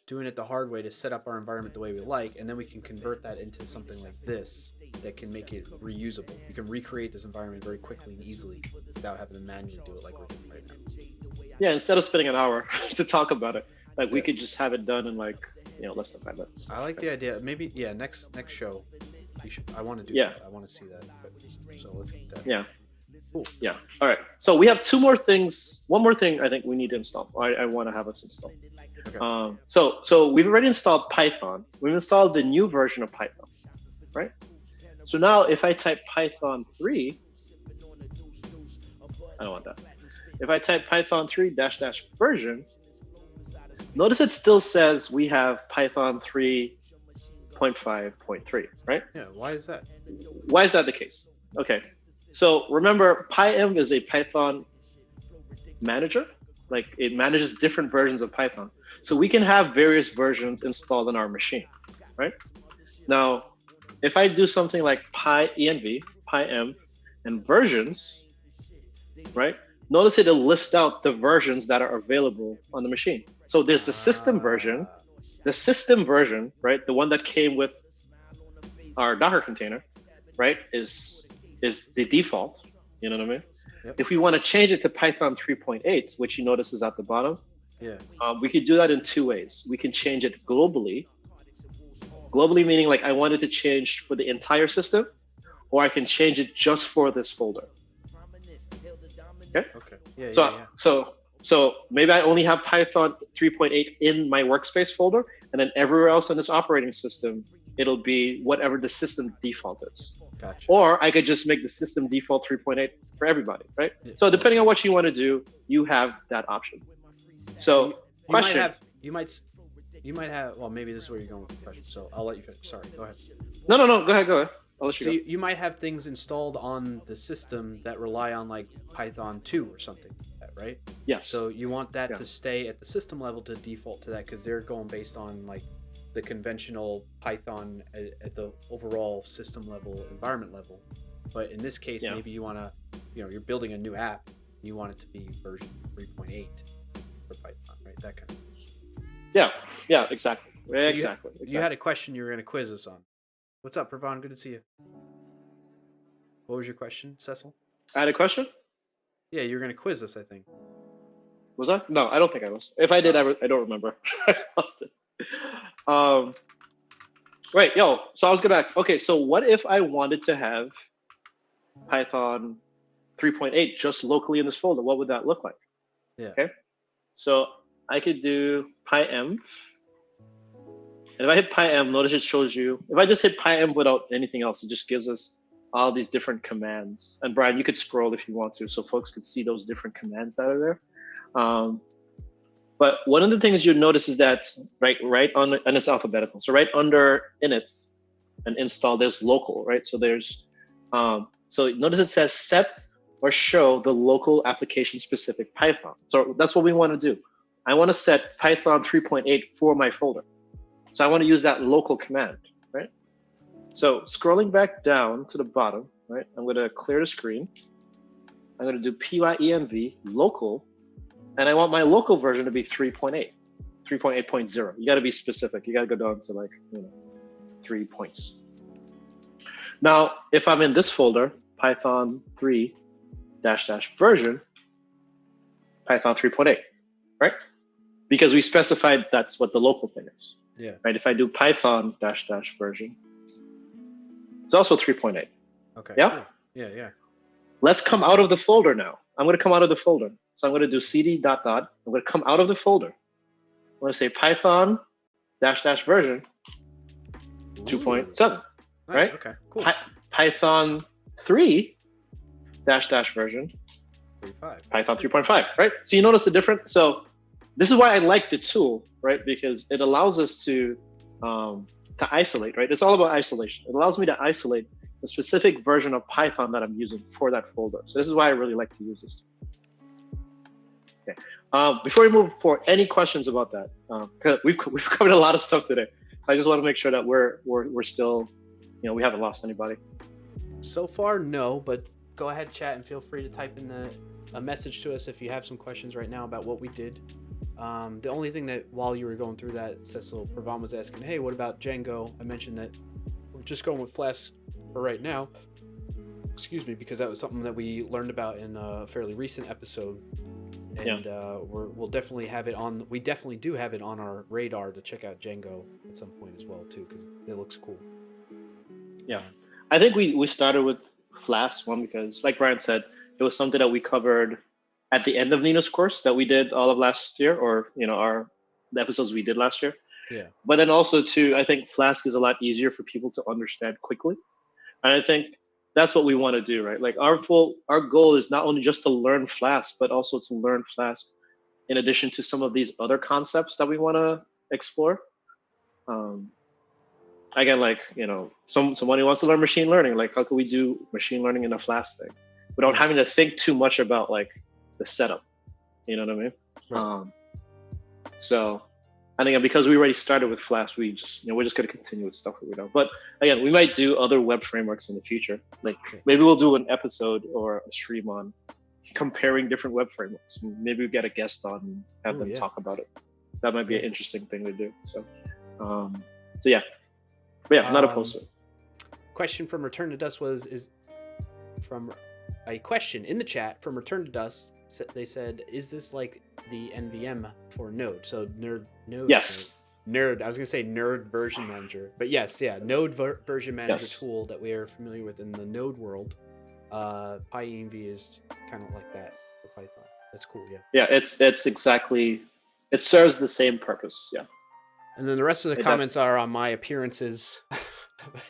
Speaker 1: doing it the hard way to set up our environment the way we like, and then we can convert that into something like this that can make it reusable. You can recreate this environment very quickly and easily without having to manually do it like we're doing right now.
Speaker 2: Yeah, instead of spending an hour to talk about it, we could just have it done in less than 5 minutes.
Speaker 1: I like the idea. Maybe next show I want to do that. I want to see that. So let's get that.
Speaker 2: Yeah.
Speaker 1: Cool.
Speaker 2: Yeah. All right. So we have 2 more things. One more thing I think we need to install. I want to have us install. Okay. So we've already installed Python. We've installed the new version of Python, right? So now if I type Python 3, I don't want that. If I type Python 3 -- version, notice it still says we have Python 3.5.3, right?
Speaker 1: Yeah. Why is that?
Speaker 2: Why is that the case? Okay. So remember, pyenv is a Python manager. Like it manages different versions of Python. So we can have various versions installed on our machine, right? Now, if I do something like pyenv, pyenv, and versions, right? Notice it'll list out the versions that are available on the machine. So there's the system version, right? The one that came with our Docker container, right? Is the default. You know what I mean?
Speaker 1: Yep.
Speaker 2: If we want to change it to Python 3.8, which you notice is at the bottom,
Speaker 1: Yeah.
Speaker 2: we could do that in two ways. We can change it globally. Globally meaning like I want it to change for the entire system, or I can change it just for this folder. Okay.
Speaker 1: Okay. Yeah.
Speaker 2: So maybe I only have Python 3.8 in my workspace folder, and then everywhere else in this operating system, it'll be whatever the system default is.
Speaker 1: Gotcha.
Speaker 2: Or I could just make the system default 3.8 for everybody, right?
Speaker 1: Yeah.
Speaker 2: So depending on what you want to do, you have that option. So question.
Speaker 1: You might have. Well, maybe this is where you're going with the question. So I'll let you finish. Sorry. Go ahead.
Speaker 2: No. Go ahead. I'll let you
Speaker 1: So
Speaker 2: go.
Speaker 1: you might have things installed on the system that rely on like Python 2 or something like that, right?
Speaker 2: Yes.
Speaker 1: So you want that to stay at the system level to default to that because they're going based on like the conventional Python at the overall system level, environment level. But in this case, maybe you want to, you're building a new app. You want it to be version 3.8 for Python, right? That kind of thing.
Speaker 2: Yeah, exactly.
Speaker 1: You had a question you were going to quiz us on. What's up, Pravon? Good to see you. What was your question, Cecil?
Speaker 2: I had a question?
Speaker 1: Yeah, you were going to quiz us, I think.
Speaker 2: Was I? No, I don't think I was. If I did, I don't remember. I lost it. Right, so I was going to ask, okay, so what if I wanted to have Python 3.8 just locally in this folder? What would that look like?
Speaker 1: Yeah.
Speaker 2: Okay. So I could do pyenv. And if I hit pyenv, notice it shows you, if I just hit pyenv without anything else, it just gives us all these different commands. And Brian, you could scroll if you want to, so folks could see those different commands that are there. But one of the things you notice is that right on, and it's alphabetical. So right under init and install, there's local, right? So there's, so notice it says set or show the local application specific Python. So that's what we want to do. I want to set Python 3.8 for my folder. So I want to use that local command, right? So scrolling back down to the bottom, right? I'm going to clear the screen. I'm going to do pyenv local, and I want my local version to be 3.8, 3.8.0. You got to be specific. You got to go down to 3 points. Now, if I'm in this folder, Python 3 -- version, Python 3.8, right? Because we specified that's what the local thing is.
Speaker 1: Yeah.
Speaker 2: Right. If I do Python -- version, it's also 3.8.
Speaker 1: Okay.
Speaker 2: Yeah.
Speaker 1: Cool. Yeah.
Speaker 2: Let's come out of the folder now. I'm going to come out of the folder. So I'm going to do cd .. I'm going to come out of the folder. I'm going to say Python -- version 2.7.
Speaker 1: Nice.
Speaker 2: Right.
Speaker 1: Okay. Cool.
Speaker 2: Python 3 -- version
Speaker 1: 3.5.
Speaker 2: Python 3.5. Right. So you notice the difference. So this is why I like the tool, right? Because it allows us to isolate, right? It's all about isolation. It allows me to isolate the specific version of Python that I'm using for that folder. So this is why I really like to use this. Okay. Before we move forward, any questions about that? Because we've covered a lot of stuff today. So I just want to make sure that we're still, we haven't lost anybody.
Speaker 1: So far, no, but go ahead, chat, and feel free to type in a message to us if you have some questions right now about what we did. The only thing that while you were going through that, Cecil, Pravon was asking, hey, what about Django? I mentioned that we're just going with Flask for right now. Excuse me, because that was something that we learned about in a fairly recent episode. And we'll definitely have it on. We definitely do have it on our radar to check out Django at some point as well, too, because it looks cool.
Speaker 2: Yeah. I think we started with Flask one because, like Brian said, it was something that we covered at the end of Nina's course that we did all of last year, or the episodes we did last year.
Speaker 1: Yeah.
Speaker 2: But then also too, I think Flask is a lot easier for people to understand quickly, and I think that's what we want to do, right? Like our goal is not only just to learn Flask, but also to learn Flask in addition to some of these other concepts that we want to explore. Again, someone who wants to learn machine learning, like how can we do machine learning in a Flask thing without having to think too much about the setup? You know what I mean?
Speaker 1: Right.
Speaker 2: So And again, because we already started with Flask, we're just going to continue with stuff that we know. But again, we might do other web frameworks in the future. Like maybe we'll do an episode or a stream on comparing different web frameworks. Maybe we get a guest on and have them talk about it. That might be an interesting thing to do. So, yeah. But yeah, not opposed to it.
Speaker 1: Question from Return to Dust is from a question in the chat from Return to Dust. They said, "Is this like the NVM for Node?" So Node.
Speaker 2: Yes.
Speaker 1: Nerd. I was gonna say Node version manager, but yes, Node version manager tool that we are familiar with in the Node world. pyenv is kind of like that for Python. That's cool. Yeah.
Speaker 2: Yeah, it's exactly. It serves the same purpose. Yeah.
Speaker 1: And then the rest of the comments are on my appearances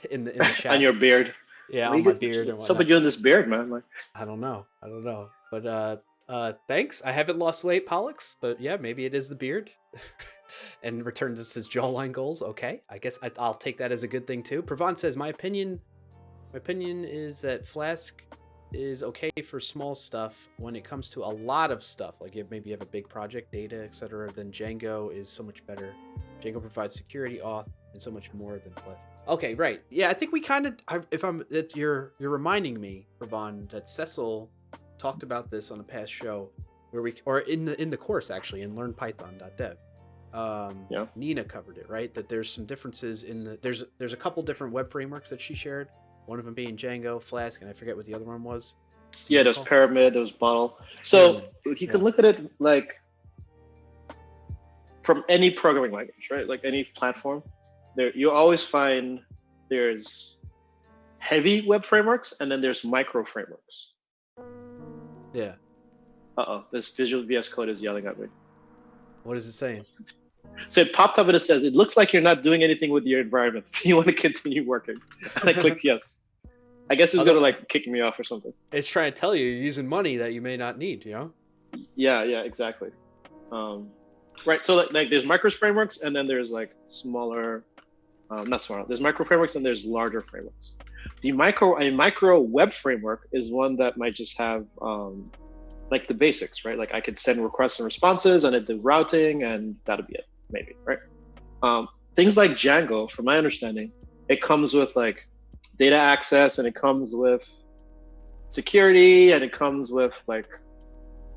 Speaker 1: in the chat.
Speaker 2: On your beard.
Speaker 1: Yeah, on my beard.
Speaker 2: What's up with you and this beard, man? Like,
Speaker 1: I don't know. But thanks. I haven't lost weight, Pollux, but yeah, maybe it is the beard. And Return to his jawline goals. Okay, I guess I'll take that as a good thing too. Pravant says, my opinion is that Flask is okay for small stuff. When it comes to a lot of stuff, like if maybe you have a big project, data, etc., then Django is so much better. Django provides security, auth, and so much more than Flask. Okay, right. Yeah, I think we kind of, you're reminding me, Pravant, that Cecil talked about this on a past show where in the course actually in learnpython.dev. Nina covered it, right? That there's some differences in there's a couple different web frameworks that she shared. One of them being Django, Flask, and I forget what the other one was.
Speaker 2: Yeah, there's Pyramid, there's Bottle. So you can look at it like from any programming language, right? Like any platform, there you always find there's heavy web frameworks and then there's micro frameworks.
Speaker 1: Yeah.
Speaker 2: This Visual VS Code is yelling at me.
Speaker 1: What is it saying?
Speaker 2: So it popped up and it says, "It looks like you're not doing anything with your environment. Do you want to continue working?" And I clicked yes. I guess it's gonna kick me off or something.
Speaker 1: It's trying to tell you you're using money that you may not need, you know?
Speaker 2: Yeah, exactly. Right. So like there's micro frameworks and then there's like smaller, not smaller. There's micro frameworks and there's larger frameworks. A micro web framework is one that might just have like the basics, right? Like I could send requests and responses and it did routing and that'll be it, maybe, right? Things like Django, from my understanding, it comes with like data access and it comes with security and it comes with like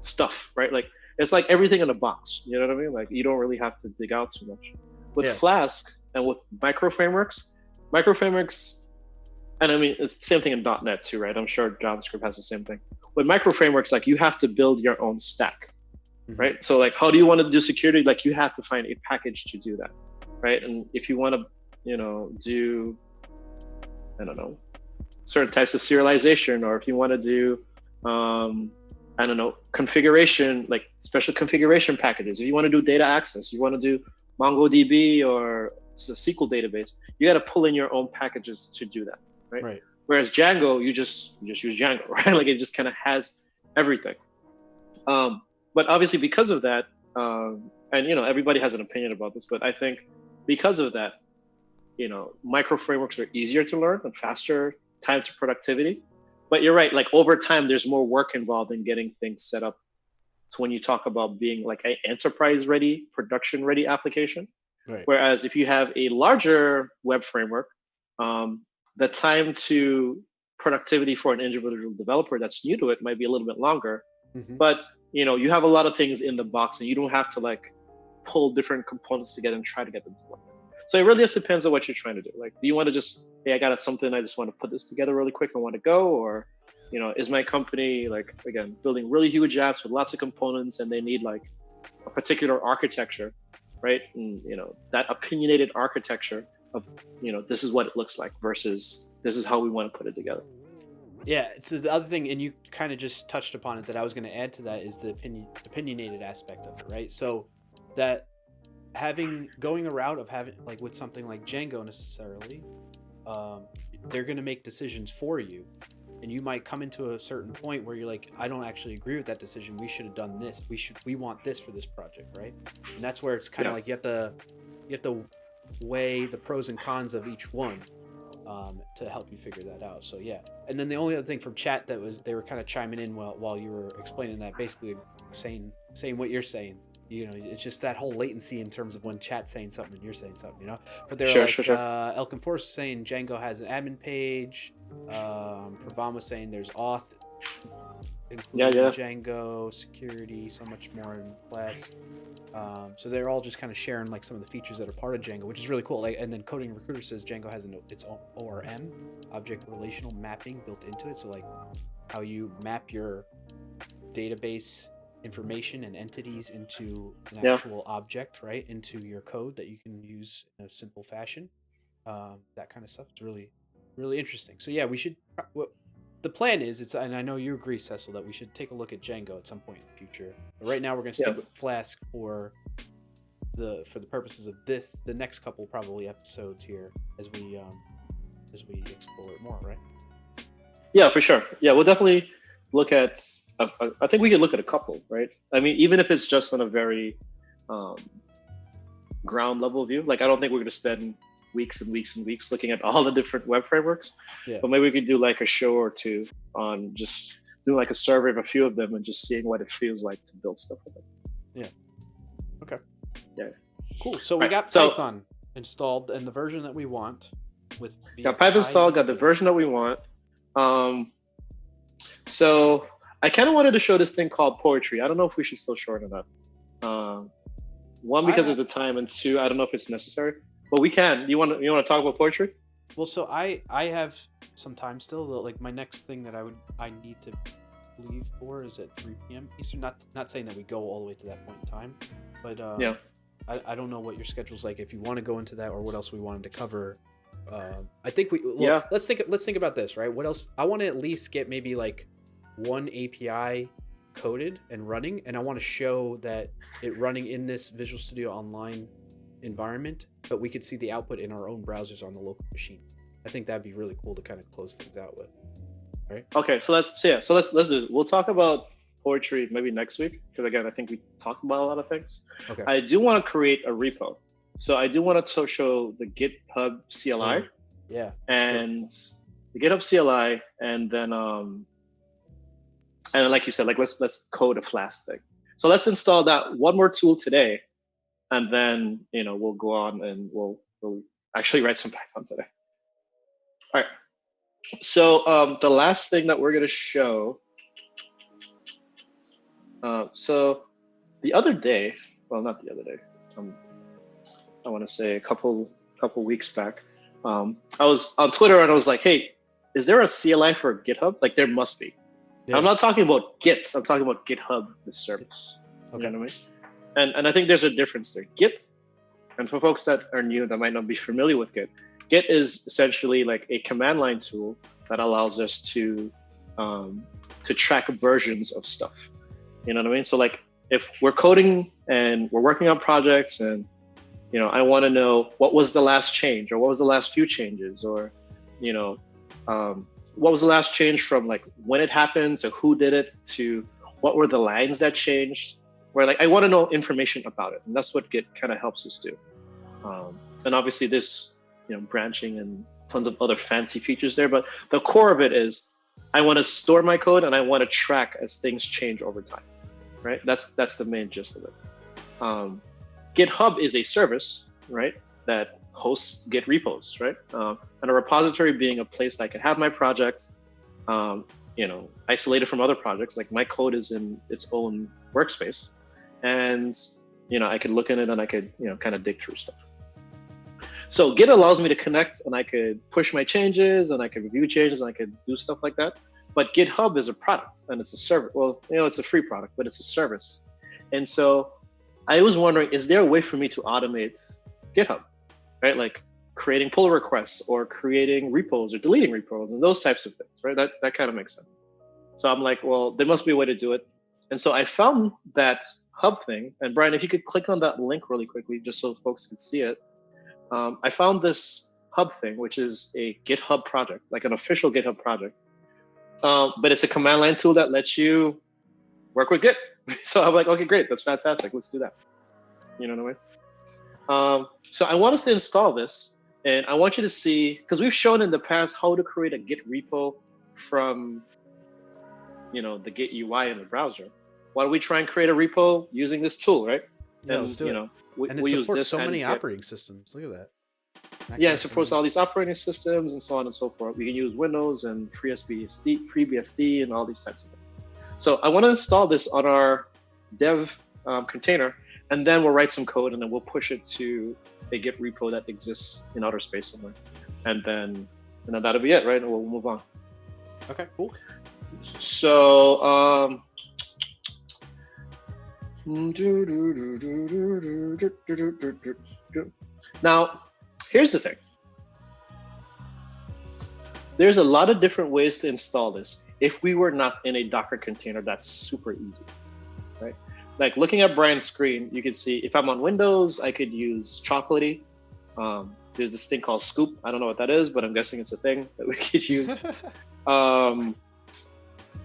Speaker 2: stuff, right? Like it's like everything in a box, you know what I mean? Like you don't really have to dig out too much. With Flask and with micro frameworks, and I mean, it's the same thing in .NET too, right? I'm sure JavaScript has the same thing. With micro frameworks, like you have to build your own stack, right? So like, how do you want to do security? Like you have to find a package to do that, right? And if you want to, do, I don't know, certain types of serialization, or if you want to do, configuration, like special configuration packages. If you want to do data access, you want to do MongoDB or it's a SQL database, you got to pull in your own packages to do that, right? Whereas Django, you just use Django, right? Like it just kind of has everything. But obviously because of that, and everybody has an opinion about this, but I think because of that, micro frameworks are easier to learn and faster time to productivity. But you're right, like over time, there's more work involved in getting things set up. So when you talk about being like an enterprise ready, production ready application, whereas if you have a larger web framework, the time to productivity for an individual developer that's new to it might be a little bit longer, but you have a lot of things in the box and you don't have to like pull different components together and try to get them to work. So it really just depends on what you're trying to do. Like, do you want to just, hey, I got something, I just want to put this together really quick, I want to go, or is my company like, again, building really huge apps with lots of components and they need like a particular architecture, right? And that opinionated architecture of this is what it looks like versus this is how we want to put it together.
Speaker 1: Yeah, so the other thing, and you kind of just touched upon it, that I was going to add to that is the opinionated aspect of it, right? So that going a route of having like with something like Django necessarily, they're going to make decisions for you, and you might come into a certain point where you're like, I don't actually agree with that decision, we should have done this, we want this for this project, right? And that's where it's kind of like you have to weigh the pros and cons of each one to help you figure that out. So yeah. And then the only other thing from chat that was, they were kind of chiming in while you were explaining that, basically saying what you're saying, it's just that whole latency in terms of when chat's saying something and you're saying something, But they're
Speaker 2: Sure,
Speaker 1: like,
Speaker 2: sure, sure.
Speaker 1: Elkin Force was saying Django has an admin page. Pravam was saying there's auth, including
Speaker 2: Yeah.
Speaker 1: Django, security, so much more in Flask. So they're all just kind of sharing like some of the features that are part of Django, which is really cool. Like, and then Coding Recruiter says Django has its own ORM, object relational mapping, built into it. So like how you map your database information and entities into an actual object, right, into your code that you can use in a simple fashion. That kind of stuff. It's really, really interesting. So yeah, we should. The plan is, and I know you agree, Cecil, that we should take a look at Django at some point in the future. But right now, we're going to stick with Flask for the purposes of the next couple probably episodes here as we explore it more, right?
Speaker 2: Yeah, for sure. Yeah, we'll definitely look at. I think we could look at a couple, right? I mean, even if it's just on a very ground level view. Like, I don't think we're going to spend weeks and weeks and weeks looking at all the different web frameworks.
Speaker 1: Yeah.
Speaker 2: But maybe we could do like a show or two on just doing like a survey of a few of them and just seeing what it feels like to build stuff with them.
Speaker 1: Yeah. Okay.
Speaker 2: Yeah.
Speaker 1: Cool. So we got Python installed and the version that we want with
Speaker 2: got Python installed, got the version that we want. So I kind of wanted to show this thing called Poetry. I don't know if we should still show it or not. One, because of the time, and two, I don't know if it's necessary. But we can. You want to talk about Poetry?
Speaker 1: Well, so I have some time still. Like my next thing that I need to leave for is at 3 p.m. Eastern. Not saying that we go all the way to that point in time, but
Speaker 2: yeah.
Speaker 1: I don't know what your schedule's like. If you want to go into that or what else we wanted to cover. I think let's think about this, right? What else? I want to at least get maybe like one API coded and running, and I want to show that it running in this Visual Studio Online environment, but we could see the output in our own browsers on the local machine. I think that'd be really cool to kind of close things out with, right?
Speaker 2: Okay, so let's do it. We'll talk about Poetry maybe next week, because again, I think we talked about a lot of things.
Speaker 1: Okay.
Speaker 2: I do want to create a repo, so I do want to show the GitHub CLI.
Speaker 1: Yeah.
Speaker 2: And the GitHub CLI, and then and like you said, like let's code a Flask thing. So let's install that one more tool today, and then we'll go on and we'll actually write some Python today. All right. So the last thing that we're going to show. So the other day, well, not the other day. I want to say a couple weeks back. I was on Twitter and I was like, "Hey, is there a CLI for GitHub? Like, there must be." Yeah. I'm not talking about Git. I'm talking about GitHub, the service.
Speaker 1: Okay.
Speaker 2: You know what I mean? And I think there's a difference there. Git, and for folks that are new that might not be familiar with Git, Git is essentially like a command line tool that allows us to track versions of stuff. You know what I mean? So like if we're coding and we're working on projects and I want to know what was the last change or what was the last few changes or what was the last change from like when it happened to who did it to what were the lines that changed, where like I want to know information about it, and that's what Git kind of helps us do. And obviously there's branching and tons of other fancy features there, but the core of it is I want to store my code and I want to track as things change over time, right? That's the main gist of it. GitHub is a service, right, that hosts Git repos, right? And a repository being a place that I can have my projects, isolated from other projects. Like my code is in its own workspace, and I could look in it and I could kind of dig through stuff. So Git allows me to connect and I could push my changes and I could review changes and I could do stuff like that. But GitHub is a product and it's a service. Well, it's a free product, but it's a service. And so I was wondering, is there a way for me to automate GitHub, right? Like creating pull requests or creating repos or deleting repos and those types of things, right? That kind of makes sense. So I'm like, well, there must be a way to do it. And so I found that hub thing. And Brian, if you could click on that link really quickly, just so folks could see it. I found this hub thing, which is a GitHub project, like an official GitHub project. But it's a command line tool that lets you work with Git. So I'm like, okay, great. That's fantastic. Let's do that. You know what I mean? So I want us to install this. And I want you to see, because we've shown in the past how to create a Git repo from the Git UI in the browser. Why don't we try and create a repo using this tool, right?
Speaker 1: Yeah, let's do it. And it supports so many operating systems. Look at that.
Speaker 2: Yeah, it supports all these operating systems and so on and so forth. We can use Windows and FreeBSD and all these types of things. So I want to install this on our dev container, and then we'll write some code, and then we'll push it to a Git repo that exists in outer space somewhere, and then that'll be it, right? And we'll move on.
Speaker 1: Okay, cool.
Speaker 2: So now, here's the thing. There's a lot of different ways to install this. If we were not in a Docker container, that's super easy, right? Like looking at Brian's screen, you can see if I'm on Windows, I could use Chocolatey. There's this thing called Scoop. I don't know what that is, but I'm guessing it's a thing that we could use.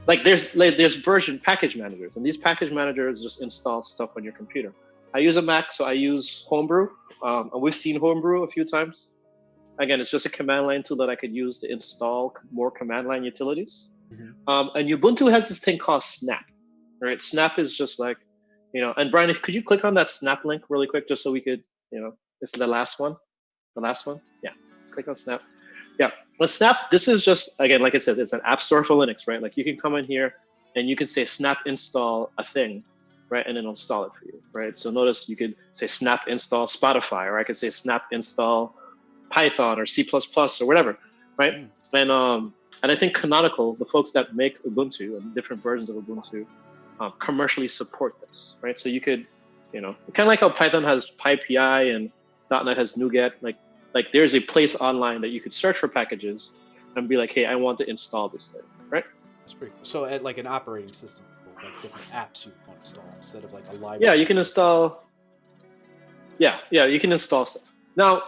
Speaker 2: Like there's version package managers, and these package managers just install stuff on your computer. I use a Mac, so I use Homebrew. And we've seen Homebrew a few times. Again, it's just a command line tool that I could use to install more command line utilities. Mm-hmm. And Ubuntu has this thing called Snap, right? Snap is just like, and Brian, could you click on that Snap link really quick, just so we could, it's the last one. The last one? Yeah, let's click on Snap. Yeah, well, Snap, this is just, again, like it says, it's an app store for Linux, right? Like you can come in here and you can say Snap install a thing, right? And it'll install it for you, right? So notice you could say Snap install Spotify, or I could say Snap install Python or C++ or whatever, right? And I think Canonical, the folks that make Ubuntu and different versions of Ubuntu, commercially support this, right? So you could, kind of like how Python has PyPI and .NET has NuGet, like there's a place online that you could search for packages and be like, hey, I want to install this thing, right?
Speaker 1: That's pretty cool. So at like an operating system, like different apps you want to install instead of like a library.
Speaker 2: Yeah, you can install. Yeah, you can install stuff. Now,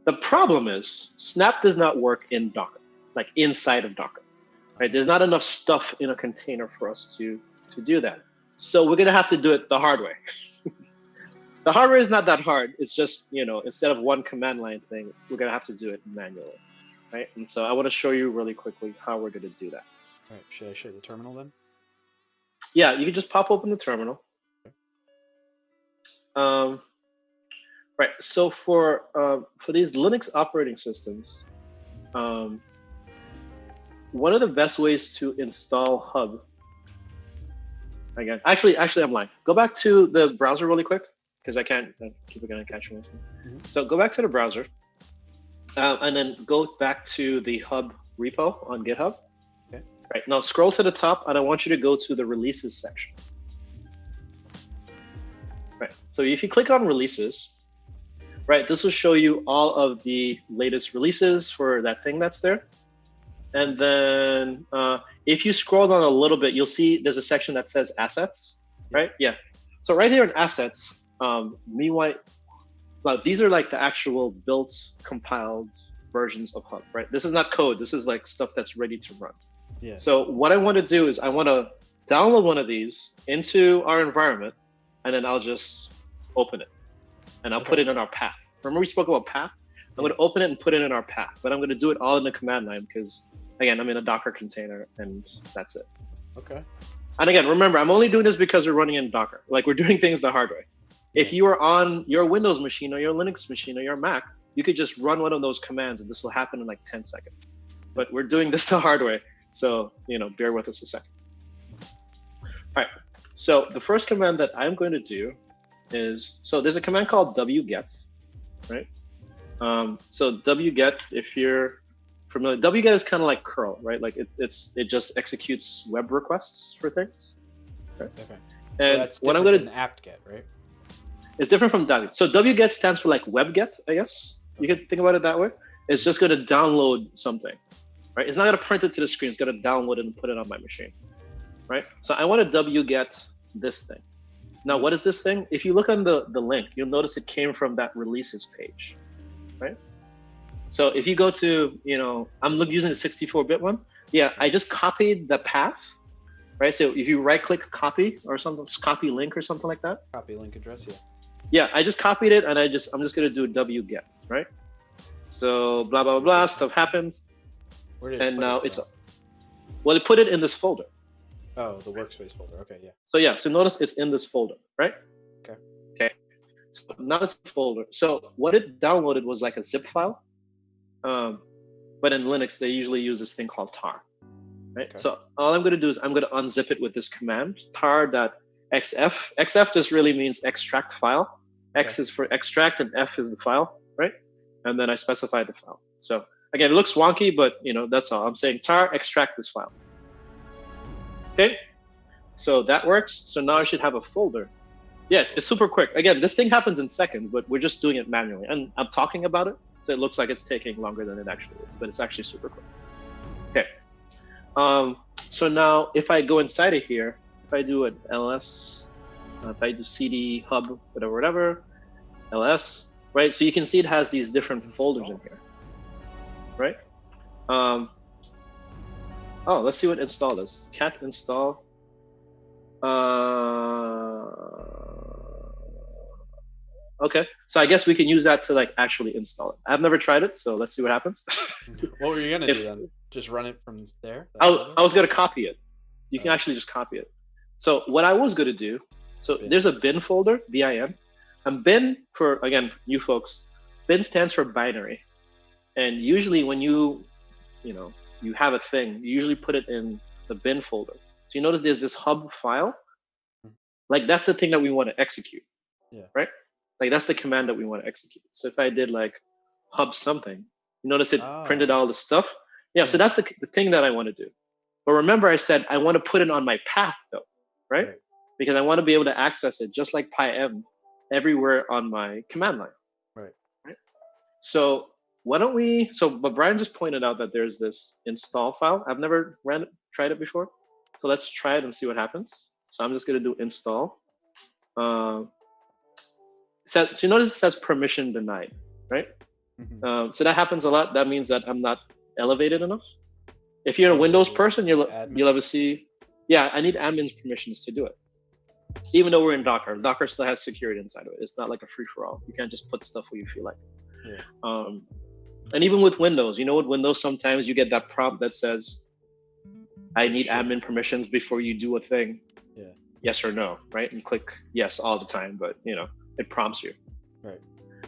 Speaker 2: the problem is Snap does not work in Docker, like inside of Docker, right? There's not enough stuff in a container for us to do that. So we're gonna have to do it the hard way. The hardware is not that hard. It's just, instead of one command line thing, we're going to have to do it manually, right? And so I want to show you really quickly how we're going to do that.
Speaker 1: All right. Should I show the terminal then?
Speaker 2: Yeah, you can just pop open the terminal. Okay. Right. So for these Linux operating systems, one of the best ways to install Hub, again, actually I'm lying. Go back to the browser really quick, because I can't keep it going to catch me. Mm-hmm. So go back to the browser, and then go back to the Hub repo on GitHub. Okay. Right, now scroll to the top, and I want you to go to the releases section. Right, so if you click on releases, right, this will show you all of the latest releases for that thing that's there. And then if you scroll down a little bit, you'll see there's a section that says assets, right? Yeah. So right here in assets, meanwhile, these are like the actual built, compiled versions of Hub, right? This is not code. This is like stuff that's ready to run. Yeah. So what I want to do is I want to download one of these into our environment, and then I'll just open it, and I'll put it in our path. Remember we spoke about path? I'm going to open it and put it in our path, but I'm going to do it all in the command line because, again, I'm in a Docker container, and that's it.
Speaker 1: Okay.
Speaker 2: And again, remember, I'm only doing this because we're running in Docker. Like, we're doing things the hard way. If you are on your Windows machine or your Linux machine or your Mac, you could just run one of those commands and this will happen in like 10 seconds. But we're doing this the hard way. So, bear with us a second. All right. So the first command that I'm going to do is, so there's a command called wget, right? So wget, if you're familiar, wget is kind of like curl, right? Like it just executes web requests for things. Right? Okay. And
Speaker 1: so that's different than apt-get, right?
Speaker 2: It's different from wget. So wget stands for like webget, I guess. You can think about it that way. It's just going to download something, right? It's not going to print it to the screen. It's going to download it and put it on my machine, right? So I want to wget this thing. Now, what is this thing? If you look on the link, you'll notice it came from that releases page, right? So if you go to, I'm using the 64-bit one. Yeah, I just copied the path, right? So if you right-click copy or something, copy link or something like that.
Speaker 1: Copy link address, yeah.
Speaker 2: Yeah, I just copied it, and I'm just gonna do wget, right? So blah blah blah, stuff happens, and now it put it in this folder.
Speaker 1: Oh, the workspace folder. Okay, yeah.
Speaker 2: So notice it's in this folder, right?
Speaker 1: Okay.
Speaker 2: Okay. So now it's a folder. So what it downloaded was like a zip file. But in Linux, they usually use this thing called tar. Right?
Speaker 1: Okay.
Speaker 2: So all I'm going to do is I'm going to unzip it with this command, tar.xf. xf just really means extract file. X is for extract and F is the file, right? And then I specify the file. So again, it looks wonky, but that's all. I'm saying tar extract this file. Okay, so that works. So now I should have a folder. Yeah, it's super quick. Again, this thing happens in seconds, but we're just doing it manually. And I'm talking about it, so it looks like it's taking longer than it actually is, but it's actually super quick. Okay. So now if I go inside of here, if I do an ls, if I do cd hub, whatever, ls, right? So you can see it has these different folders in here, right? Oh, let's see what install is. Cat install. Okay, so I guess we can use that to like actually install it. I've never tried it, so let's see what happens.
Speaker 1: What were you gonna do then? Just run it from there?
Speaker 2: I was gonna copy it. You can actually just copy it. So what I was gonna do, so there's a bin folder, bin. And bin, for again, you folks, bin stands for binary. And usually when you have a thing, you usually put it in the bin folder. So you notice there's this hub file. Like that's the thing that we want to execute.
Speaker 1: Yeah.
Speaker 2: Right? Like that's the command that we want to execute. So if I did like hub something, you notice it printed all the stuff. Yeah, so that's the thing that I want to do. But remember I said I want to put it on my path though, right? Because I want to be able to access it just like pyenv everywhere on my command line.
Speaker 1: Right.
Speaker 2: So why don't we, but Brian just pointed out that there's this install file. I've never tried it before. So let's try it and see what happens. So I'm just going to do install. So you notice it says permission denied, right?
Speaker 1: Mm-hmm.
Speaker 2: So that happens a lot. That means that I'm not elevated enough. If you're a Windows person, you'll ever see, yeah, I need admin's permissions to do it. Even though we're in Docker, Docker still has security inside of it. It's not like a free-for-all. You can't just put stuff where you feel like. Yeah. And even with Windows, with Windows, sometimes you get that prompt that says, I need admin permissions before you do a thing. Yeah. Yes or no, right? And click yes all the time, but it prompts you.
Speaker 1: Right.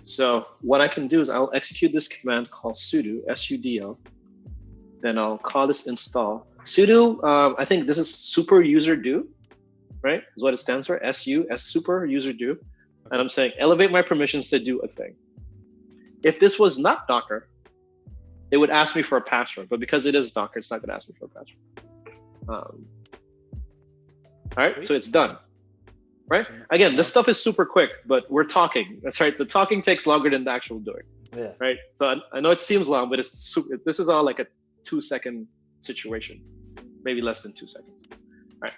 Speaker 2: So what I can do is I'll execute this command called sudo, sudl. Then I'll call this install. Sudo, I think this is super user do, right? Is what it stands for, super user do. Okay. And I'm saying elevate my permissions to do a thing. If this was not Docker, it would ask me for a password, but because it is Docker, it's not going to ask me for a password. All right, so it's done. Right? Again, this stuff is super quick, but we're talking. That's right. The talking takes longer than the actual doing. Yeah. Right? So I know it seems long, but this is all like a 2-second situation, maybe less than 2 seconds. All right.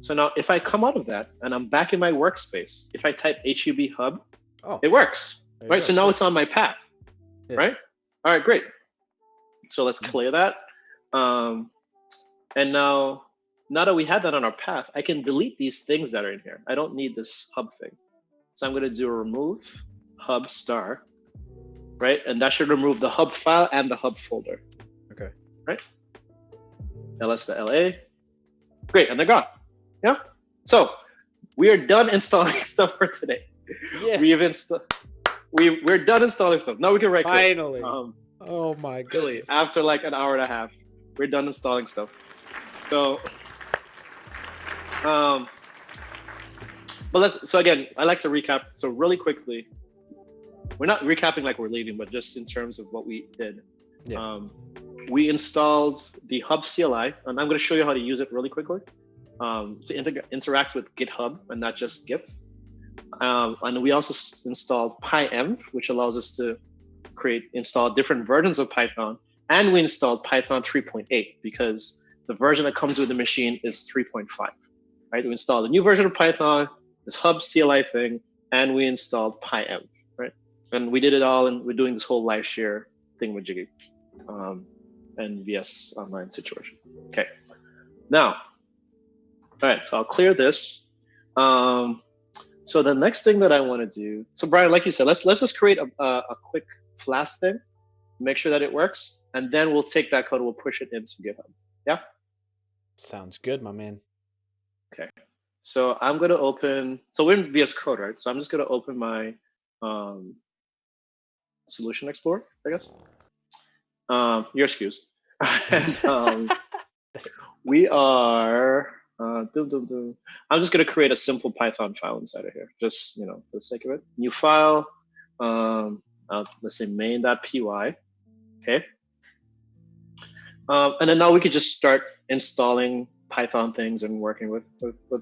Speaker 2: So now if I come out of that and I'm back in my workspace, if I type hub hub, it works. Right? So now it's on my path. Yeah. Right? All right, great. So let's clear that. And now that we had that on our path, I can delete these things that are in here. I don't need this hub thing. So I'm going to do a remove hub star, right? And that should remove the hub file and the hub folder.
Speaker 1: Okay.
Speaker 2: Right? ls to la. Great, and they're gone. Yeah? So we are done installing stuff for today. Yes. We're done installing stuff. Now we can write code.
Speaker 1: Finally. Oh my goodness.
Speaker 2: Really, after like an hour and a half, we're done installing stuff. So so again, I like to recap. So really quickly, we're not recapping like we're leaving, but just in terms of what we did. Yeah. We installed the hub CLI, and I'm going to show you how to use it really quickly to interact with GitHub and not just Git. And we also installed pyenv, which allows us to install different versions of Python. And we installed Python 3.8 because the version that comes with the machine is 3.5, right? We installed a new version of Python, this hub CLI thing, and we installed pyenv, right? And we did it all, and we're doing this whole live share thing with Jiggy and VS Online situation. Okay, now, all right, so I'll clear this. So the next thing that I want to do, so Brian, like you said, let's just create a quick Flask thing, make sure that it works, and then we'll take that code, we'll push it into GitHub. Yeah?
Speaker 1: Sounds good, my man.
Speaker 2: Okay. So I'm going to open, so we're in VS Code, right? So I'm just going to open my Solution Explorer, I guess. You're excused. And we are. I'm just gonna create a simple Python file inside of here, just for the sake of it. New file. Let's say main.py. Okay. And then now we could just start installing Python things and working with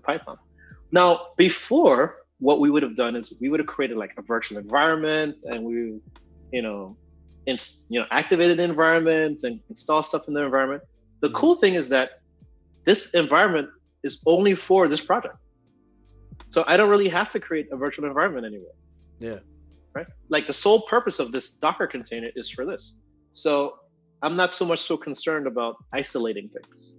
Speaker 2: Python. Now, before, what we would have done is we would have created like a virtual environment, and we, activated the environment and install stuff in the environment. The cool thing is that this environment is only for this project, so I don't really have to create a virtual environment anywhere.
Speaker 1: Yeah.
Speaker 2: Right. Like the sole purpose of this Docker container is for this. So I'm not so concerned about isolating things.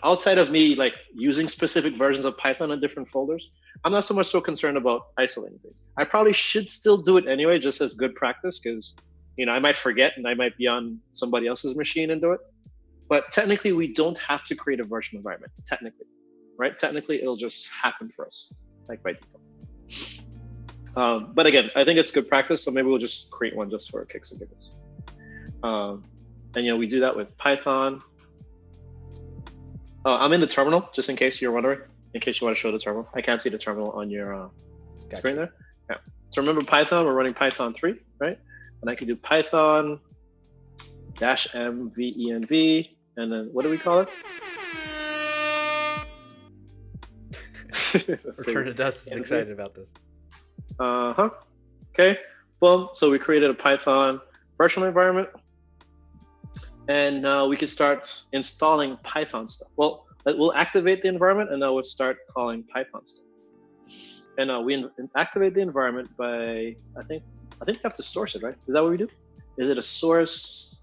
Speaker 2: Outside of me like using specific versions of Python in different folders, I'm not so concerned about isolating things. I probably should still do it anyway, just as good practice, because I might forget and I might be on somebody else's machine and do it. But technically, we don't have to create a virtual environment. Technically, right? Technically, it'll just happen for us, like by default. But again, I think it's good practice, so maybe we'll just create one just for kicks and giggles. And we do that with Python. I'm in the terminal, just in case you're wondering, in case you want to show the terminal. I can't see the terminal on your screen there. Yeah. So remember Python, we're running Python 3, right? And I can do Python -mvenv, and then what do we call it?
Speaker 1: Return to Dust is excited about this.
Speaker 2: Okay. Boom. So we created a Python virtual environment. And now we can start installing Python stuff. Well, we'll activate the environment, and now we'll start calling Python stuff. And we activate the environment by, I think you have to source it, right? Is that what we do? Is it a source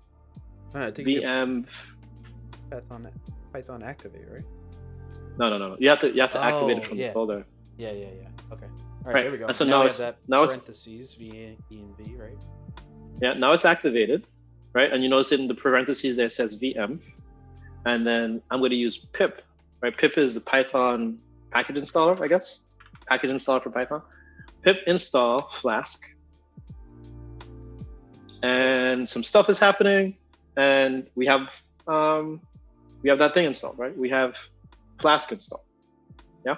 Speaker 2: VM?
Speaker 1: Python activate, right?
Speaker 2: No. You have to activate it from the folder.
Speaker 1: Yeah. Okay. All right, there we go.
Speaker 2: And so
Speaker 1: now
Speaker 2: it's
Speaker 1: parentheses pyenv, right?
Speaker 2: Yeah. Now it's activated. Right, and you notice in the parentheses that it says VM, and then I'm going to use pip. Right, pip is the Python package installer, I guess. Package installer for Python. Pip install Flask, and some stuff is happening, and we have that thing installed, right? We have Flask installed. Yeah.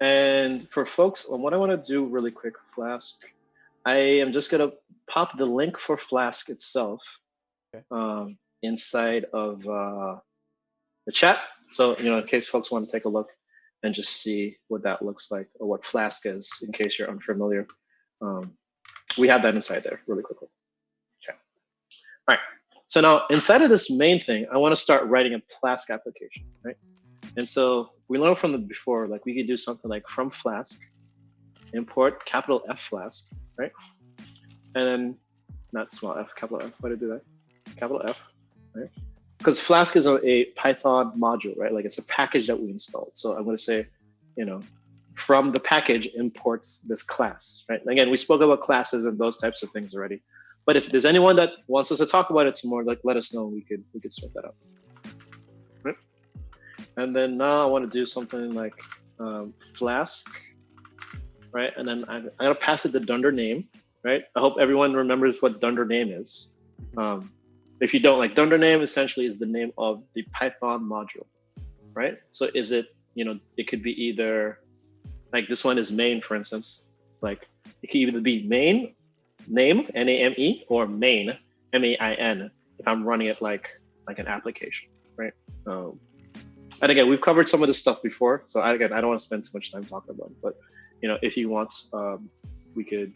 Speaker 2: And for folks, what I want to do really quick, Flask. I am just going to pop the link for Flask itself inside of the chat. So, in case folks want to take a look and just see what that looks like, or what Flask is, in case you're unfamiliar. We have that inside there really quickly. Okay. All right. So now inside of this main thing, I want to start writing a Flask application, right? And so we learned from the before, like we could do something like from Flask, import capital F Flask, right? And then not small f, capital F. Why did I do that? Capital F, right? Because Flask is a Python module, right? Like it's a package that we installed. So I'm going to say, from the package imports this class, right? Again, we spoke about classes and those types of things already. But if there's anyone that wants us to talk about it some more, like let us know. We could sort that out. Right? And then now I want to do something like Flask, right? And then I'm gonna pass it the dunder name, right? I hope everyone remembers what dunder name is. If you don't, like dunder name essentially is the name of the Python module, right? So is it, it could be either, like this one is main, for instance. Like it could either be main, name, N-A-M-E, or main, M-A-I-N, if I'm running it like an application, right? And again, we've covered some of this stuff before, so I don't want to spend too much time talking about it, but if you want, we could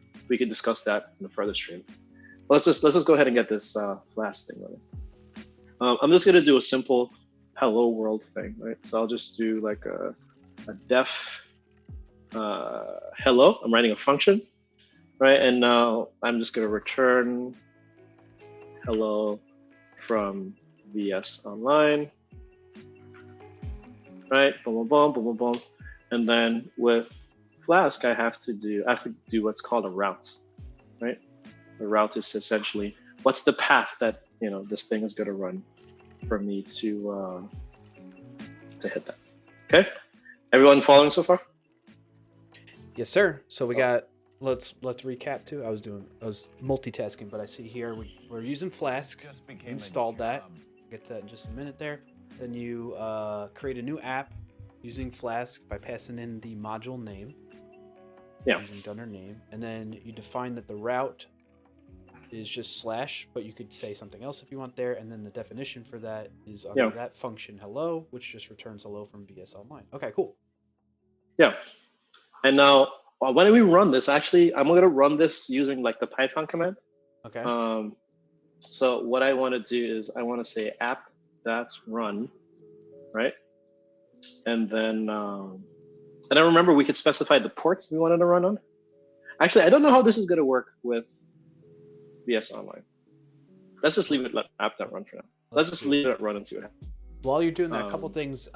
Speaker 2: discuss that in a further stream. But let's just go ahead and get this Flask thing running. I'm just gonna do a simple hello world thing, right? So I'll just do like a def hello. I'm writing a function, right? And now I'm just gonna return hello from VS Online, right? Boom, boom, boom, boom, boom, boom. And then with Flask, I have to do what's called a route, right? The route is essentially what's the path that this thing is going to run for me to hit that. Okay, everyone following so far?
Speaker 1: Yes, sir. So we got. Let's recap too. I was multitasking, but I see here we're using Flask.
Speaker 3: Just became
Speaker 1: Installed that.
Speaker 3: job.
Speaker 1: Get to that in just a minute there. Then you create a new app using Flask by passing in the module name.
Speaker 2: Yeah.
Speaker 1: Using Dunner name, and then you define that the route is just / but you could say something else if you want there, and then the definition for that is under that function hello, which just returns hello from VS Online. Okay, cool.
Speaker 2: Yeah. And now when we run this, actually, I'm going to run this using like the Python command.
Speaker 1: Okay.
Speaker 2: So what I want to do is I want to say app.run, right? And then I remember we could specify the ports we wanted to run on. Actually, I don't know how this is going to work with VS Online. Let's just leave it let app.run for now. Let's just leave it run and see what happens.
Speaker 1: While you're doing that, a couple things.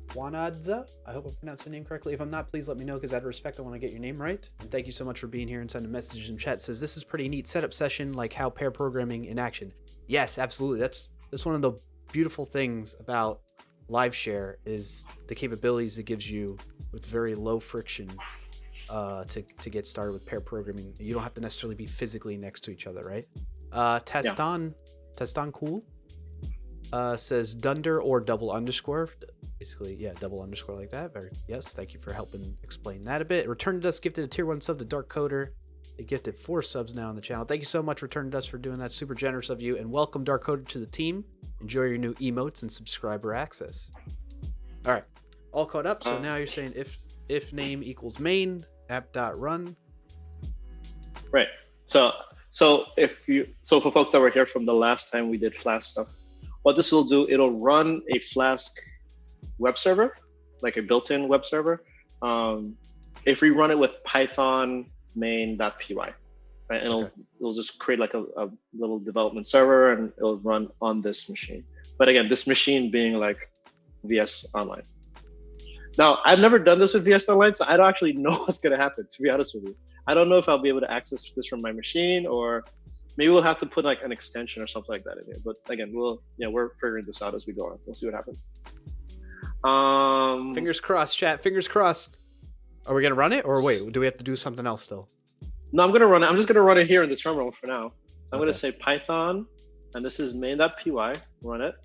Speaker 1: Wanadza, I hope I pronounced the name correctly. If I'm not, please let me know, because out of respect, I want to get your name right. And thank you so much for being here and sending messages in chat. Says this is pretty neat setup session, like how pair programming in action. Yes, absolutely. That's one of the beautiful things about live share is the capabilities it gives you with very low friction to get started with pair programming. You don't have to necessarily be physically next to each other, right? Teston cool says dunder or double underscore. Basically, yeah, double underscore like that. Yes, thank you for helping explain that a bit. Return to Dust gifted a tier 1 sub to Dark Coder. They gifted 4 subs now on the channel. Thank you so much, Return to Dust, for doing that. Super generous of you. And welcome Dark Coder to the team. Enjoy your new emotes and subscriber access. All right, all caught up. So now you're saying if name equals main app.run.
Speaker 2: Right. So for folks that were here from the last time we did Flask stuff, what this will do, it'll run a Flask web server, like a built-in web server. If we run it with Python main.py, right, and it'll just create like a little development server, and it'll run on this machine. But again, this machine being like VS Online. Now, I've never done this with VS Online, so I don't actually know what's going to happen, to be honest with you. I don't know if I'll be able to access this from my machine, or maybe we'll have to put like an extension or something like that in here. But again, we're figuring this out as we go on. We'll see what happens.
Speaker 1: Fingers crossed, chat. Fingers crossed. Are we going to run it, or wait, do we have to do something else still?
Speaker 2: No, I'm going to run it. I'm just going to run it here in the terminal for now. So I'm going to say Python, and this is main.py. Run it.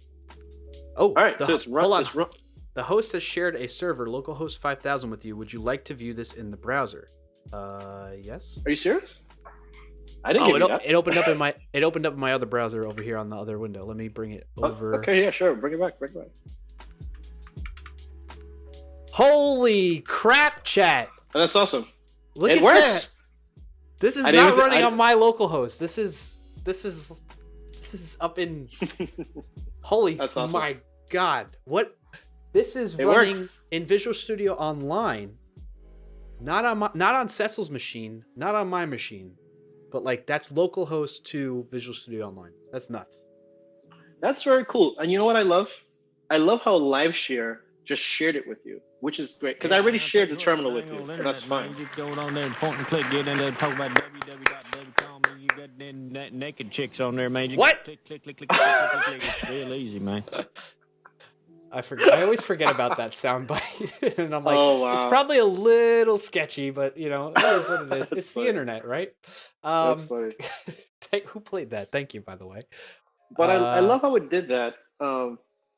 Speaker 1: Oh,
Speaker 2: all right. So it's run.
Speaker 1: Hold on.
Speaker 2: It's run.
Speaker 1: The host has shared a server, localhost 5000, with you. Would you like to view this in the browser? Yes.
Speaker 2: Are you serious? I didn't get that.
Speaker 1: It opened up in my other browser over here on the other window. Let me bring it over.
Speaker 2: Okay, yeah, sure. Bring it back.
Speaker 1: Holy crap, chat!
Speaker 2: And that's awesome.
Speaker 1: Look
Speaker 2: it
Speaker 1: at
Speaker 2: works.
Speaker 1: That. This is not running on my local host. This is up in. Holy, that's awesome. My God! What? This is running in Visual Studio Online. Not on Cecil's machine, not on my machine, but like that's localhost to Visual Studio Online. That's nuts.
Speaker 2: That's very cool. And you know what I love? I love how LiveShare just shared it with you, which is great, because I already shared the terminal with you, so that's fine.
Speaker 3: Just go on there and point and click, get in there, talk about www.wcom, and you got them naked chicks on there, man.
Speaker 1: What?
Speaker 3: Click. It's real easy, man.
Speaker 1: I always forget about that soundbite, and I'm like,
Speaker 2: oh, wow.
Speaker 1: It's probably a little sketchy, but it is what it is. It's funny. The internet, right?
Speaker 2: That's funny.
Speaker 1: Who played that? Thank you, by the way.
Speaker 2: But I love how it did that.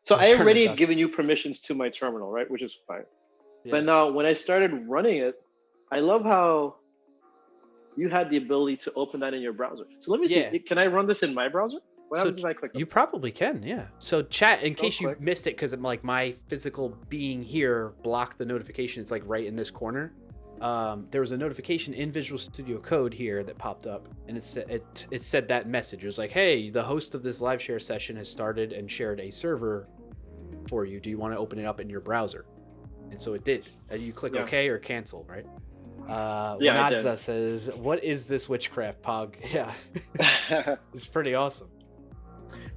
Speaker 2: So I already had given you permissions to my terminal, right? Which is fine. Yeah. But now when I started running it, I love how you had the ability to open that in your browser. So let me see. Can I run this in my browser? What happens if I click?
Speaker 1: You probably can, yeah. So chat, in case you missed it, because like my physical being here blocked the notification. It's like right in this corner. There was a notification in Visual Studio Code here that popped up, and it said that message. It was like, hey, the host of this live share session has started and shared a server for you. Do you want to open it up in your browser? And so it did. You click OK or cancel, right? Wanadza says, what is this witchcraft, Pog? Yeah. It's pretty awesome.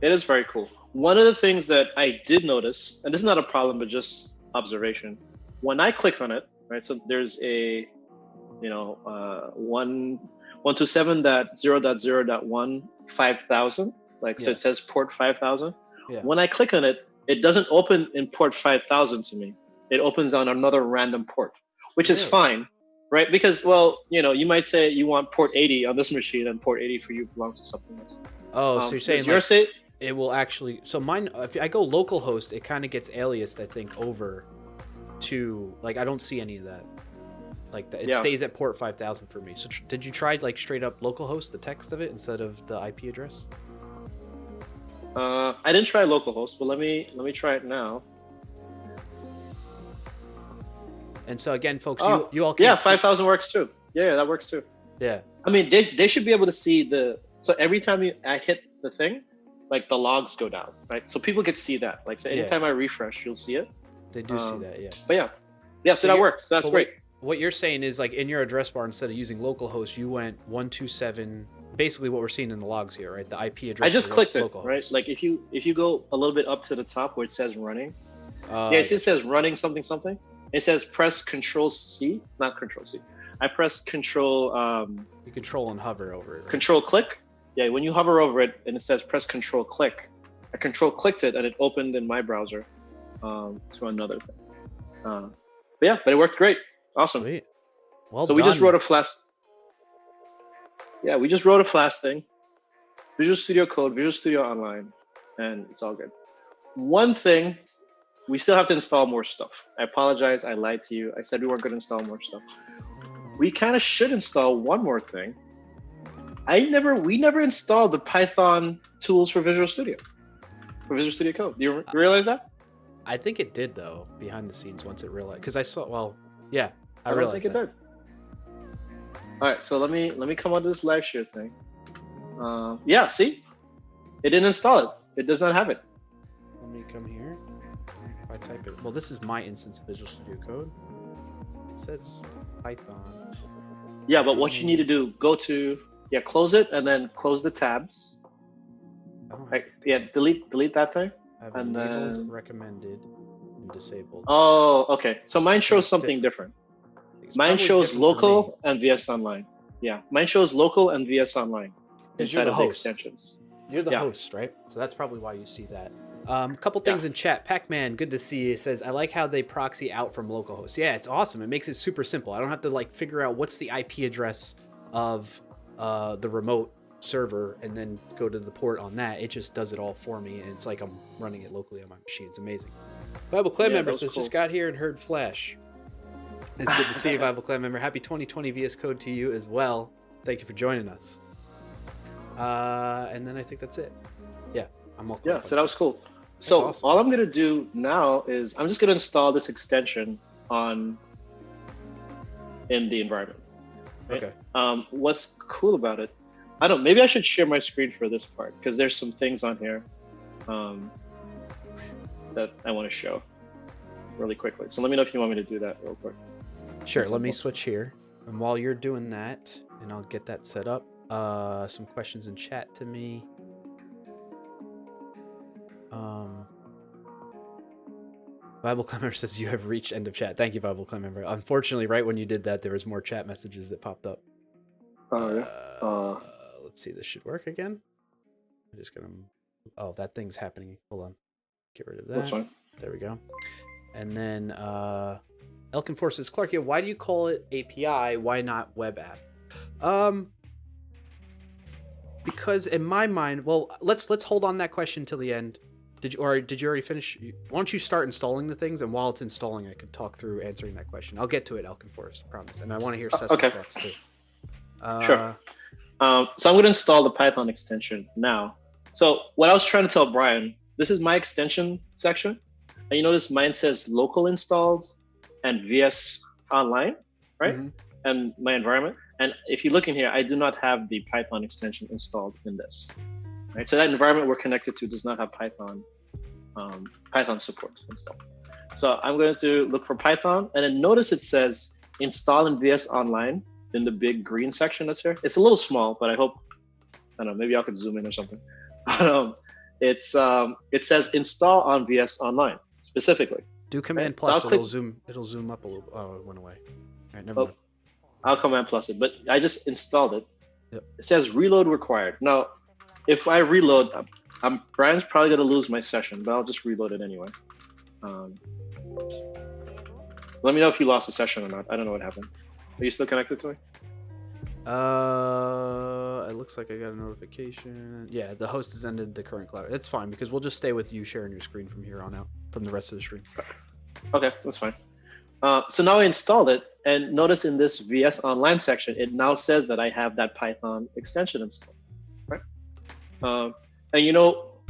Speaker 2: It is very cool. One of the things that I did notice, and this is not a problem, but just observation, when I click on it, right? So there's a, 127.0.0.1 5000, so it says port 5000. Yeah. When I click on it, it doesn't open in port 5000 to me. It opens on another random port, which is fine, right? Because, well, you might say you want port 80 on this machine, and port 80 for you belongs to something else.
Speaker 1: Oh, so you're saying it will actually. So mine, if I go localhost, it kind of gets aliased, I think, over to like I don't see any of that. Like it stays at port 5000 for me. So did you try like straight up localhost, the text of it, instead of the IP address?
Speaker 2: I didn't try localhost, but let me try it now.
Speaker 1: And so again, folks, you all can
Speaker 2: 5000 works too. Yeah, that works too.
Speaker 1: Yeah.
Speaker 2: I mean, they should be able to see so every time I hit the thing, like the logs go down, right? So people could see that. Like, so anytime I refresh, you'll see it.
Speaker 1: They do see that, yeah.
Speaker 2: But so that works. That's great.
Speaker 1: What you're saying is, like, in your address bar, instead of using localhost, you went 127. Basically, what we're seeing in the logs here, right? The IP address.
Speaker 2: I just clicked it,
Speaker 1: localhost.
Speaker 2: right? Like, if you go a little bit up to the top where it says running, it says running something something. It says press Control C, not Control C. I press Control.
Speaker 1: You control and hover over it. Right?
Speaker 2: Control click. Yeah, when you hover over it and it says press Control click, I Control clicked it and it opened in my browser to another thing. But it worked great. Awesome.
Speaker 1: Sweet. Well
Speaker 2: so
Speaker 1: done.
Speaker 2: We just wrote a Flask. Yeah, we just wrote a Flask thing. Visual Studio Code, Visual Studio Online, and it's all good. One thing, we still have to install more stuff. I apologize. I lied to you. I said we weren't going to install more stuff. We kind of should install one more thing. We never installed the Python tools for Visual Studio Code. Do you realize that?
Speaker 1: I think it did, though, behind the scenes once it realized. Because I saw, I
Speaker 2: don't
Speaker 1: realized
Speaker 2: think it did. All right, so let me come onto this live share thing. See? It didn't install it. It does not have it.
Speaker 1: Let me come here. If I type it. Well, this is my instance of Visual Studio Code. It says Python.
Speaker 2: Yeah, but what you need to do, go to, close it and then close the tabs. Delete that thing.
Speaker 1: I have enabled, recommended, and disabled.
Speaker 2: Oh, okay. So mine shows something different. Mine shows local and VS Online. Yeah, mine shows local and VS Online inside of the extensions.
Speaker 1: You're the host, right? So that's probably why you see that. A couple things in chat. Pac-Man, good to see you. Says, I like how they proxy out from localhost. Yeah, it's awesome. It makes it super simple. I don't have to like figure out what's the IP address of the remote server and then go to the port on that. It just does it all for me, and it's like I'm running it locally on my machine. It's amazing. Bible Clan member says, just got here and heard Flash. It's good to see you, Bible Clan member. Happy 2020 VS Code to you as well. Thank you for joining us. And then I think that's it. Yeah, I'm all cool.
Speaker 2: Yeah, so that was cool. So awesome. All I'm going to do now is I'm just going to install this extension in the environment. Right? Okay. What's cool about it, I don't know, maybe I should share my screen for this part because there's some things on here that I want to show really quickly. So let me know if you want me to do that real quick.
Speaker 1: Sure, let me switch here. And while you're doing that, and I'll get that set up, some questions in chat to me. Bible Climber says you have reached end of chat. Thank you, Bible Climber. Unfortunately, right when you did that, there was more chat messages that popped up.
Speaker 2: Oh, yeah.
Speaker 1: Let's see, this should work again. I'm just gonna. Oh, that thing's happening. Hold on. Get rid of that.
Speaker 2: That's fine.
Speaker 1: There we go. And then Elkin Force says, Clark, why do you call it API? Why not web app? Because in my mind, well, let's hold on that question till the end. Did you already finish? Why don't you start installing the things, and while it's installing, I can talk through answering that question. I'll get to it, Elkin Force, I promise. And I want to hear Cecil's thoughts too.
Speaker 2: Sure. So I'm going to install the Python extension now. So what I was trying to tell Brian, this is my extension section. And you notice mine says local installed and VS Online, right? Mm-hmm. And my environment. And if you look in here, I do not have the Python extension installed in this. Right? So that environment we're connected to does not have Python support installed. So I'm going to look for Python, and then notice it says install in VS Online in the big green section that's here. It's a little small, but I hope, I don't know, maybe I could zoom in or something. It says install on VS Online specifically.
Speaker 1: Do Command plus, it'll zoom up a little. Oh, it went away. All right, never mind.
Speaker 2: I'll Command plus it, but I just installed it.
Speaker 1: Yep.
Speaker 2: It says reload required. Now, if I reload, Brian's probably going to lose my session, but I'll just reload it anyway. Let me know if you lost the session or not. I don't know what happened. Are you still connected to me?
Speaker 1: It looks like I got a notification. Yeah, the host has ended the current cloud. It's fine because we'll just stay with you sharing your screen from here on out, from the rest of the stream.
Speaker 2: Okay, that's fine. So now I installed it, and notice in this VS Online section, it now says that I have that Python extension installed, right? And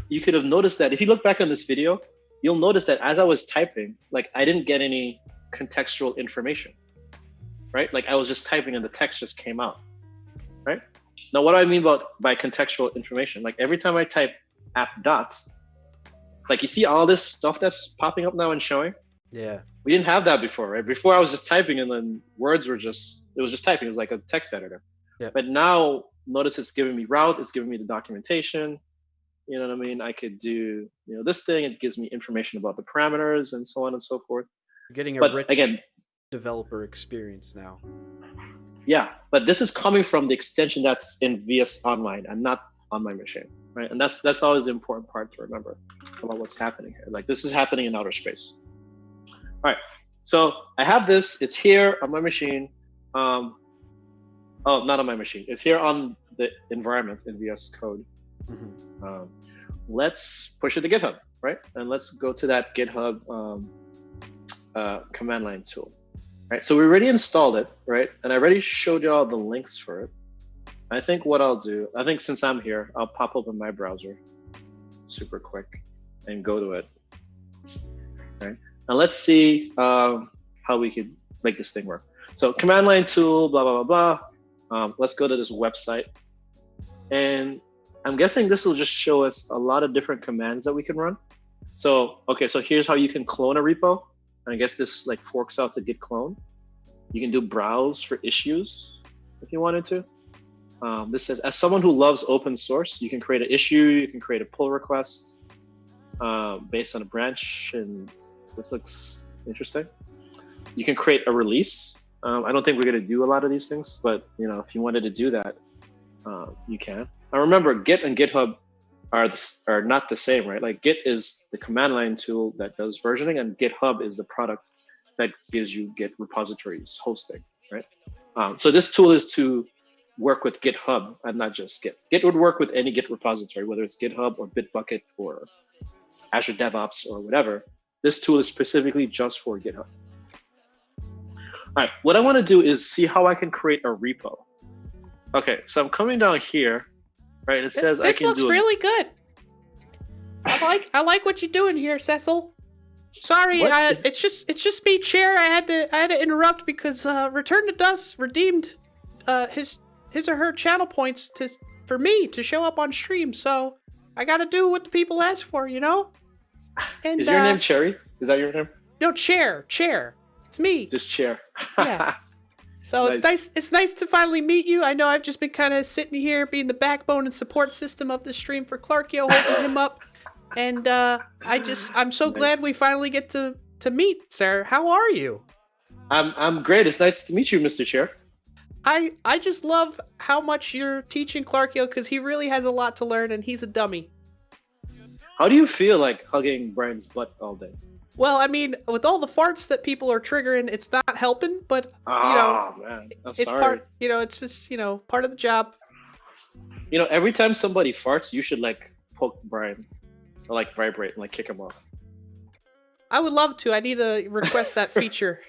Speaker 2: you could have noticed that if you look back on this video, you'll notice that as I was typing, like I didn't get any contextual information, right? Like I was just typing and the text just came out, right? Now, what do I mean by contextual information? Like every time I type app dots, like you see all this stuff that's popping up now and showing?
Speaker 1: Yeah.
Speaker 2: We didn't have that before, right? Before I was just typing and then words were it was just typing. It was like a text editor.
Speaker 1: Yeah.
Speaker 2: But now notice it's giving me route, it's giving me the documentation. You know what I mean? I could do, this thing, it gives me information about the parameters and so on and so forth.
Speaker 1: You're getting a rich developer experience now.
Speaker 2: Yeah, but this is coming from the extension that's in VS Online and not on my machine, right? And that's always the important part to remember about what's happening here. Like this is happening in outer space. All right, so I have this. It's here on my machine. Not on my machine. It's here on the environment in VS Code. Mm-hmm. Let's push it to GitHub, right? And let's go to that GitHub command line tool, right? So we already installed it, right? And I already showed you all the links for it. I think what I'll do, since I'm here, I'll pop open my browser super quick and go to it, right? And let's see how we could make this thing work. So command line tool, blah, blah, blah, blah. Let's go to this website. And I'm guessing this will just show us a lot of different commands that we can run. So, okay, so here's how you can clone a repo. And I guess this like forks out to git clone. You can do browse for issues if you wanted to. This says, as someone who loves open source, you can create an issue, you can create a pull request based on a branch, and this looks interesting. You can create a release. I don't think we're going to do a lot of these things, but if you wanted to do that, you can. Now remember, Git and GitHub are not the same, right? Like Git is the command line tool that does versioning, and GitHub is the product that gives you Git repositories hosting, right? So this tool is to work with GitHub and not just Git. Git would work with any Git repository, whether it's GitHub or Bitbucket or Azure DevOps or whatever. This tool is specifically just for GitHub. All right, what I want to do is see how I can create a repo. Okay, so I'm coming down here, right? It says
Speaker 1: this
Speaker 2: I can
Speaker 1: looks really good. I like what you're doing here, Cecil. Sorry, it's just me, Chair. I had to interrupt because Return to Dust redeemed his or her channel points for me to show up on stream. So I got to do what the people ask for, And,
Speaker 2: is your name Cherry? Is that your name?
Speaker 1: No, Chair. It's me.
Speaker 2: Just Chair.
Speaker 1: Yeah. So nice. It's nice to finally meet you. I know I've just been kind of sitting here being the backbone and support system of the stream for Clarkio, holding him up. And I'm so glad we finally get to meet, sir. How are you?
Speaker 2: I'm great. It's nice to meet you, Mr. Chair.
Speaker 1: I just love how much you're teaching Clarkio because he really has a lot to learn and he's a dummy.
Speaker 2: How do you feel like hugging Brian's butt all day?
Speaker 1: Well, I mean, with all the farts that people are triggering, it's not helping, but
Speaker 2: man.
Speaker 1: It's
Speaker 2: sorry.
Speaker 1: part, it's just, part of the job.
Speaker 2: Every time somebody farts, you should like poke Brian or like vibrate and like kick him off.
Speaker 1: I would love to. I need to request that feature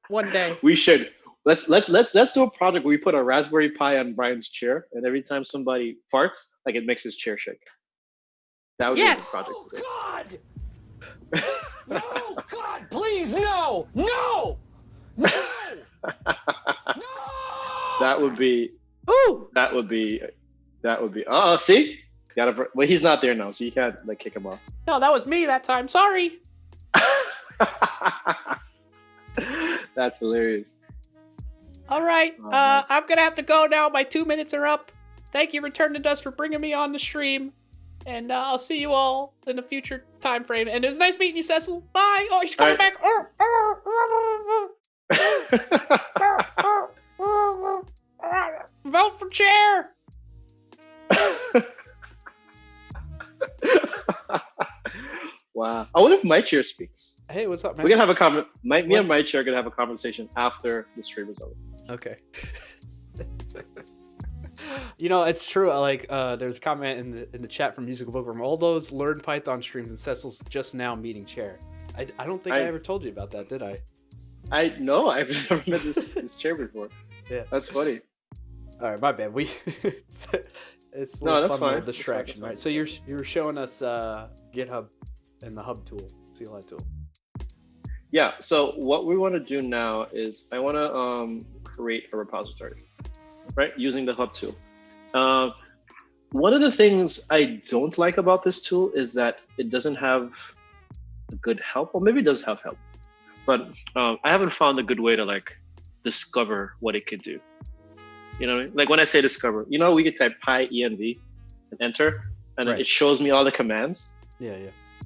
Speaker 1: one day.
Speaker 2: We should. Let's do a project where we put a Raspberry Pi on Brian's chair, and every time somebody farts, like it makes his chair shake. That would be the project.
Speaker 4: Oh God! No, God, please, no! No! No! No!
Speaker 2: That would be.
Speaker 1: Ooh!
Speaker 2: That would be. Oh, see? Well, he's not there now, so you can't like kick him off.
Speaker 1: No, that was me that time. Sorry.
Speaker 2: That's hilarious.
Speaker 1: All right, I'm gonna have to go now. My 2 minutes are up. Thank you, Return to Dust, for bringing me on the stream, and I'll see you all in a future time frame. And it was nice meeting you, Cecil. Bye. Oh, he's coming back. Vote for chair.
Speaker 2: Wow. I wonder if my chair speaks.
Speaker 1: Hey, what's up, man?
Speaker 2: We can have a me
Speaker 1: What?
Speaker 2: and Mike are gonna have a conversation after the stream is over.
Speaker 1: Okay. You know, it's true. Like, there's a comment in the chat from Musical Bookworm. All those learned Python streams and Cecil's just now meeting chair. I don't think I ever told you about that, did I?
Speaker 2: I know I've never met this chair before.
Speaker 1: Yeah.
Speaker 2: That's funny.
Speaker 1: All right, my bad. It's a
Speaker 2: No,
Speaker 1: little
Speaker 2: that's
Speaker 1: fun
Speaker 2: fine.
Speaker 1: little distraction,
Speaker 2: That's
Speaker 1: right?
Speaker 2: fine.
Speaker 1: So you were showing us GitHub and the hub tool, CLI tool.
Speaker 2: Yeah. So what we want to do now is I want to create a repository, right? Using the hub tool. One of the things I don't like about this tool is that it doesn't have a good help, or maybe it does have help, but I haven't found a good way to like discover what it could do. You know, what I mean? Like when I say discover, you know, we could type pyenv and enter, and
Speaker 1: Right.
Speaker 2: it shows me all the commands
Speaker 1: Yeah.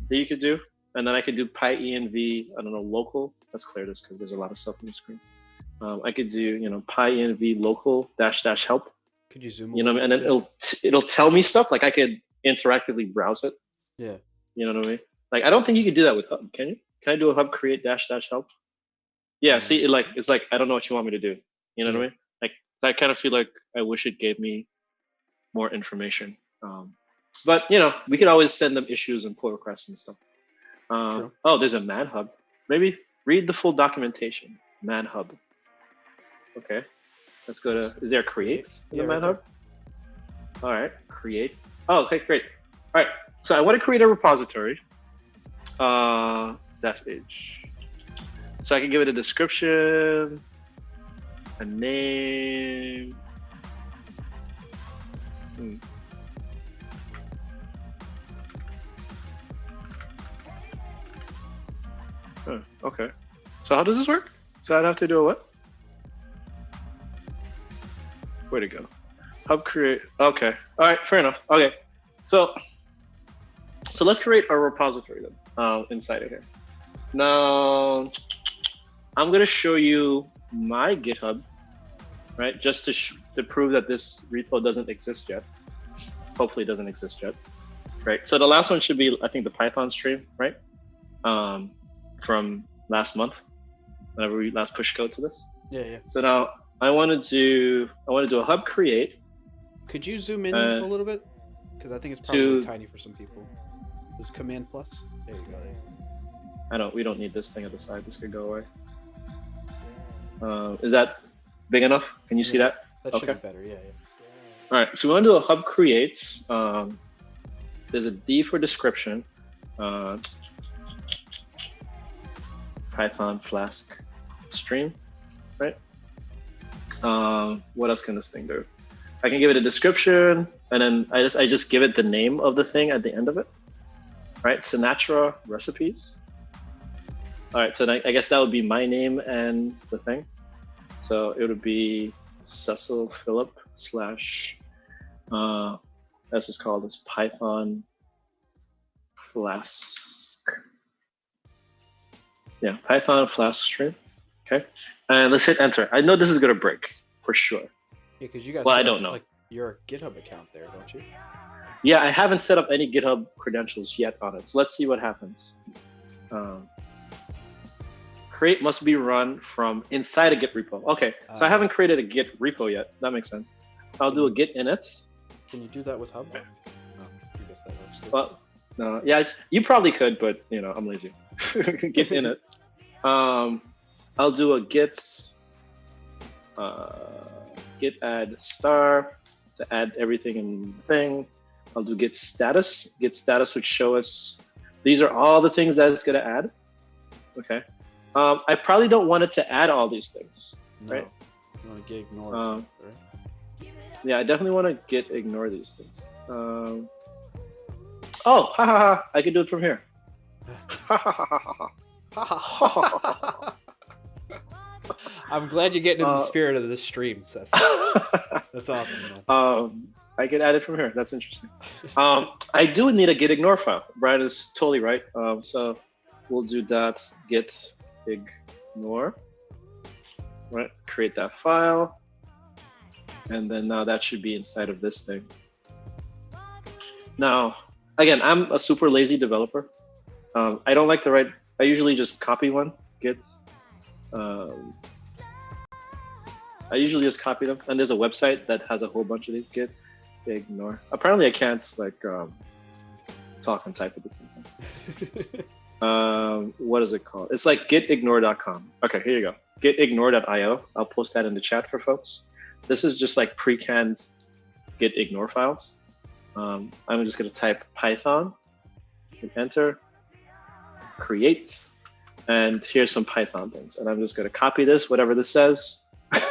Speaker 2: that you could do, and then I could do pyenv, I don't know, local. Let's clear this because there's a lot of stuff on the screen. I could do, you know, pyenv local -- help.
Speaker 1: Could you zoom?
Speaker 2: You know, and then it'll tell me stuff. Like I could interactively browse it.
Speaker 1: Yeah.
Speaker 2: You know what I mean? Like I don't think you could do that with hub. Can you? Can I do a hub create -- help? Yeah. See, it's like I don't know what you want me to do. You know what I mean? Like I kind of feel like I wish it gave me more information. But you know, we could always send them issues and pull requests and stuff.
Speaker 1: True.
Speaker 2: Oh, there's a man hub. Maybe read the full documentation. Man hub. Okay. Let's go to. Is there a create in the
Speaker 1: Yeah,
Speaker 2: man
Speaker 1: right
Speaker 2: hub? All right, create. Oh, okay, great. All right, so I want to create a repository. That's H. So I can give it a description, a name. Okay. So how does this work? So I'd have to do a what? Where to go? Hub create. Okay. All right. Fair enough. Okay. So let's create a repository then inside of here. Now I'm gonna show you my GitHub, right? Just to prove that this repo doesn't exist yet. Hopefully, it doesn't exist yet. Right. So the last one should be, I think, the Python stream, right? From last month, whenever we last pushed code to this.
Speaker 1: Yeah.
Speaker 2: So now I want to do a hub create.
Speaker 1: Could you zoom in a little bit? Because I think it's probably tiny for some people. There's Command plus. There you go.
Speaker 2: We don't need this thing at the side. This could go away. Is that big enough? Can you see that?
Speaker 1: That should be better. Yeah.
Speaker 2: All right. So we want to do a hub create. There's a D for description. Python Flask stream, right? What else can this thing do? I can give it a description, and then I just give it the name of the thing at the end of it, right? Sinatra recipes. All right, so I guess that would be my name and the thing. So it would be Cecil Philip / this is called this Python Flask. Yeah, Python Flask stream. Okay, and let's hit enter. I know this is gonna break for sure.
Speaker 1: Yeah, because you guys.
Speaker 2: Well, I don't know.
Speaker 1: Like your GitHub account there, don't you?
Speaker 2: Yeah, I haven't set up any GitHub credentials yet on it. So let's see what happens. Create must be run from inside a Git repo. Okay, so I haven't created a Git repo yet. That makes sense. I'll do a Git init.
Speaker 1: Can you do that with Hub? No, I guess that works too.
Speaker 2: Well, no, yeah, you probably could, but you know, I'm lazy. Git init. I'll do a git add star to add everything in the thing. I'll do git status. Git status would show us these are all the things that it's gonna add. Okay. I probably don't want it to add all these things, right?
Speaker 1: You want to git ignore stuff, right?
Speaker 2: Yeah, I definitely want to git ignore these things. Oh, ha ha ha! I can do it from here. Ha ha ha ha ha.
Speaker 1: I'm glad you're getting in the spirit of this stream, Cecil. That's awesome, man.
Speaker 2: I can add it from here. That's interesting. I do need a git ignore file. Brian is totally right. So we'll do that git ignore. Right, create that file, and then now that should be inside of this thing. Now, again, I'm a super lazy developer. I don't like to write. I usually just copy one git. I usually just copy them, and there's a website that has a whole bunch of these git ignore. Apparently, I can't like talk and type at the same time. What is it called? It's like gitignore.com. Okay, here you go. Gitignore.io. I'll post that in the chat for folks. This is just like pre-canned git ignore files. I'm just going to type Python, hit enter, create, and here's some Python things. And I'm just going to copy this, whatever this says,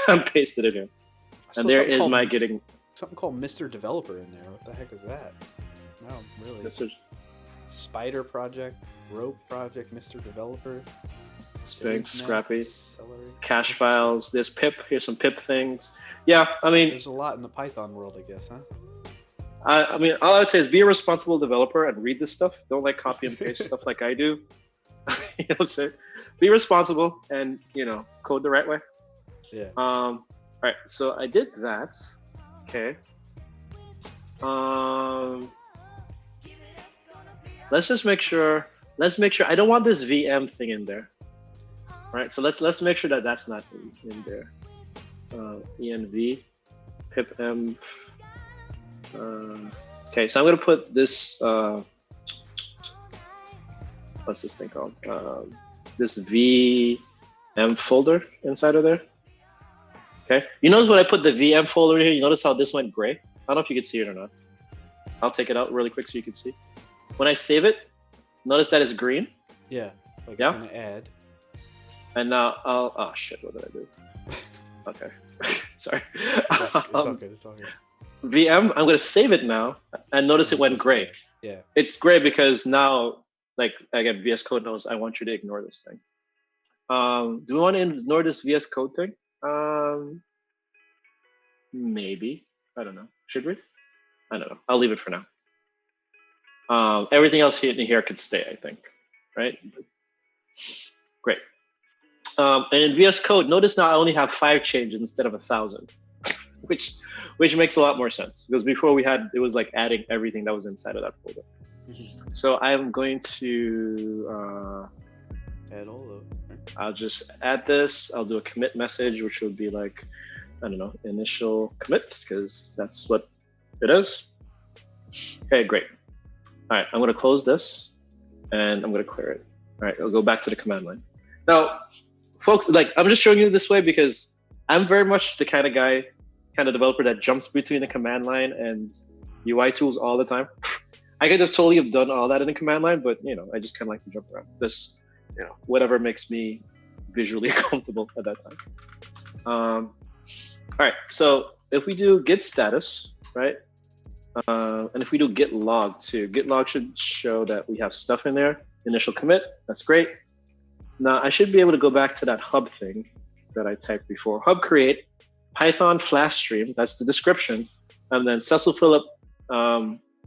Speaker 2: and paste it in here. And there is my getting
Speaker 1: something called Mr. Developer in there. What the heck is that? No, really.
Speaker 2: Mr.
Speaker 1: Spider project, rope project, Mr. Developer,
Speaker 2: Sphinx, Scrappy,
Speaker 1: Celery,
Speaker 2: cache files. There's pip. Here's some pip things. Yeah, I mean,
Speaker 1: there's a lot in the Python world, I guess, huh?
Speaker 2: I mean, all I would say is be a responsible developer and read this stuff. Don't like copy and paste stuff like I do. You know what I'm saying? Be responsible and, you know, code the right way.
Speaker 1: Yeah.
Speaker 2: All right. So I did that. Okay. Let's just make sure. Let's make sure. I don't want this VM thing in there. All right. So let's make sure that that's not in there. Env, pipenv. Okay. So I'm gonna put this. What's this thing called? This VM folder inside of there. Okay. You notice when I put the VM folder here, you notice how this went gray? I don't know if you can see it or not. I'll take it out really quick so you can see. When I save it, notice that it's green.
Speaker 1: Yeah. Like
Speaker 2: Yeah.
Speaker 1: It's gonna add.
Speaker 2: And now I'll, oh shit, what did I do? Okay. Sorry.
Speaker 1: It's all good. It's all good.
Speaker 2: VM, I'm gonna save it now and notice it went gray.
Speaker 1: Yeah.
Speaker 2: It's gray because now, like again, VS Code knows I want you to ignore this thing. Do we want to ignore this VS Code thing? Maybe. I don't know. Should we? I don't know. I'll leave it for now. Everything else here could stay, I think. Right? Great. And in VS Code, notice now I only have 5 changes instead of 1,000, which makes a lot more sense because before it was like adding everything that was inside of that folder.
Speaker 1: Mm-hmm.
Speaker 2: So I'm going to
Speaker 1: Add all of. Okay.
Speaker 2: I'll just add this. I'll do a commit message, which would be like, I don't know, initial commits, because that's what it is. Okay, great. All right, I'm going to close this, and I'm going to clear it. All right, I'll go back to the command line. Now, folks, like I'm just showing you this way because I'm very much the kind of developer that jumps between the command line and UI tools all the time. I could have totally have done all that in the command line, but you know, I just kind of like to jump around. This, you know, whatever makes me visually comfortable at that time. All right, so if we do git status, right, and if we do git log too, git log should show that we have stuff in there. Initial commit, that's great. Now I should be able to go back to that hub thing that I typed before. Hub create, Python Flask stream, that's the description, and then Cecil Phillip,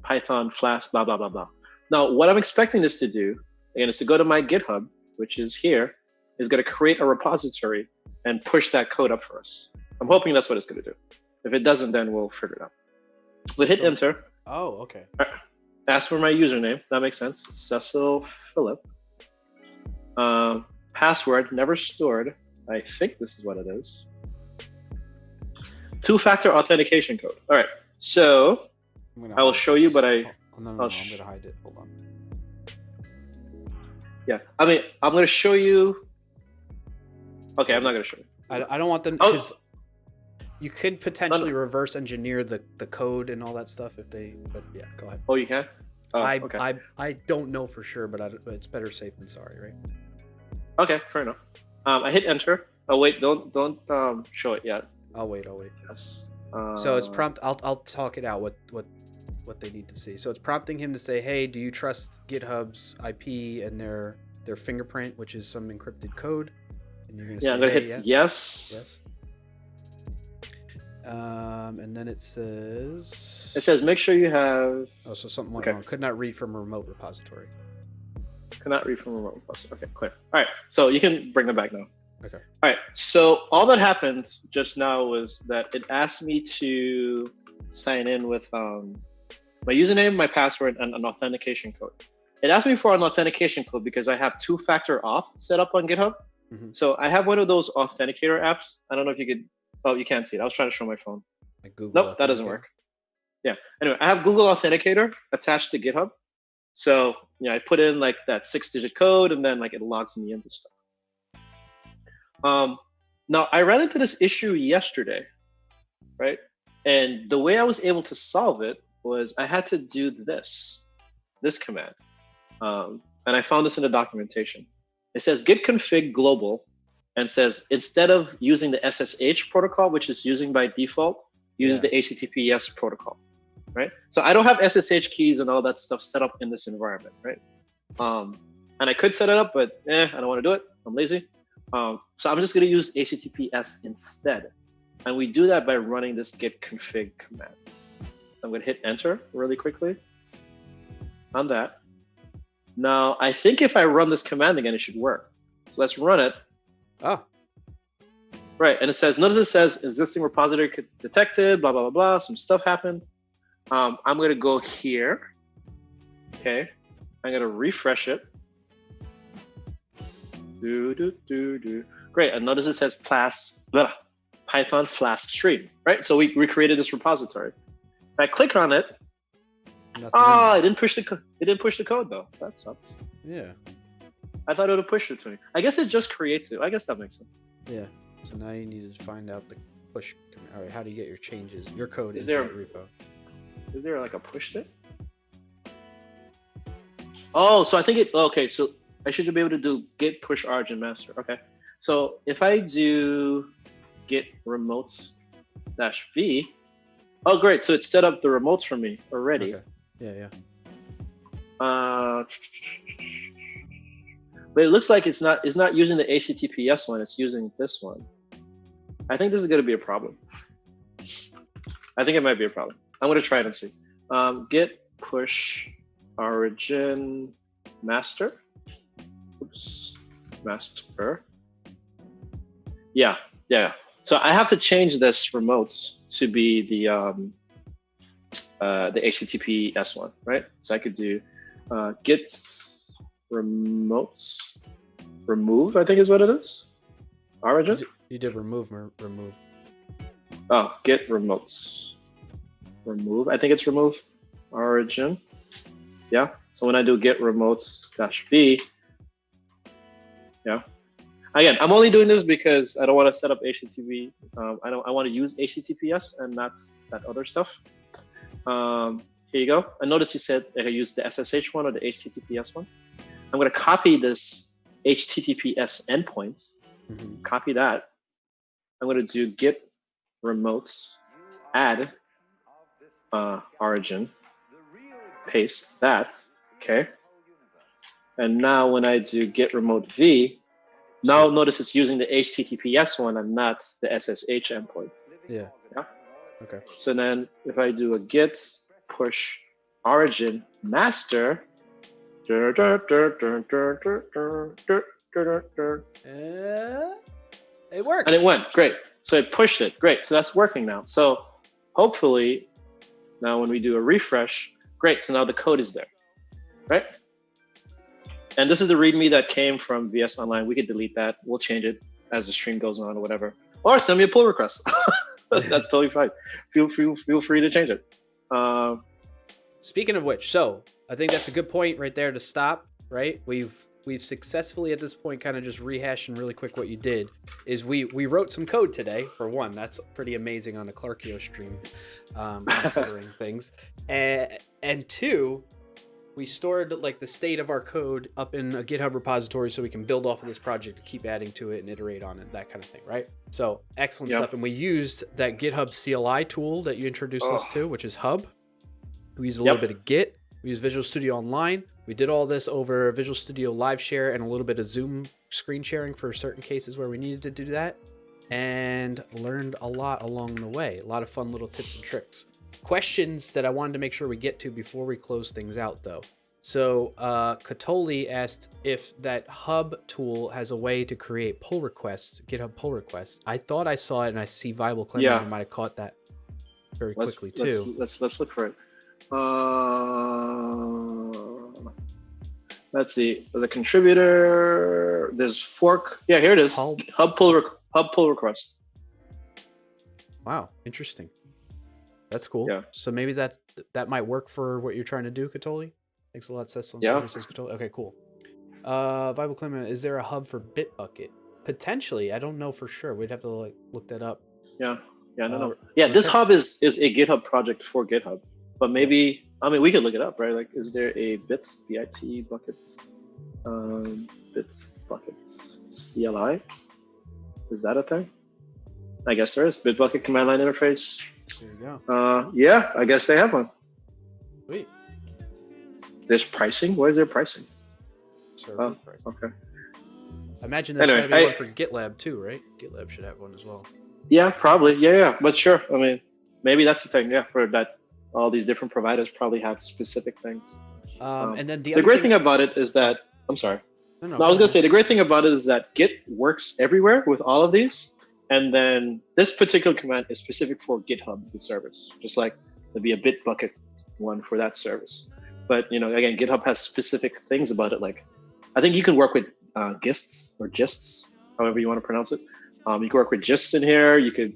Speaker 2: Python Flask, blah, blah, blah, blah. Now, what I'm expecting this to do, again, is to go to my GitHub, which is here, is going to create a repository and push that code up for us. I'm hoping that's what it's going to do. If it doesn't, then we'll figure it out. So hit enter.
Speaker 1: Oh, okay.
Speaker 2: Ask for my username. That makes sense. Cecil Phillip. Password, never stored. I think this is what it is. 2-factor authentication code. All right. So I will show you, but
Speaker 1: no, I'm going to hide it. Hold on.
Speaker 2: Yeah, I mean, I'm going to show you. Okay, I'm not going to show you.
Speaker 1: I don't want them, because you could potentially reverse engineer the code and all that stuff if they, but yeah, go ahead.
Speaker 2: Oh, you can?
Speaker 1: Okay. I don't know for sure, but it's better safe than sorry, right?
Speaker 2: Okay, fair enough. I hit enter. Oh wait, don't show it yet.
Speaker 1: I'll wait.
Speaker 2: Yes.
Speaker 1: So it's prompt. I'll talk it out. What they need to see. So it's prompting him to say, "Hey, do you trust GitHub's IP and their fingerprint, which is some encrypted code?" And you're gonna say,
Speaker 2: I'm gonna hit
Speaker 1: yes.
Speaker 2: Yes.
Speaker 1: And then it says.
Speaker 2: It says make sure you have.
Speaker 1: Oh, so something went wrong. Could not read from a remote repository.
Speaker 2: Cannot read from a remote repository. Okay, clear. All right, so you can bring them back now.
Speaker 1: Okay.
Speaker 2: All right, so all that happened just now was that it asked me to sign in with my username, my password, and an authentication code. it asked me for an authentication code because I have two-factor auth set up on GitHub. So I have one of those authenticator apps. I don't know if you could. Oh, you can't see it. I was trying to show my phone.
Speaker 1: Like Google
Speaker 2: Nope, that doesn't work. Yeah. Anyway, I have Google Authenticator attached to GitHub. So I put in like that 6-digit code, and then like it logs me into stuff. Now I ran into this issue yesterday, right? And the way I was able to solve it was I had to do this command. And I found this in the documentation. It says git config global, and says instead of using the SSH protocol, which is using by default, use the HTTPS protocol, right? So I don't have SSH keys and all that stuff set up in this environment, right? And I could set it up, but I don't want to do it. I'm lazy. So I'm just going to use HTTPS instead. And we do that by running this git config command. So I'm going to hit enter really quickly on that. Now, I think if I run this command again, it should work. So let's run it.
Speaker 1: Oh.
Speaker 2: Right, and it says, notice it says existing repository detected, blah, blah, blah, blah, some stuff happened. I'm going to go here. Okay, I'm going to refresh it. Great, and notice it says Python Flask stream, right? So we created this repository. If I click on it, it didn't push the it didn't push the code though. That sucks.
Speaker 1: Yeah.
Speaker 2: I thought it would have pushed it to me. I guess it just creates it. I guess that makes sense.
Speaker 1: Yeah. So now you need to find out the push. All right. How do you get your changes? Your code
Speaker 2: Is
Speaker 1: into
Speaker 2: there
Speaker 1: that repo.
Speaker 2: Is there like a push there? Oh, so I think it. Okay, so I should be able to do git push origin master. Okay. So if I do git remotes -v. Oh, great. So it set up the remotes for me already.
Speaker 1: Okay. Yeah.
Speaker 2: But it looks like it's not using the HTTPS one. It's using this one. I think this is going to be a problem. I think it might be a problem. I'm going to try it and see. Git push origin master. Oops, master. Yeah. So I have to change this remotes to be the HTTPS one, right? So I could do git remotes remove, I think is what it is. Origin.
Speaker 1: You did remove.
Speaker 2: Oh, git remotes remove. I think it's remove origin. Yeah. So when I do git remotes -v, yeah. Again, I'm only doing this because I don't want to set up HTTP. I want to use HTTPS and not that other stuff. Here you go. I noticed you said I could use the SSH one or the HTTPS one. I'm going to copy this HTTPS endpoint. Copy that. I'm going to do git remotes add origin. Paste that. Okay. And now when I do git remote v, now notice it's using the HTTPS one and not the SSH endpoint.
Speaker 1: Yeah. Okay.
Speaker 2: So then if I do a git push origin master,
Speaker 1: It worked.
Speaker 2: and it went, great. So it pushed it, great. So that's working now. So hopefully now when we do a refresh, great. So now the code is there, right? And this is the README that came from VS Online. We could delete that. We'll change it as the stream goes on or whatever. Or send me a pull request. That's totally fine. Feel free to change it.
Speaker 1: Speaking of which, so I think that's a good point right there to stop, right? We've successfully at this point kind of just rehashing really quick what you did is we wrote some code today, for one. That's pretty amazing on the Clarkio stream, considering things. And two, we stored like the state of our code up in a GitHub repository so we can build off of this project, keep adding to it and iterate on it, that kind of thing, right? So excellent stuff. And we used that GitHub CLI tool that you introduced us to, which is Hub. We used a little bit of Git. We used Visual Studio Online. We did all this over Visual Studio Live Share and a little bit of Zoom screen sharing for certain cases where we needed to do that, and learned a lot along the way. A lot of fun little tips and tricks. Questions that I wanted to make sure we get to before we close things out, though. So Katoli asked if that Hub tool has a way to create pull requests, GitHub pull requests. I thought I saw it, and I see Viable Claim I might have caught that very quickly too.
Speaker 2: Let's look for it. Let's see. The contributor. There's fork. Yeah, here it is. Hub pull request.
Speaker 1: Wow, interesting. That's cool.
Speaker 2: Yeah.
Speaker 1: So maybe that might work for what you're trying to do, Katoli. Thanks a lot, Cecil.
Speaker 2: Yeah.
Speaker 1: Says Katoli. Okay, cool. Viable claim, is there a hub for Bitbucket? Potentially. I don't know for sure. We'd have to like look that up.
Speaker 2: Yeah. Yeah, no. Yeah, this hub is a GitHub project for GitHub. But maybe, I mean, we could look it up, right? Like, is there a bits, BIT buckets, bits buckets CLI? Is that a thing? I guess there is. Bitbucket command line interface.
Speaker 1: There you go.
Speaker 2: Yeah, I guess they have one.
Speaker 1: Sweet.
Speaker 2: There's pricing. Where is their pricing?
Speaker 1: Pricing.
Speaker 2: Okay.
Speaker 1: I imagine there's gotta be one for GitLab too, right? GitLab should have one as well.
Speaker 2: Yeah, probably. Yeah. But sure. I mean, maybe that's the thing. Yeah, for that, all these different providers probably have specific things.
Speaker 1: And then
Speaker 2: the great thing about it is that I'm sorry. No, I was gonna say the great thing about it is that Git works everywhere with all of these, and then this particular command is specific for GitHub, the service. Just like there'd be a Bitbucket one for that service. But again, GitHub has specific things about it. Like, I think you can work with gists or gists, however you want to pronounce it. You can work with gists in here. You could,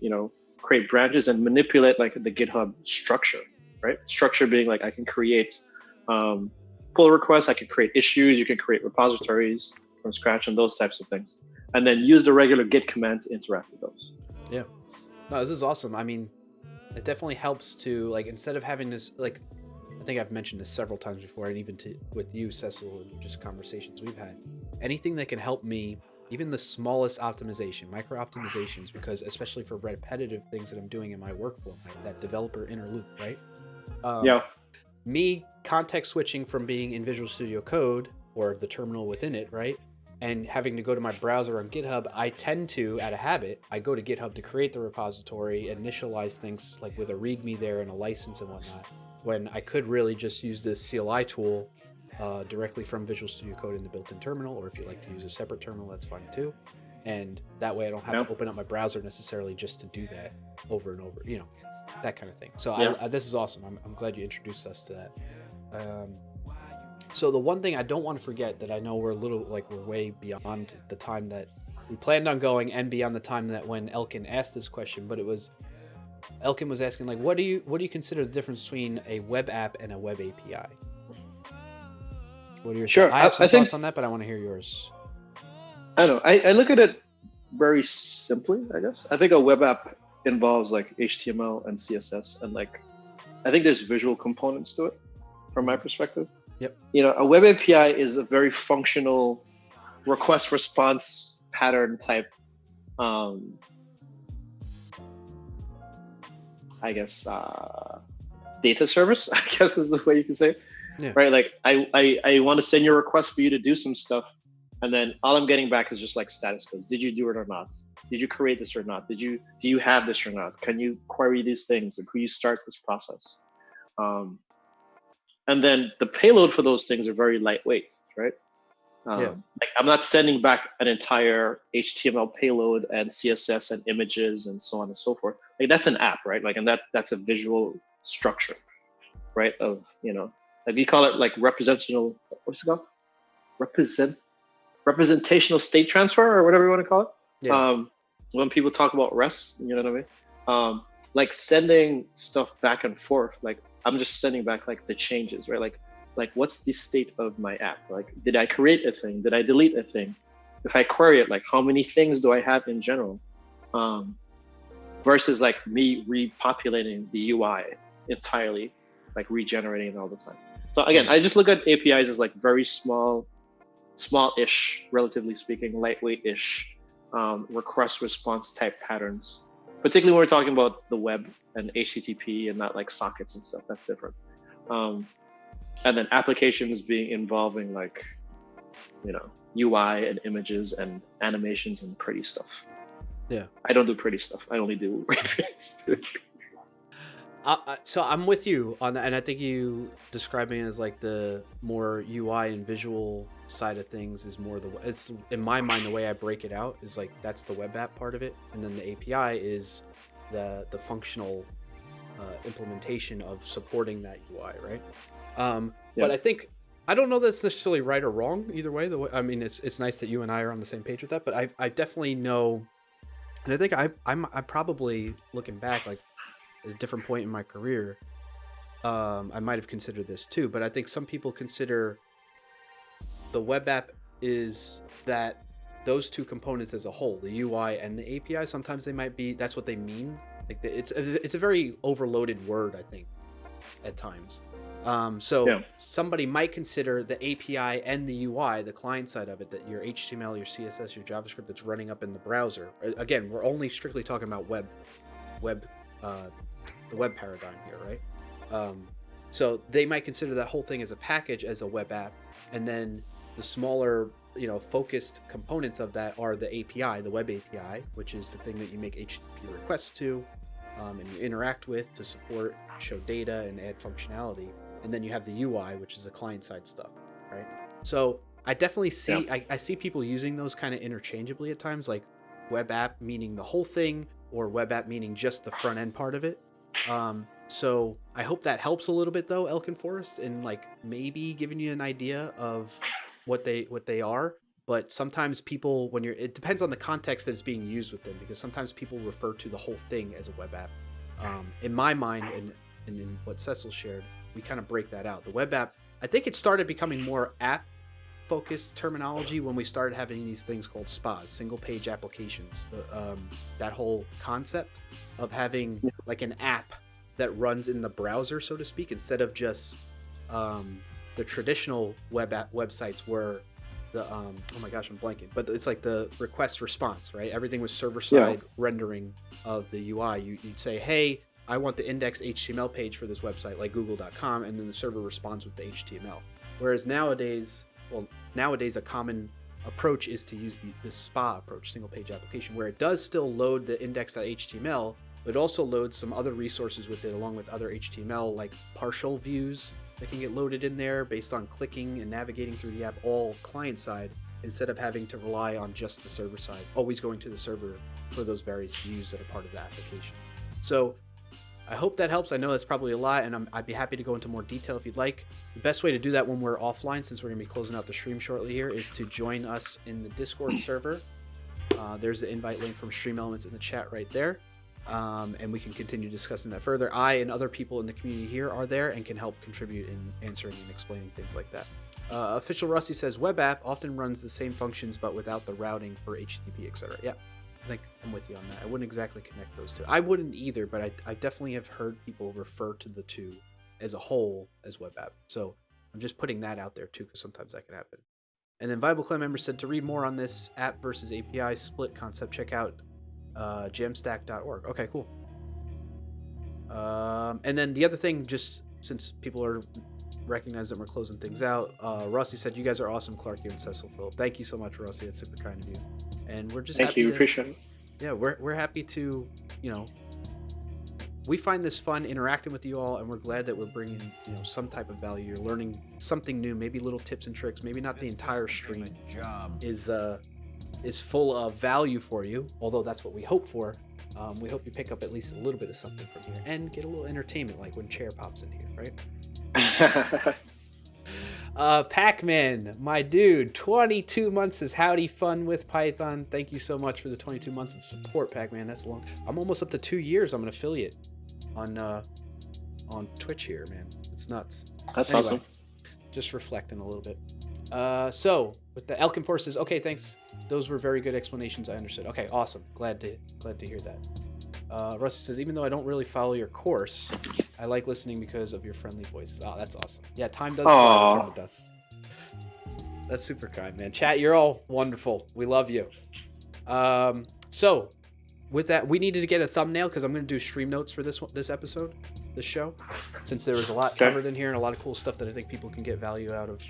Speaker 2: create branches and manipulate like the GitHub structure, right? Structure being like I can create pull requests, I can create issues, you can create repositories from scratch and those types of things. And then use the regular Git commands to interact with those.
Speaker 1: Yeah. No, this is awesome. I mean, it definitely helps to like, instead of having this, like, I think I've mentioned this several times before, and even with you, Cecil, and just conversations we've had, anything that can help me, even the smallest optimization, micro optimizations, because especially for repetitive things that I'm doing in my workflow, like that developer inner loop, right?
Speaker 2: Yeah.
Speaker 1: Me context switching from being in Visual Studio Code or the terminal within it, right? And having to go to my browser on GitHub, I tend to, out of habit, I go to GitHub to create the repository, initialize things like with a README there and a license and whatnot, when I could really just use this CLI tool directly from Visual Studio Code in the built-in terminal, or if you like to use a separate terminal, that's fine too. And that way I don't have to open up my browser necessarily just to do that over and over, that kind of thing. So this is awesome. I'm glad you introduced us to that. So the one thing I don't want to forget that I know we're way beyond the time that we planned on going and beyond the time that when Elkin asked this question, but Elkin was asking like, what do you consider the difference between a web app and a web API? What are your thoughts? I have some thoughts on that, but I want to hear yours.
Speaker 2: I don't know. I look at it very simply, I guess. I think a web app involves like HTML and CSS, and like I think there's visual components to it from my perspective.
Speaker 1: Yep.
Speaker 2: A web API is a very functional request response pattern type I guess data service, I guess is the way you can say it.
Speaker 1: Yeah.
Speaker 2: Right? Like I want to send you a request for you to do some stuff, and then all I'm getting back is just like status codes. Did you do it or not? Did you create this or not? Do you have this or not? Can you query these things? Or can you start this process? And then the payload for those things are very lightweight, right? Like I'm not sending back an entire HTML payload and CSS and images and so on and so forth. Like that's an app, right? Like, and that's a visual structure, right? Of like we call it like representational. What's it called? Representational state transfer or whatever you want to call it.
Speaker 1: Yeah.
Speaker 2: When people talk about REST, you know what I mean? Like sending stuff back and forth. Like I'm just sending back like the changes, right? Like what's the state of my app? Like, did I create a thing? Did I delete a thing? If I query it, like how many things do I have in general? Versus like me repopulating the UI entirely, like regenerating it all the time. So again, I just look at APIs as like very small-ish, relatively speaking, lightweight-ish request response type patterns. Particularly when we're talking about the web and HTTP and not like sockets and stuff. That's different. And then applications involving like, UI and images and animations and pretty stuff.
Speaker 1: Yeah.
Speaker 2: I don't do pretty stuff. I only do
Speaker 1: So I'm with you on that, and I think you describing it as like the more UI and visual side of things is more it's in my mind the way I break it out is like that's the web app part of it, and then the API is the functional implementation of supporting that UI, right? But I think I don't know that's necessarily right or wrong either way. I mean, it's nice that you and I are on the same page with that, but I definitely know, and I think I'm probably looking back like at a different point in my career, I might have considered this too, but I think some people consider the web app is that those two components as a whole, the UI and the API. Sometimes they might be, that's what they mean. Like it's a very overloaded word, I think, at times. So somebody might consider the API and the UI, the client side of it, that your HTML, your CSS, your JavaScript that's running up in the browser. Again, we're only strictly talking about the web paradigm here, right? So they might consider that whole thing as a package, as a web app, and then the smaller, focused components of that are the API, the web API, which is the thing that you make HTTP requests to, and you interact with to support, show data, and add functionality. And then you have the UI, which is the client-side stuff, right? So I definitely see, I see people using those kind of interchangeably at times, like web app meaning the whole thing, or web app meaning just the front end part of it. So I hope that helps a little bit though, Elkin Forest, in like maybe giving you an idea of what they are. But sometimes people, it depends on the context that it's being used within, because sometimes people refer to the whole thing as a web app. In my mind, and in what Cecil shared, we kind of break that out. The web app, I think it started becoming more app focused terminology when we started having these things called SPAs, single page applications. That whole concept of having like an app that runs in the browser, so to speak, instead of just the traditional websites where the oh my gosh, I'm blanking, but it's like the request response, right? Everything was server side rendering of the UI. You'd say, hey, I want the index HTML page for this website, like google.com, and then the server responds with the HTML. Whereas nowadays a common approach is to use the SPA approach, single page application, where it does still load the index.html, but also loads some other resources with it, along with other HTML, like partial views that can get loaded in there based on clicking and navigating through the app, all client side, instead of having to rely on just the server side, always going to the server for those various views that are part of the application. So I hope that helps. I know that's probably a lot, and I'd be happy to go into more detail if you'd like. The best way to do that when we're offline, since we're going to be closing out the stream shortly here, is to join us in the Discord server. There's the invite link from Stream Elements in the chat right there. And we can continue discussing that further. I and other people in the community here are there and can help contribute in answering and explaining things like that. Official Rusty says, web app often runs the same functions, but without the routing for HTTP, etc. Yeah, I think I'm with you on that. I wouldn't exactly connect those two. I wouldn't either, but I definitely have heard people refer to the two as a whole as web app. So I'm just putting that out there too, because sometimes that can happen. And then Viable Clan member said, to read more on this app versus API split concept, check out jamstack.org. Okay, cool. And then the other thing, just since people are recognize that we're closing things out, Rossi said, you guys are awesome, Clark, you and Cecil Phil. Thank you so much, Rossi. That's super kind of you. And we're just
Speaker 2: thank you, appreciate it.
Speaker 1: Yeah, we're happy to, we find this fun interacting with you all, and we're glad that we're bringing, some type of value. You're learning something new, maybe little tips and tricks, maybe not the entire stream is full of value for you, although that's what we hope for. We hope you pick up at least a little bit of something from here and get a little entertainment, like when Chair pops in here, right? Pac-Man, my dude, 22 months is howdy fun with Python. Thank you so much for the 22 months of support, Pac-Man. That's long. I'm almost up to 2 years. I'm an affiliate on Twitch here, man. It's nuts.
Speaker 2: That's awesome.
Speaker 1: Just reflecting a little bit. So with the Elkin Forces, okay, thanks. Those were very good explanations. I understood. Okay, awesome. Glad to hear that. Rusty says, even though I don't really follow your course, I like listening because of your friendly voices. Oh, that's awesome. Yeah, time does fly when it does. That's super kind, man. Chat, you're all wonderful. We love you. So with that, we needed to get a thumbnail because I'm going to do stream notes for this episode, this show, since there was a lot covered in here and a lot of cool stuff that I think people can get value out of.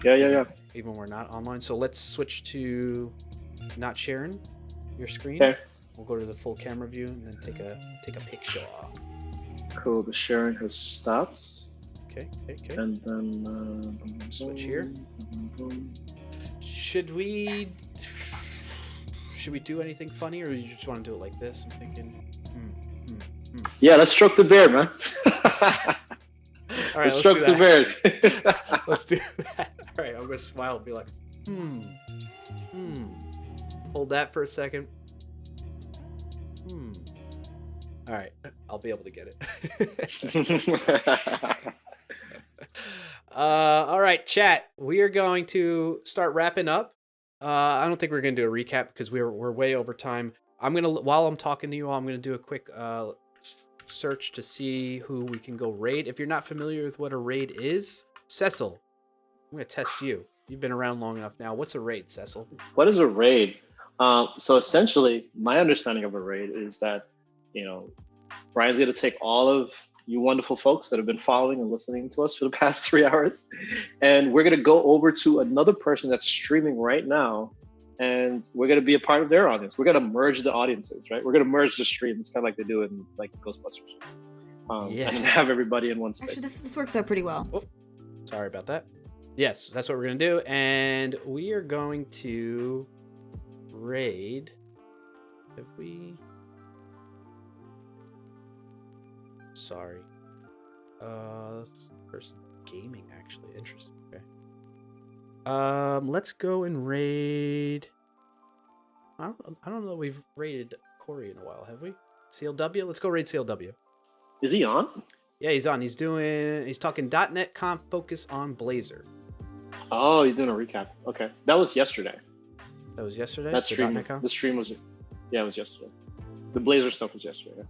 Speaker 2: Yeah.
Speaker 1: Even when we're not online. So let's switch to not sharing your screen.
Speaker 2: Okay.
Speaker 1: We'll go to the full camera view and then take a picture.
Speaker 2: Cool. The sharing has stopped.
Speaker 1: Okay.
Speaker 2: And then
Speaker 1: switch here. Should we do anything funny, or you just want to do it like this? I'm thinking.
Speaker 2: Yeah, let's stroke the bear, man.
Speaker 1: All right, let's
Speaker 2: stroke
Speaker 1: do
Speaker 2: the
Speaker 1: that.
Speaker 2: bird.
Speaker 1: Let's do that. All right, I'm gonna smile and be like, Hold that for a second. All right, I'll be able to get it. All right, chat. We are going to start wrapping up. I don't think we're gonna do a recap because we're way over time. While I'm talking to you all, I'm gonna do a quick search to see who we can go raid. If you're not familiar with what a raid is, Cecil, I'm gonna test you. You've been around long enough now. What's a raid, Cecil?
Speaker 2: What is a raid? So essentially, my understanding of a raid is that, Brian's going to take all of you wonderful folks that have been following and listening to us for the past 3 hours, and we're going to go over to another person that's streaming right now, and we're going to be a part of their audience. We're going to merge the audiences, right? We're going to merge the streams, kind of like they do in like Ghostbusters, and then have everybody in one space.
Speaker 5: Actually, this works out pretty well.
Speaker 1: Oh, sorry about that. Yes, that's what we're going to do, and we are going to raid. Have we? Sorry. Person gaming, actually. Interesting. Okay. Let's go and raid. I don't know. We've raided Corey in a while, have we? CLW. Let's go raid CLW.
Speaker 2: Is he on?
Speaker 1: Yeah, he's on. He's talking .NET Conf focus on Blazor.
Speaker 2: Oh, he's doing a recap. Okay, that was yesterday.
Speaker 1: That was yesterday.
Speaker 2: That stream. The stream was, yeah, it was yesterday. The Blazor stuff was yesterday. Yeah.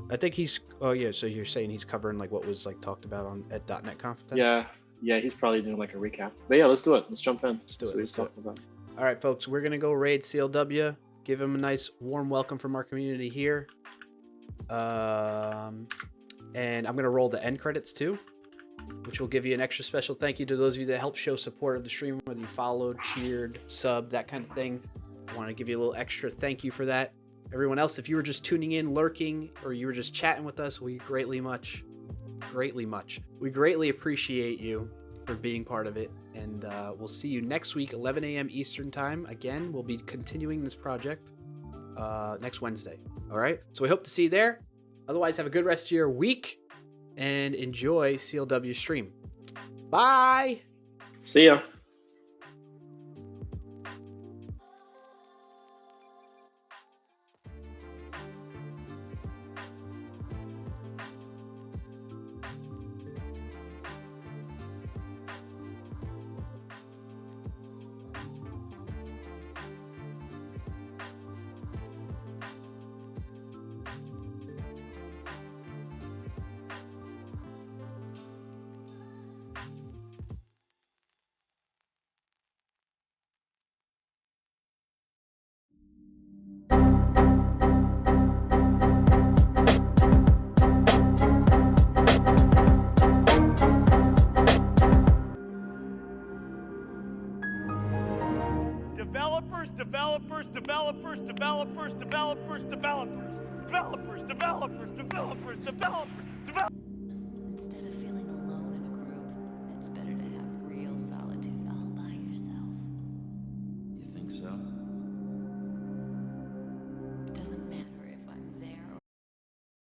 Speaker 1: I think he's. Oh yeah, so you're saying he's covering like what was like talked about at .NET Conf? Then?
Speaker 2: Yeah, he's probably doing like a recap. But yeah, let's do it. Let's jump in.
Speaker 1: Let's do it. All right, folks, we're gonna go raid CLW. Give him a nice warm welcome from our community here. And I'm gonna roll the end credits too, which will give you an extra special thank you to those of you that helped show support of the stream, whether you followed, cheered, subbed, that kind of thing. I want to give you a little extra thank you for that. Everyone else, if you were just tuning in, lurking, or you were just chatting with us, we greatly appreciate you for being part of it. And we'll see you next week, 11 a.m. Eastern time. Again, we'll be continuing this project next Wednesday. All right? So we hope to see you there. Otherwise, have a good rest of your week and enjoy CLW stream. Bye!
Speaker 2: See ya.
Speaker 6: Developers.